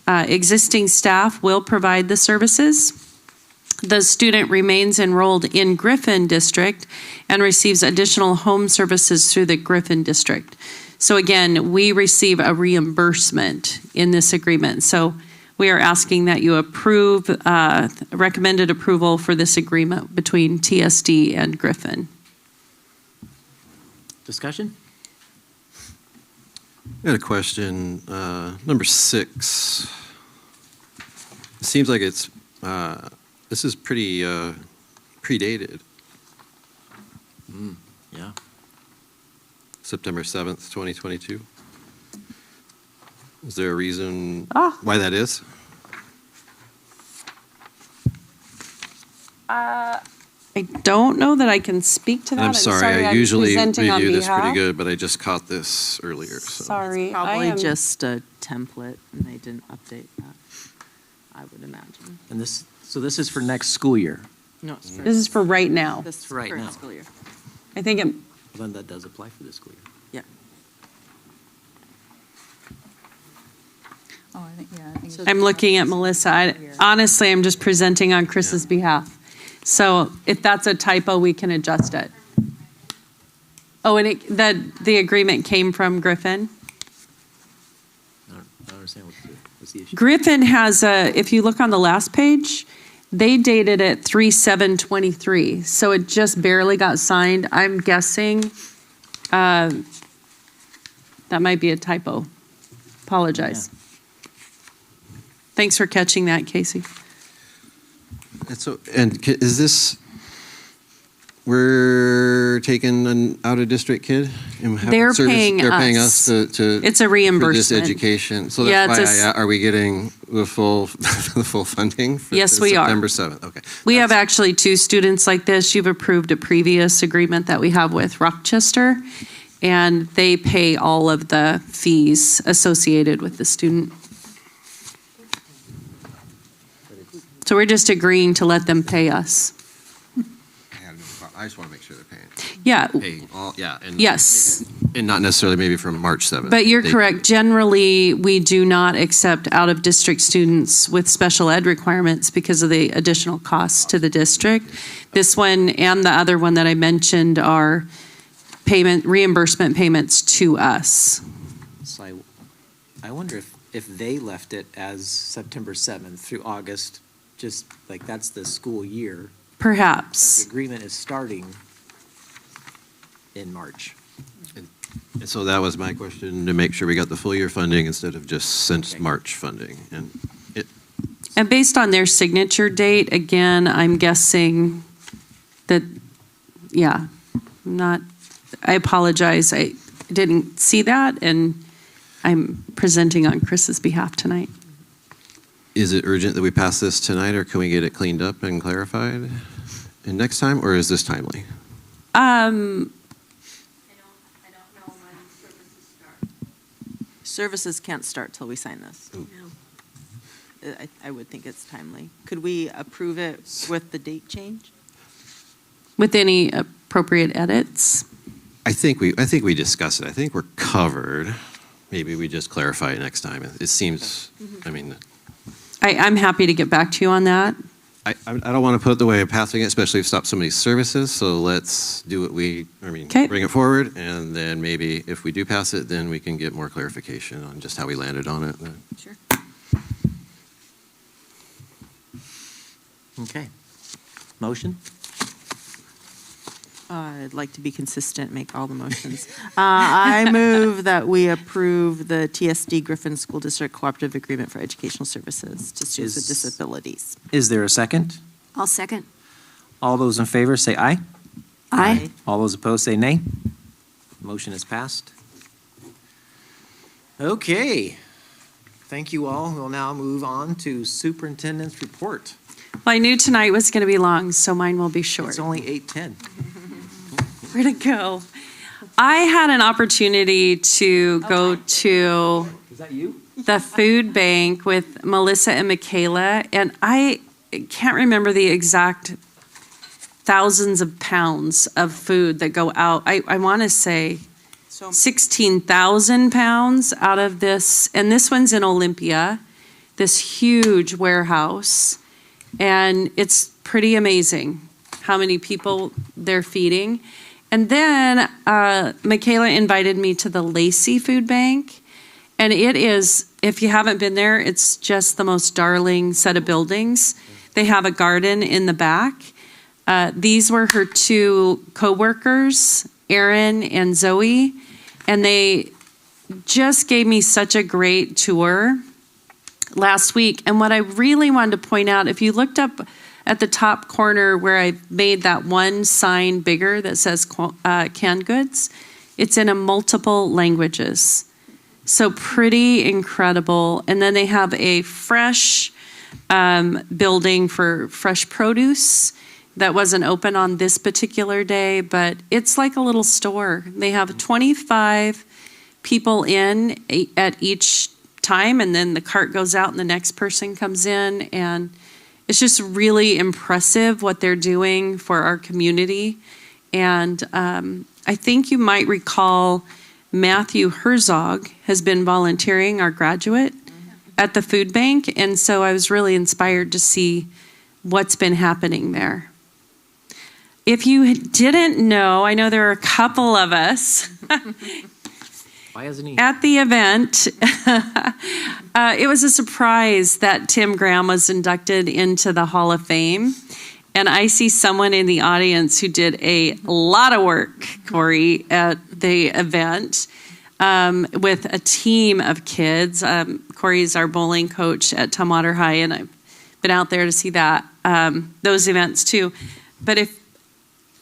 Existing staff will provide the services. The student remains enrolled in Griffin District and receives additional home services through the Griffin District. So again, we receive a reimbursement in this agreement. So we are asking that you approve, recommended approval for this agreement between TSD and Griffin. Discussion? I had a question. Number 6. It seems like it's this is pretty predated. Yeah. September 7th, 2022. Is there a reason why that is? I don't know that I can speak to that. I'm sorry. I usually presenting on review this pretty behalf. good, but I just caught this earlier. So. Sorry. Probably I am just a template, and they didn't update that, I would imagine. And this is for next school year. No, it's for This is for right now. this right current now. school year. I think it, Then that does apply for this school year. Oh, I think I'm looking at Melissa. Honestly, I'm just presenting on Chris's behalf. So if that's a typo, we can adjust it. Oh, and the agreement came from Griffin? I don't understand what's the issue. Griffin has if you look on the last page, they dated it 3/7/23. So it just barely got signed. I'm guessing that might be a typo. Apologize. Yeah. Thanks for catching that, Casey. Is this, we're taking an out-of-district kid? And having They're service- paying They're paying us. us to. It's a For reimbursement. this education. So Yeah, that's it's why, are we getting the full, the full funding? For Yes, the we are. September 7th, okay. We have actually 2 students like this. You've approved a previous agreement that we have with Rochester, and they pay all of the fees associated with the student. So we're just agreeing to let them pay us. I just want to make sure they're paying. Yeah, Paying all, yeah. And yes. And not necessarily maybe from March 7th. But you're They- correct. Generally, we do not accept out-of-district students with special ed requirements because of the additional costs to the district. This one and the other one that I mentioned are reimbursement payments to us. So I wonder if they left it as September 7th through August, just like that's the school year. Perhaps. The agreement is starting in March. And so that was my question, to make sure we got the full year funding instead of just since March funding. And based on their signature date, again, I'm guessing that, yeah, I apologize. I didn't see that, and I'm presenting on Chris's behalf tonight. Is it urgent that we pass this tonight, or can we get it cleaned up and clarified in next time, or is this timely? Services can't start till we sign this. I would think it's timely. Could we approve it with the date change? With any appropriate edits? I think we discussed it. I think we're covered. Maybe we just clarify it next time. It seems, I mean. I'm happy to get back to you on that. I don't want to put the way of passing it, especially if it stops somebody's services. So let's do what bring it forward. And then maybe if we do pass it, then we can get more clarification on just how we landed on it. Sure. Okay. Motion? I'd like to be consistent, make all the motions. I move that we approve the TSD Griffin School District Cooperative Agreement for Educational Services to students with disabilities. Is there a second? I'll second. All those in favor say aye. Aye. All those opposed say nay. Motion is passed. Okay. Thank you all. We'll now move on to superintendent's report. Well, I knew tonight was going to be long, so mine will be short. It's only 8:10. Where'd it go? I had an opportunity to go to Is that you? the food bank with Melissa and Michaela, and I can't remember the exact thousands of pounds of food that go out. I want to say 16,000 pounds out of this, and this one's in Olympia, this huge warehouse, and it's pretty amazing how many people they're feeding. And then Michaela invited me to the Lacey Food Bank, and it is, if you haven't been there, it's just the most darling set of buildings. They have a garden in the back. These were her two co-workers, Erin and Zoe, and they just gave me such a great tour last week. And what I really wanted to point out, if you looked up at the top corner where I made that one sign bigger that says canned goods, it's in multiple languages. So pretty incredible. And then they have a fresh building for fresh produce that wasn't open on this particular day, but it's like a little store. They have 25 people in at each time, and then the cart goes out and the next person comes in, and it's just really impressive what they're doing for our community. And I think you might recall Matthew Herzog has been volunteering, our graduate, at the food bank. And so I was really inspired to see what's been happening there. If you didn't know, I know there are a couple of us. Why isn't he? At the event, it was a surprise that Tim Graham was inducted into the Hall of Fame. And I see someone in the audience who did a lot of work, Corey, at the event with a team of kids. Corey's our bowling coach at Tumwater High, and I've been out there to see that those events too. But if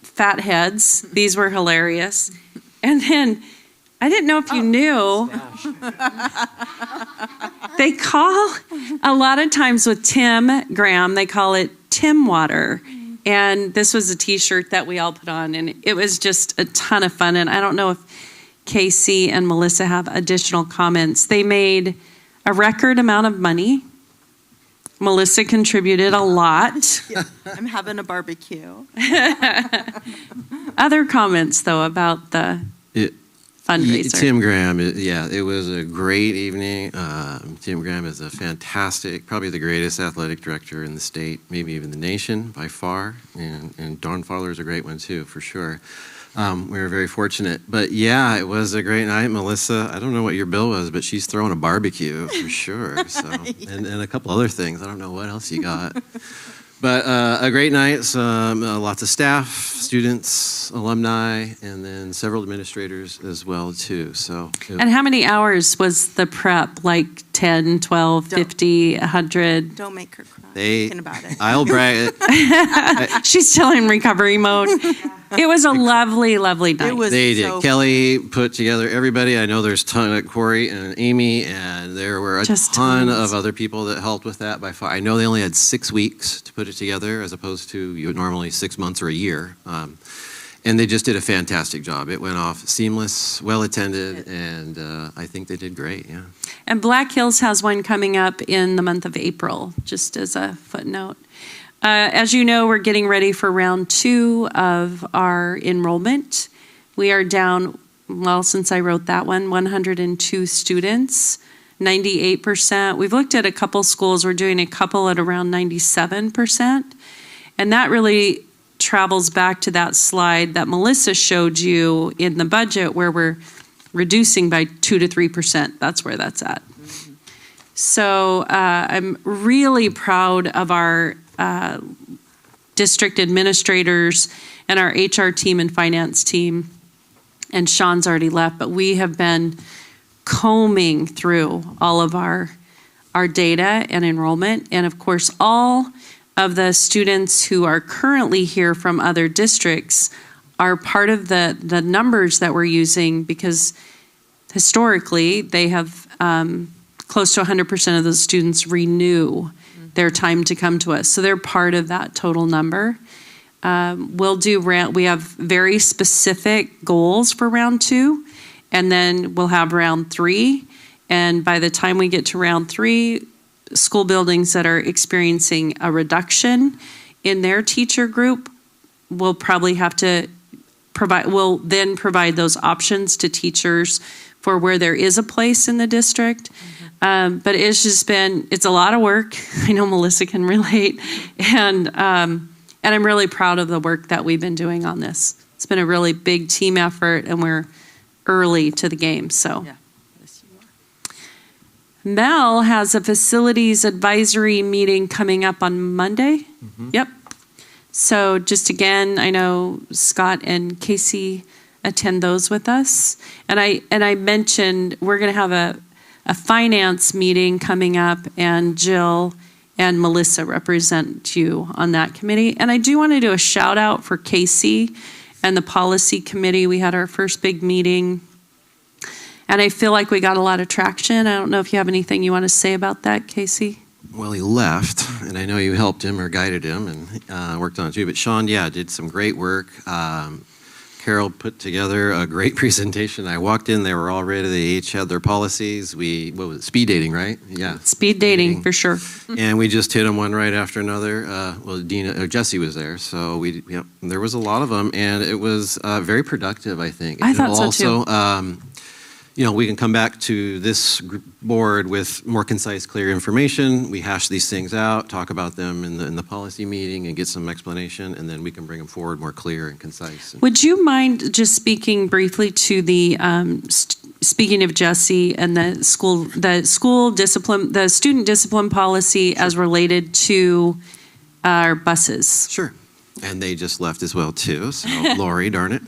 fat heads, these were hilarious. And then I didn't know if you knew. They call, a lot of times with Tim Graham, they call it Tim Water. And this was a t-shirt that we all put on, and it was just a ton of fun. And I don't know if Casey and Melissa have additional comments. They made a record amount of money. Melissa contributed a lot. Yeah, I'm having a barbecue. Other comments, though, about the fundraiser. Tim Graham, it was a great evening. Tim Graham is a fantastic, probably the greatest athletic director in the state, maybe even the nation by far. And Dawn Fowler's a great one too, for sure. We were very fortunate. But yeah, it was a great night. Melissa, I don't know what your bill was, but she's throwing a barbecue for sure. So, and a couple other things. I don't know what else you got. But a great night, lots of staff, students, alumni, and then several administrators as well, too. So. And how many hours was the prep? Like 10, 12, 50, 100? Don't make her cry. Thinking about it. I'll brag. She's still in recovery mode. It was a lovely, lovely night. They did. Kelly put together everybody. I know there's Corey and Amy, and there were a ton of other people that helped with that by far. I know they only had 6 weeks to put it together as opposed to normally 6 months or a year. And they just did a fantastic job. It went off seamless, well attended, and I think they did great, yeah. And Black Hills has one coming up in the month of April, just as a footnote. As you know, we're getting ready for round 2 of our enrollment. We are down, well, since I wrote that one, 102 students, 98%. We've looked at a couple schools. We're doing a couple at around 97%. And that really travels back to that slide that Melissa showed you in the budget where we're reducing by 2 to 3%. That's where that's at. Mm-hmm. So I'm really proud of our district administrators and our HR team and finance team. And Sean's already left, but we have been combing through all of our data and enrollment. And of course, all of the students who are currently here from other districts are part of the numbers that we're using because historically they have close to 100% of those students renew their time to come to us. So they're part of that total number. We have very specific goals for round 2, and then we'll have round 3. And by the time we get to round 3, school buildings that are experiencing a reduction in their teacher group will probably have to provide those options to teachers for where there is a place in the district. But it's a lot of work. I know Melissa can relate. And I'm really proud of the work that we've been doing on this. It's been a really big team effort and we're early to the game, so. Yeah. Mel has a facilities advisory meeting coming up on Monday. Mm-hmm. Yep. So just again, I know Scott and Casey attend those with us. And I mentioned we're going to have a finance meeting coming up, and Jill and Melissa represent you on that committee. And I do want to do a shout out for Casey and the policy committee. We had our first big meeting. And I feel like we got a lot of traction. I don't know if you have anything you want to say about that, Casey? Well, he left, and I know you helped him or guided him and worked on it too. But Sean, did some great work. Carol put together a great presentation. I walked in, they were all ready. They each had their policies. Speed dating, right? Yeah. Speed dating, for sure. And we just hit them one right after another. Jesse was there, so there was a lot of them, and it was very productive, I think. I thought so too. We can come back to this board with more concise, clear information. We hash these things out, talk about them in the policy meeting and get some explanation, and then we can bring them forward more clear and concise. Would you mind just speaking briefly to the, speaking of Jesse and the school discipline, the student discipline policy as related to our buses? Sure. And they just left as well too, so Lori, darn it.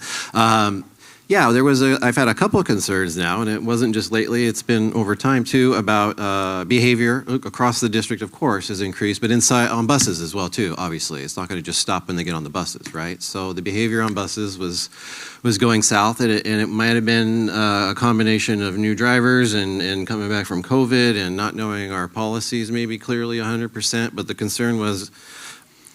I've had a couple of concerns now, and it wasn't just lately, it's been over time too, about behavior across the district, of course, has increased, but inside on buses as well too, obviously. It's not going to just stop when they get on the buses, right? So the behavior on buses was going south, and it might have been a combination of new drivers and coming back from COVID and not knowing our policies maybe clearly 100%, but the concern was,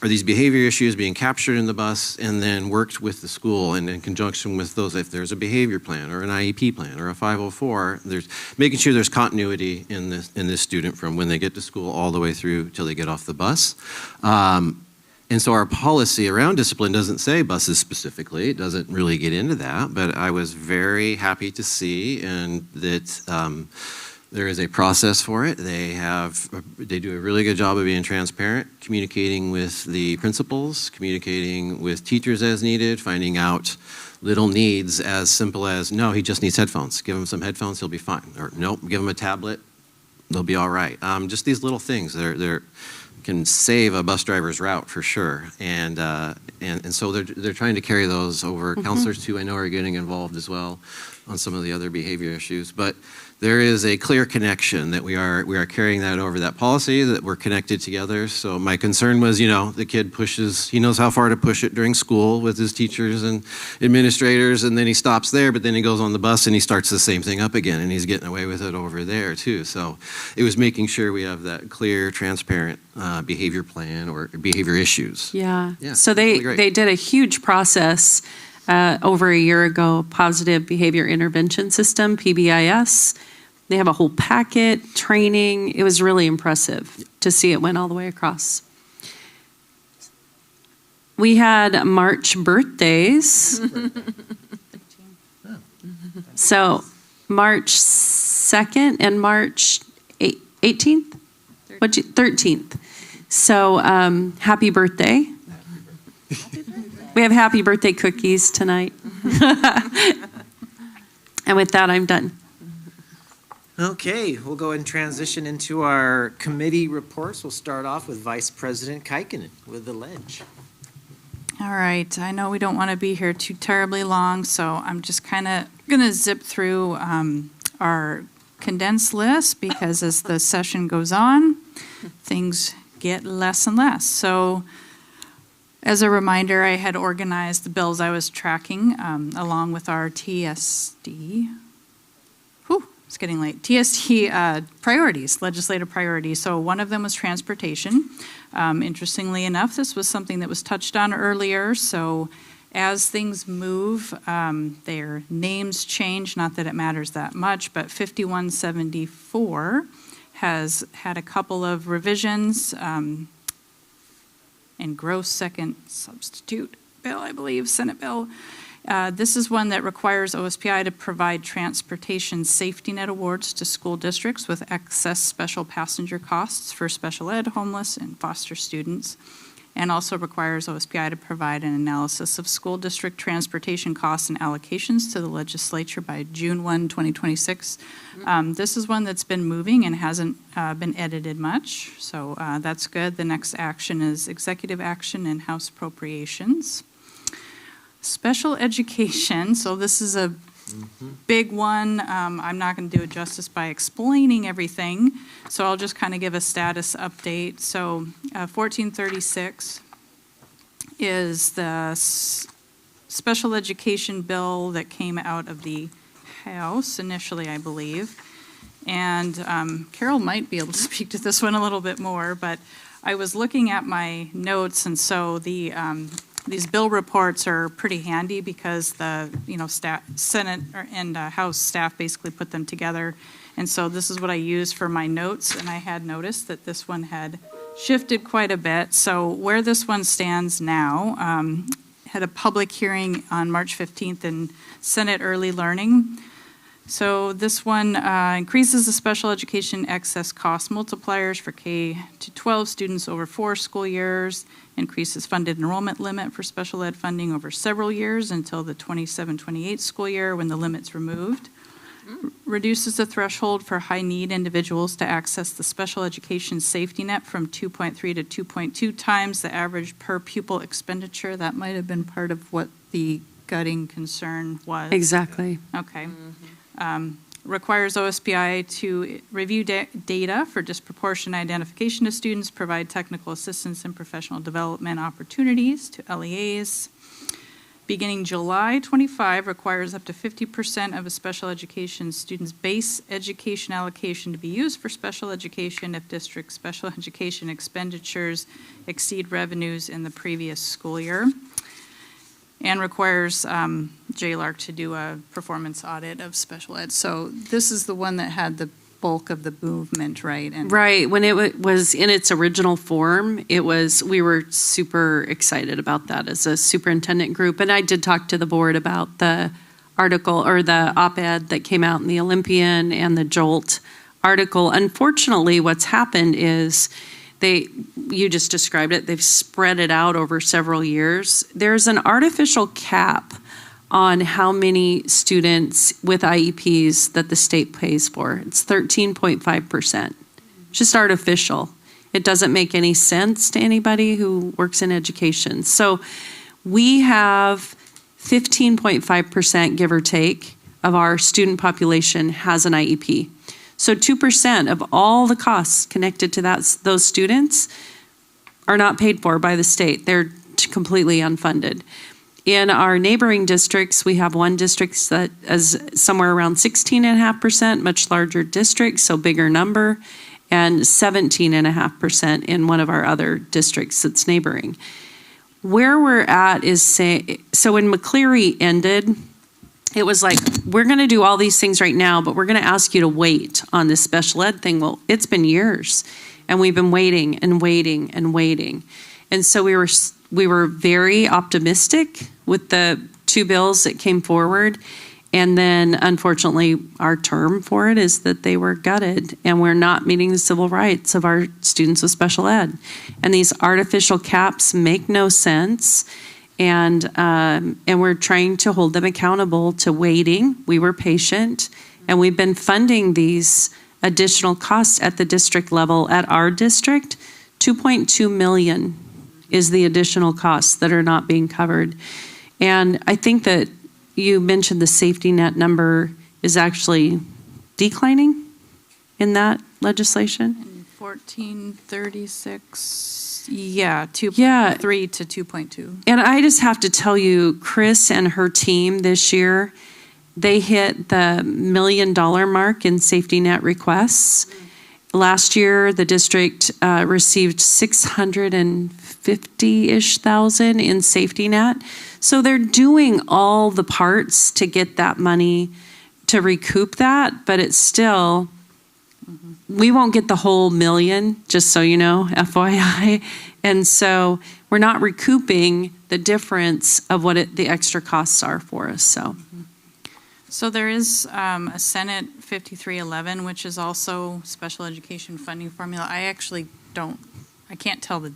are these behavior issues being captured in the bus and then worked with the school and in conjunction with those, if there's a behavior plan or an IEP plan or a 504, there's making sure there's continuity in this student from when they get to school all the way through till they get off the bus. And so our policy around discipline doesn't say buses specifically. It doesn't really get into that, but I was very happy to see that there is a process for it. They do a really good job of being transparent, communicating with the principals, communicating with teachers as needed, finding out little needs as simple as, no, he just needs headphones. Give him some headphones, he'll be fine. Or nope, give him a tablet, they'll be all right. Just these little things. can save a bus driver's route for sure. And so they're trying to carry those over. Counselors too, I know, are getting involved as well on some of the other behavior issues. But there is a clear connection that we are carrying that over, that policy, that we're connected together. So my concern was, the kid pushes, he knows how far to push it during school with his teachers and administrators, and then he stops there, but then he goes on the bus and he starts the same thing up again, and he's getting away with it over there too. So it was making sure we have that clear, transparent behavior plan or behavior issues. Yeah. Yeah, So really great. they did a huge process over a year ago, Positive Behavior Intervention System, PBIS. They have a whole packet, training. It was really impressive to see it went all the way across. We had March birthdays. So March 2nd and March 18th? 13th. So happy birthday. We have happy birthday cookies tonight. And with that, I'm done. Okay, we'll go and transition into our committee reports. We'll start off with Vice President Kaikkonen with the ledge. All right, I know we don't want to be here too terribly long, so I'm just kind of going to zip through our condensed list, because as the session goes on, things get less and less. So as a reminder, I had organized the bills I was tracking along with our TSD. It's getting late. TSD priorities, legislative priorities. So one of them was transportation. Interestingly enough, this was something that was touched on earlier. So as things move, their names change, not that it matters that much, but 5174 has had a couple of revisions and gross second substitute bill, I believe, Senate bill. This is one that requires OSPI to provide transportation safety net awards to school districts with excess special passenger costs for special ed, homeless, and foster students, and also requires OSPI to provide an analysis of school district transportation costs and allocations to the legislature by June 1, 2026. This is one that's been moving and hasn't been edited much, so that's good. The next action is executive action and House appropriations. Special education, so this is a big one. I'm not going to do it justice by explaining everything, so I'll just kind of give a status update. So 1436 is the special education bill that came out of the House initially, I believe. And Carol might be able to speak to this one a little bit more, but I was looking at my notes, and so these bill reports are pretty handy because the Senate and House staff basically put them together. And so this is what I use for my notes, and I had noticed that this one had shifted quite a bit. So where this one stands now, had a public hearing on March 15th in Senate Early Learning. So this one increases the special education excess cost multipliers for K-12 students over 4 school years, increases funded enrollment limit for special ed funding over several years until the 27-28 school year when the limit's removed, reduces the threshold for high-need individuals to access the special education safety net from 2.3 to 2.2 times the average per pupil expenditure. That might have been part of what the gutting concern was. Exactly. Okay. Requires OSPI to review data for disproportionate identification of students, provide technical assistance and professional development opportunities to LEAs. Beginning July 25, requires up to 50% of a special education student's base education allocation to be used for special education if district special education expenditures exceed revenues in the previous school year. And requires JLARC to do a performance audit of special ed. So this is the one that had the bulk of the movement, right? And Right. When it was in its original form, we were super excited about that as a superintendent group. And I did talk to the board about the article or the op-ed that came out in the Olympian and the Jolt article. Unfortunately, what's happened is you just described it, they've spread it out over several years. There's an artificial cap on how many students with IEPs that the state pays for. It's 13.5%. Just artificial. It doesn't make any sense to anybody who works in education. So we have 15.5%, give or take, of our student population has an IEP. So 2% of all the costs connected to those students are not paid for by the state. They're completely unfunded. In our neighboring districts, we have one district that is somewhere around 16.5%, much larger district, so bigger number, and 17.5% in one of our other districts that's neighboring. Where we're at is so when McCleary ended, it was like, we're going to do all these things right now, but we're going to ask you to wait on this special ed thing. Well, it's been years, and we've been waiting and waiting and waiting. And so we were very optimistic with the two bills that came forward. And then, unfortunately, our term for it is that they were gutted, and we're not meeting the civil rights of our students with special ed. And these artificial caps make no sense. And we're trying to hold them accountable to waiting. We were patient, and we've been funding these additional costs at the district level. At our district, $2.2 million is the additional costs that are not being covered. And I think that you mentioned the safety net number is actually declining in that legislation. 1436, yeah, 2.3 to 2.2. And I just have to tell you, Chris and her team this year, they hit the $1 million mark in safety net requests. Last year, the district received 650-ish thousand in safety net. So they're doing all the parts to get that money to recoup that, but it's still, we won't get the whole million, just so you know, FYI. And so we're not recouping the difference of what the extra costs are for us, so. So there is a Senate 5311, which is also special education funding formula. I can't tell the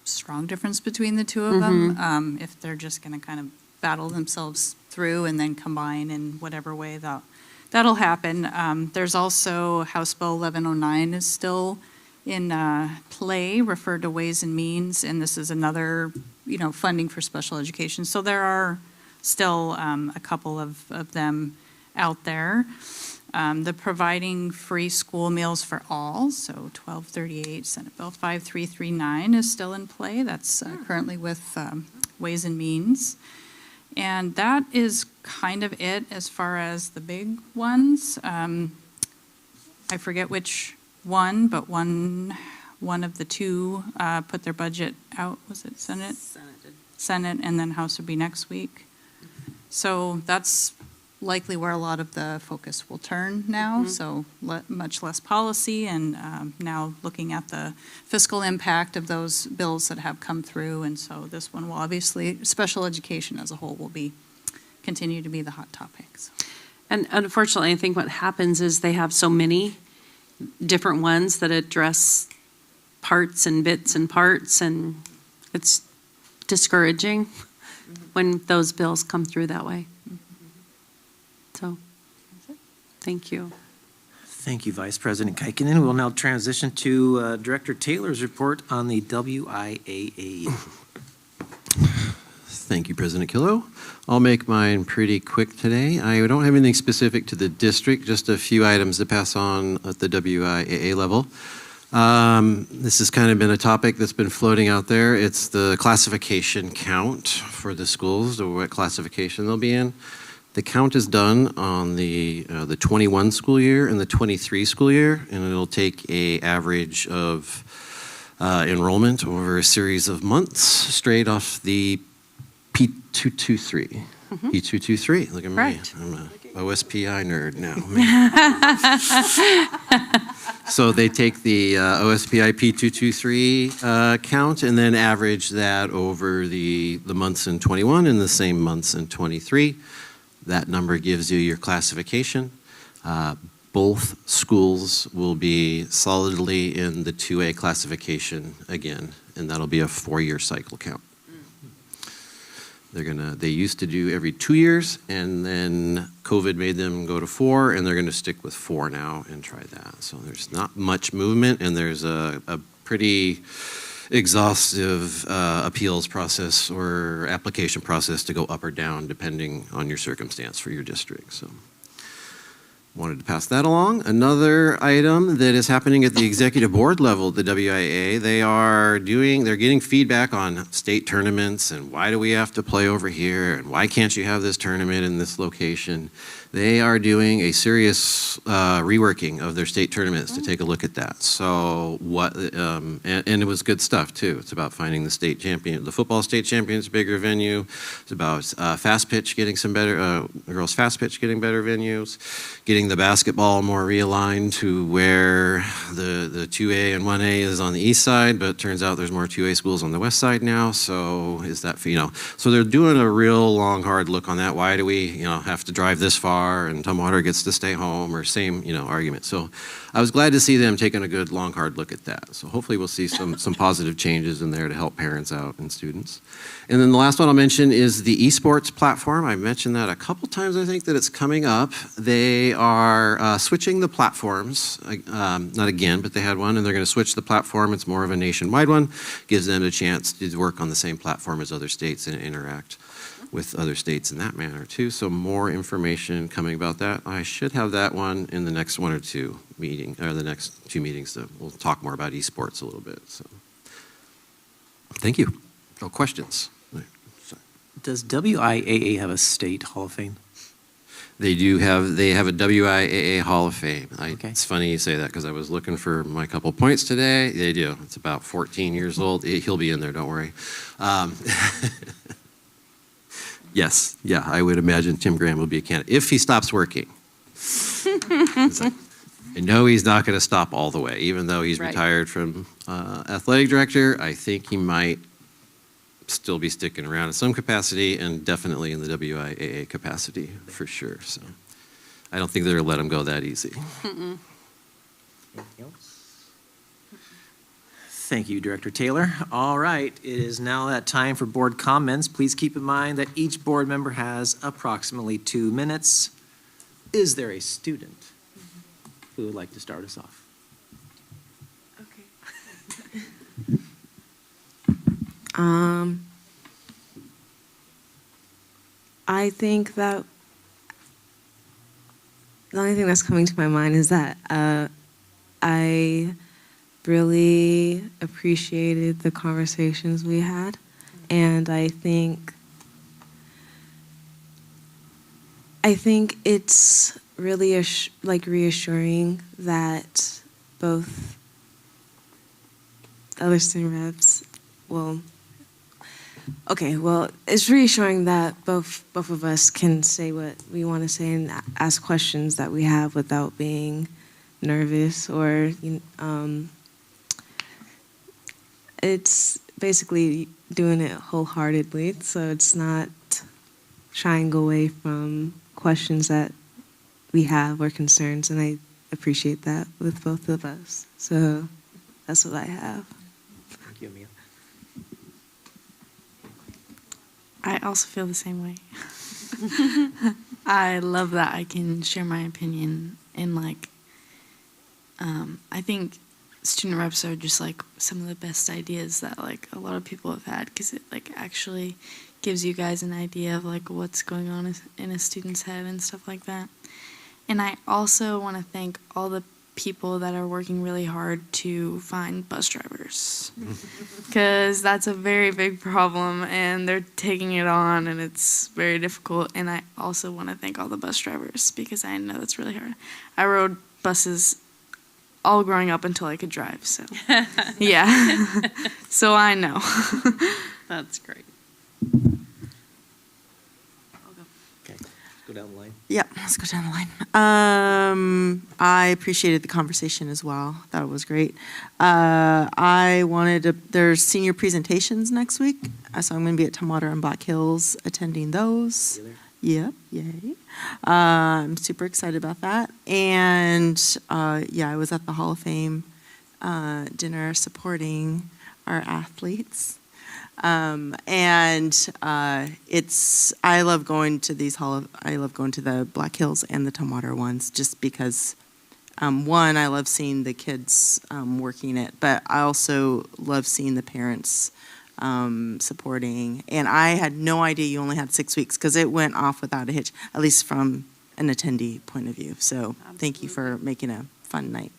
strong difference between the two of them. If they're just going to kind of battle themselves through and then combine in whatever way that'll happen. There's also House Bill 1109 is still in play, referred to Ways and Means, and this is another, funding for special education. So there are still a couple of them out there. The providing free school meals for all, so 1238, Senate Bill 5339 is still in play. That's currently with Ways and Means. And that is kind of it as far as the big ones. I forget which one, but one of the two put their budget out. Was it Senate? Senate, and then House would be next week. So that's likely where a lot of the focus will turn now. So much less policy, and now looking at the fiscal impact of those bills that have come through. And so this one will obviously, special education as a whole will continue to be the hot topic. So. And unfortunately, I think what happens is they have so many different ones that address parts and bits and parts, and it's discouraging when those bills come through that way. So, thank you. Thank you, Vice President Kaikinen. We'll now transition to Director Taylor's report on the WIAA. Thank you, President Killow. I'll make mine pretty quick today. I don't have anything specific to the district, just a few items to pass on at the WIAA level. This has kind of been a topic that's been floating out there. It's the classification count for the schools, or what classification they'll be in. The count is done on the 21 school year and the 23 school year, and it'll take an average of enrollment over a series of months straight off the P223. P223, look at me. Right. I'm a OSPI nerd now. So they take the OSPI P223 count and then average that over the months in 21 and the same months in 23. That number gives you your classification. Both schools will be solidly in the 2A classification again, and that'll be a 4-year cycle count. They used to do every 2 years, and then COVID made them go to 4, and they're gonna stick with 4 now and try that. So there's not much movement, and there's a pretty exhaustive appeals process or application process to go up or down depending on your circumstance for your district. So wanted to pass that along. Another item that is happening at the executive board level at the WIAA, they're getting feedback on state tournaments and why do we have to play over here and why can't you have this tournament in this location. They are doing a serious reworking of their state tournaments to take a look at that. So and it was good stuff too. It's about finding the state champion, the football state champions, bigger venue. It's about fast pitch getting some better, girls fast pitch getting better venues, getting the basketball more realigned to where the 2A and 1A is on the east side, but it turns out there's more 2A schools on the west side now. So is that, so they're doing a real long, hard look on that. Why do we, have to drive this far and Tumwater gets to stay home, or same, argument. So I was glad to see them taking a good, long, hard look at that. So hopefully we'll see some positive changes in there to help parents out and students. And then the last one I'll mention is the esports platform. I mentioned that a couple times, I think, that it's coming up. They are switching the platforms, not again, but they had one, and they're going to switch the platform. It's more of a nationwide one. Gives them a chance to work on the same platform as other states and interact with other states in that manner too. So more information coming about that. I should have that one in the next one or two meeting, or the next two meetings. So we'll talk more about esports a little bit. So thank you. No questions. Does WIAA have a state Hall of Fame? They have a WIAA Hall of Fame. Okay. It's funny you say that because I was looking for my couple points today. They do. It's about 14 years old. He'll be in there, don't worry. Yes, yeah, I would imagine Tim Graham will be a candidate if he stops working. I know he's not going to stop all the way, even though he's retired from athletic director. I think he might still be sticking around in some capacity, and definitely in the WIAA capacity for sure. So I don't think they're going to let him go that easy. Anything else? Thank you, Director Taylor. All right, it is now that time for board comments. Please keep in mind that each board member has approximately 2 minutes. Is there a student who would like to start us off? Okay. I think that the only thing that's coming to my mind is that I really appreciated the conversations we had, and I think it's really reassuring that both other student reps, it's reassuring that both of us can say what we want to say and ask questions that we have without being nervous or it's basically doing it wholeheartedly, so it's not shying away from questions that we have or concerns, and I appreciate that with both of us. So that's what I have. Thank you, Amia. I also feel the same way. I love that I can share my opinion and I think student reps are just some of the best ideas that a lot of people have had, because it actually gives you guys an idea of what's going on in a student's head and stuff like that. And I also want to thank all the people that are working really hard to find bus drivers, because that's a very big problem and they're taking it on and it's very difficult. And I also want to thank all the bus drivers, because I know that's really hard. I rode buses all growing up until I could drive, so yeah. So I know. That's great. Okay, go down the line. Yep, let's go down the line. I appreciated the conversation as well. Thought it was great. There's senior presentations next week, so I'm going to be at Tumwater and Black Hills attending those. Yep, yay. I'm super excited about that. And I was at the Hall of Fame dinner supporting our athletes. I love going to the Black Hills and the Tumwater ones, just because One, I love seeing the kids working it, but I also love seeing the parents supporting. And I had no idea you only had 6 weeks because it went off without a hitch, at least from an attendee point of view. So thank you for making a fun night.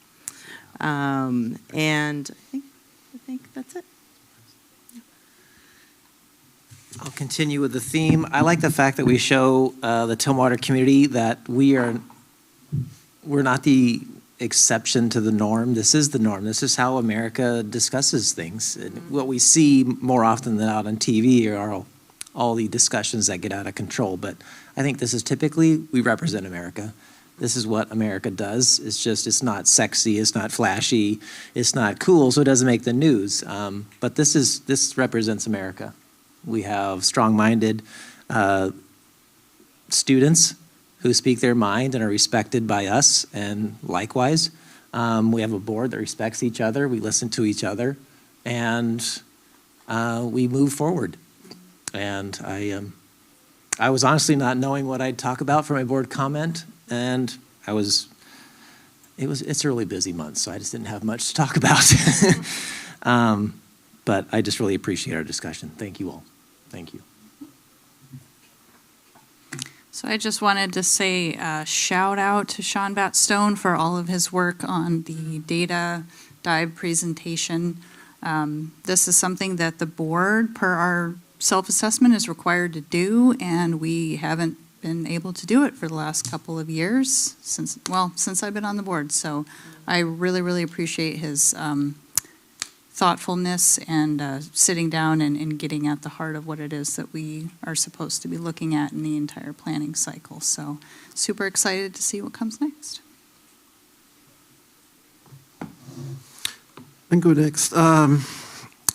And I think that's it. I'll continue with the theme. I like the fact that we show the Tumwater community that we're not the exception to the norm. This is the norm. This is how America discusses things. And what we see more often than not on TV are all the discussions that get out of control. But I think this is typically, we represent America. This is what America does. It's just, it's not sexy, it's not flashy, it's not cool, so it doesn't make the news. But this represents America. We have strong-minded students who speak their mind and are respected by us, and likewise. We have a board that respects each other, we listen to each other, and we move forward. And I was honestly not knowing what I'd talk about for my board comment, and it's a really busy month, so I just didn't have much to talk about. But I just really appreciate our discussion. Thank you all. Thank you. So I just wanted to say shout out to Sean Batstone for all of his work on the data dive presentation. This is something that the board, per our self-assessment, is required to do, and we haven't been able to do it for the last couple of years since I've been on the board. So I really, really appreciate his thoughtfulness and sitting down and getting at the heart of what it is that we are supposed to be looking at in the entire planning cycle. So super excited to see what comes next. I can go next.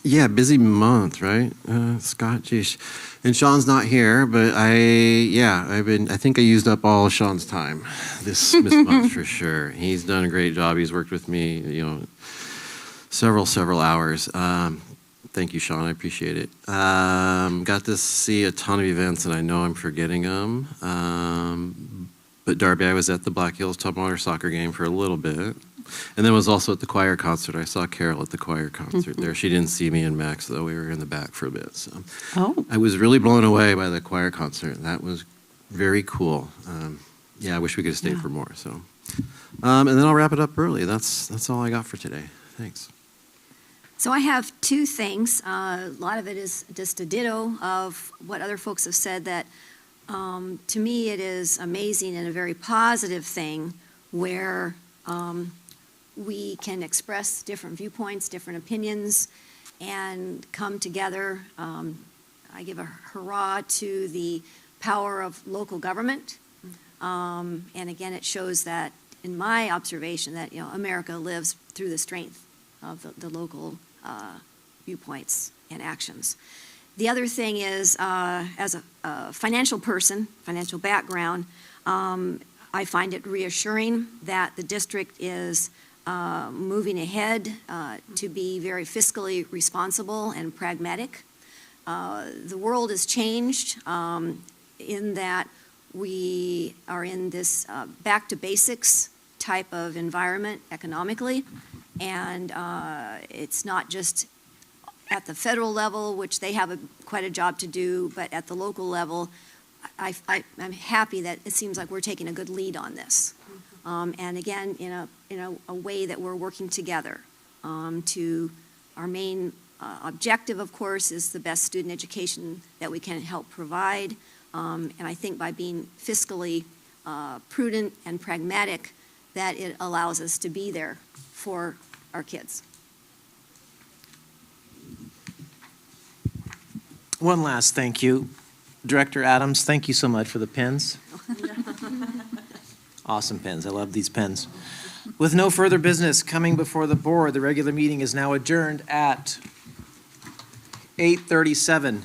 Yeah, busy month, right? Scott, geez. And Sean's not here, but I think I used up all Sean's time this month for sure. He's done a great job. He's worked with me, several hours. Thank you, Sean. I appreciate it. Got to see a ton of events, and I know I'm forgetting them. But Darby, I was at the Black Hills Tumwater soccer game for a little bit. And then was also at the choir concert. I saw Carol at the choir concert there. She didn't see me and Max, though. We were in the back for a bit. So I was really blown away by the choir concert. That was very cool. I wish we could have stayed for more. So, and then I'll wrap it up early. That's all I got for today. Thanks. So I have two things. A lot of it is just a ditto of what other folks have said, that to me it is amazing and a very positive thing where we can express different viewpoints, different opinions, and come together. I give a hurrah to the power of local government. And again, it shows that, in my observation, that America lives through the strength of the local viewpoints and actions. The other thing is, as a financial person, financial background, I find it reassuring that the district is moving ahead to be very fiscally responsible and pragmatic. The world has changed in that we are in this back to basics type of environment economically, and it's not just at the federal level, which they have quite a job to do, but at the local level, I'm happy that it seems like we're taking a good lead on this. And again, in a way that we're working together to our main objective, of course, is the best student education that we can help provide. And I think by being fiscally prudent and pragmatic, that it allows us to be there for our kids. One last thank you. Director Adams, thank you so much for the pens. Awesome pens. I love these pens. With no further business coming before the board, the regular meeting is now adjourned at 8:37.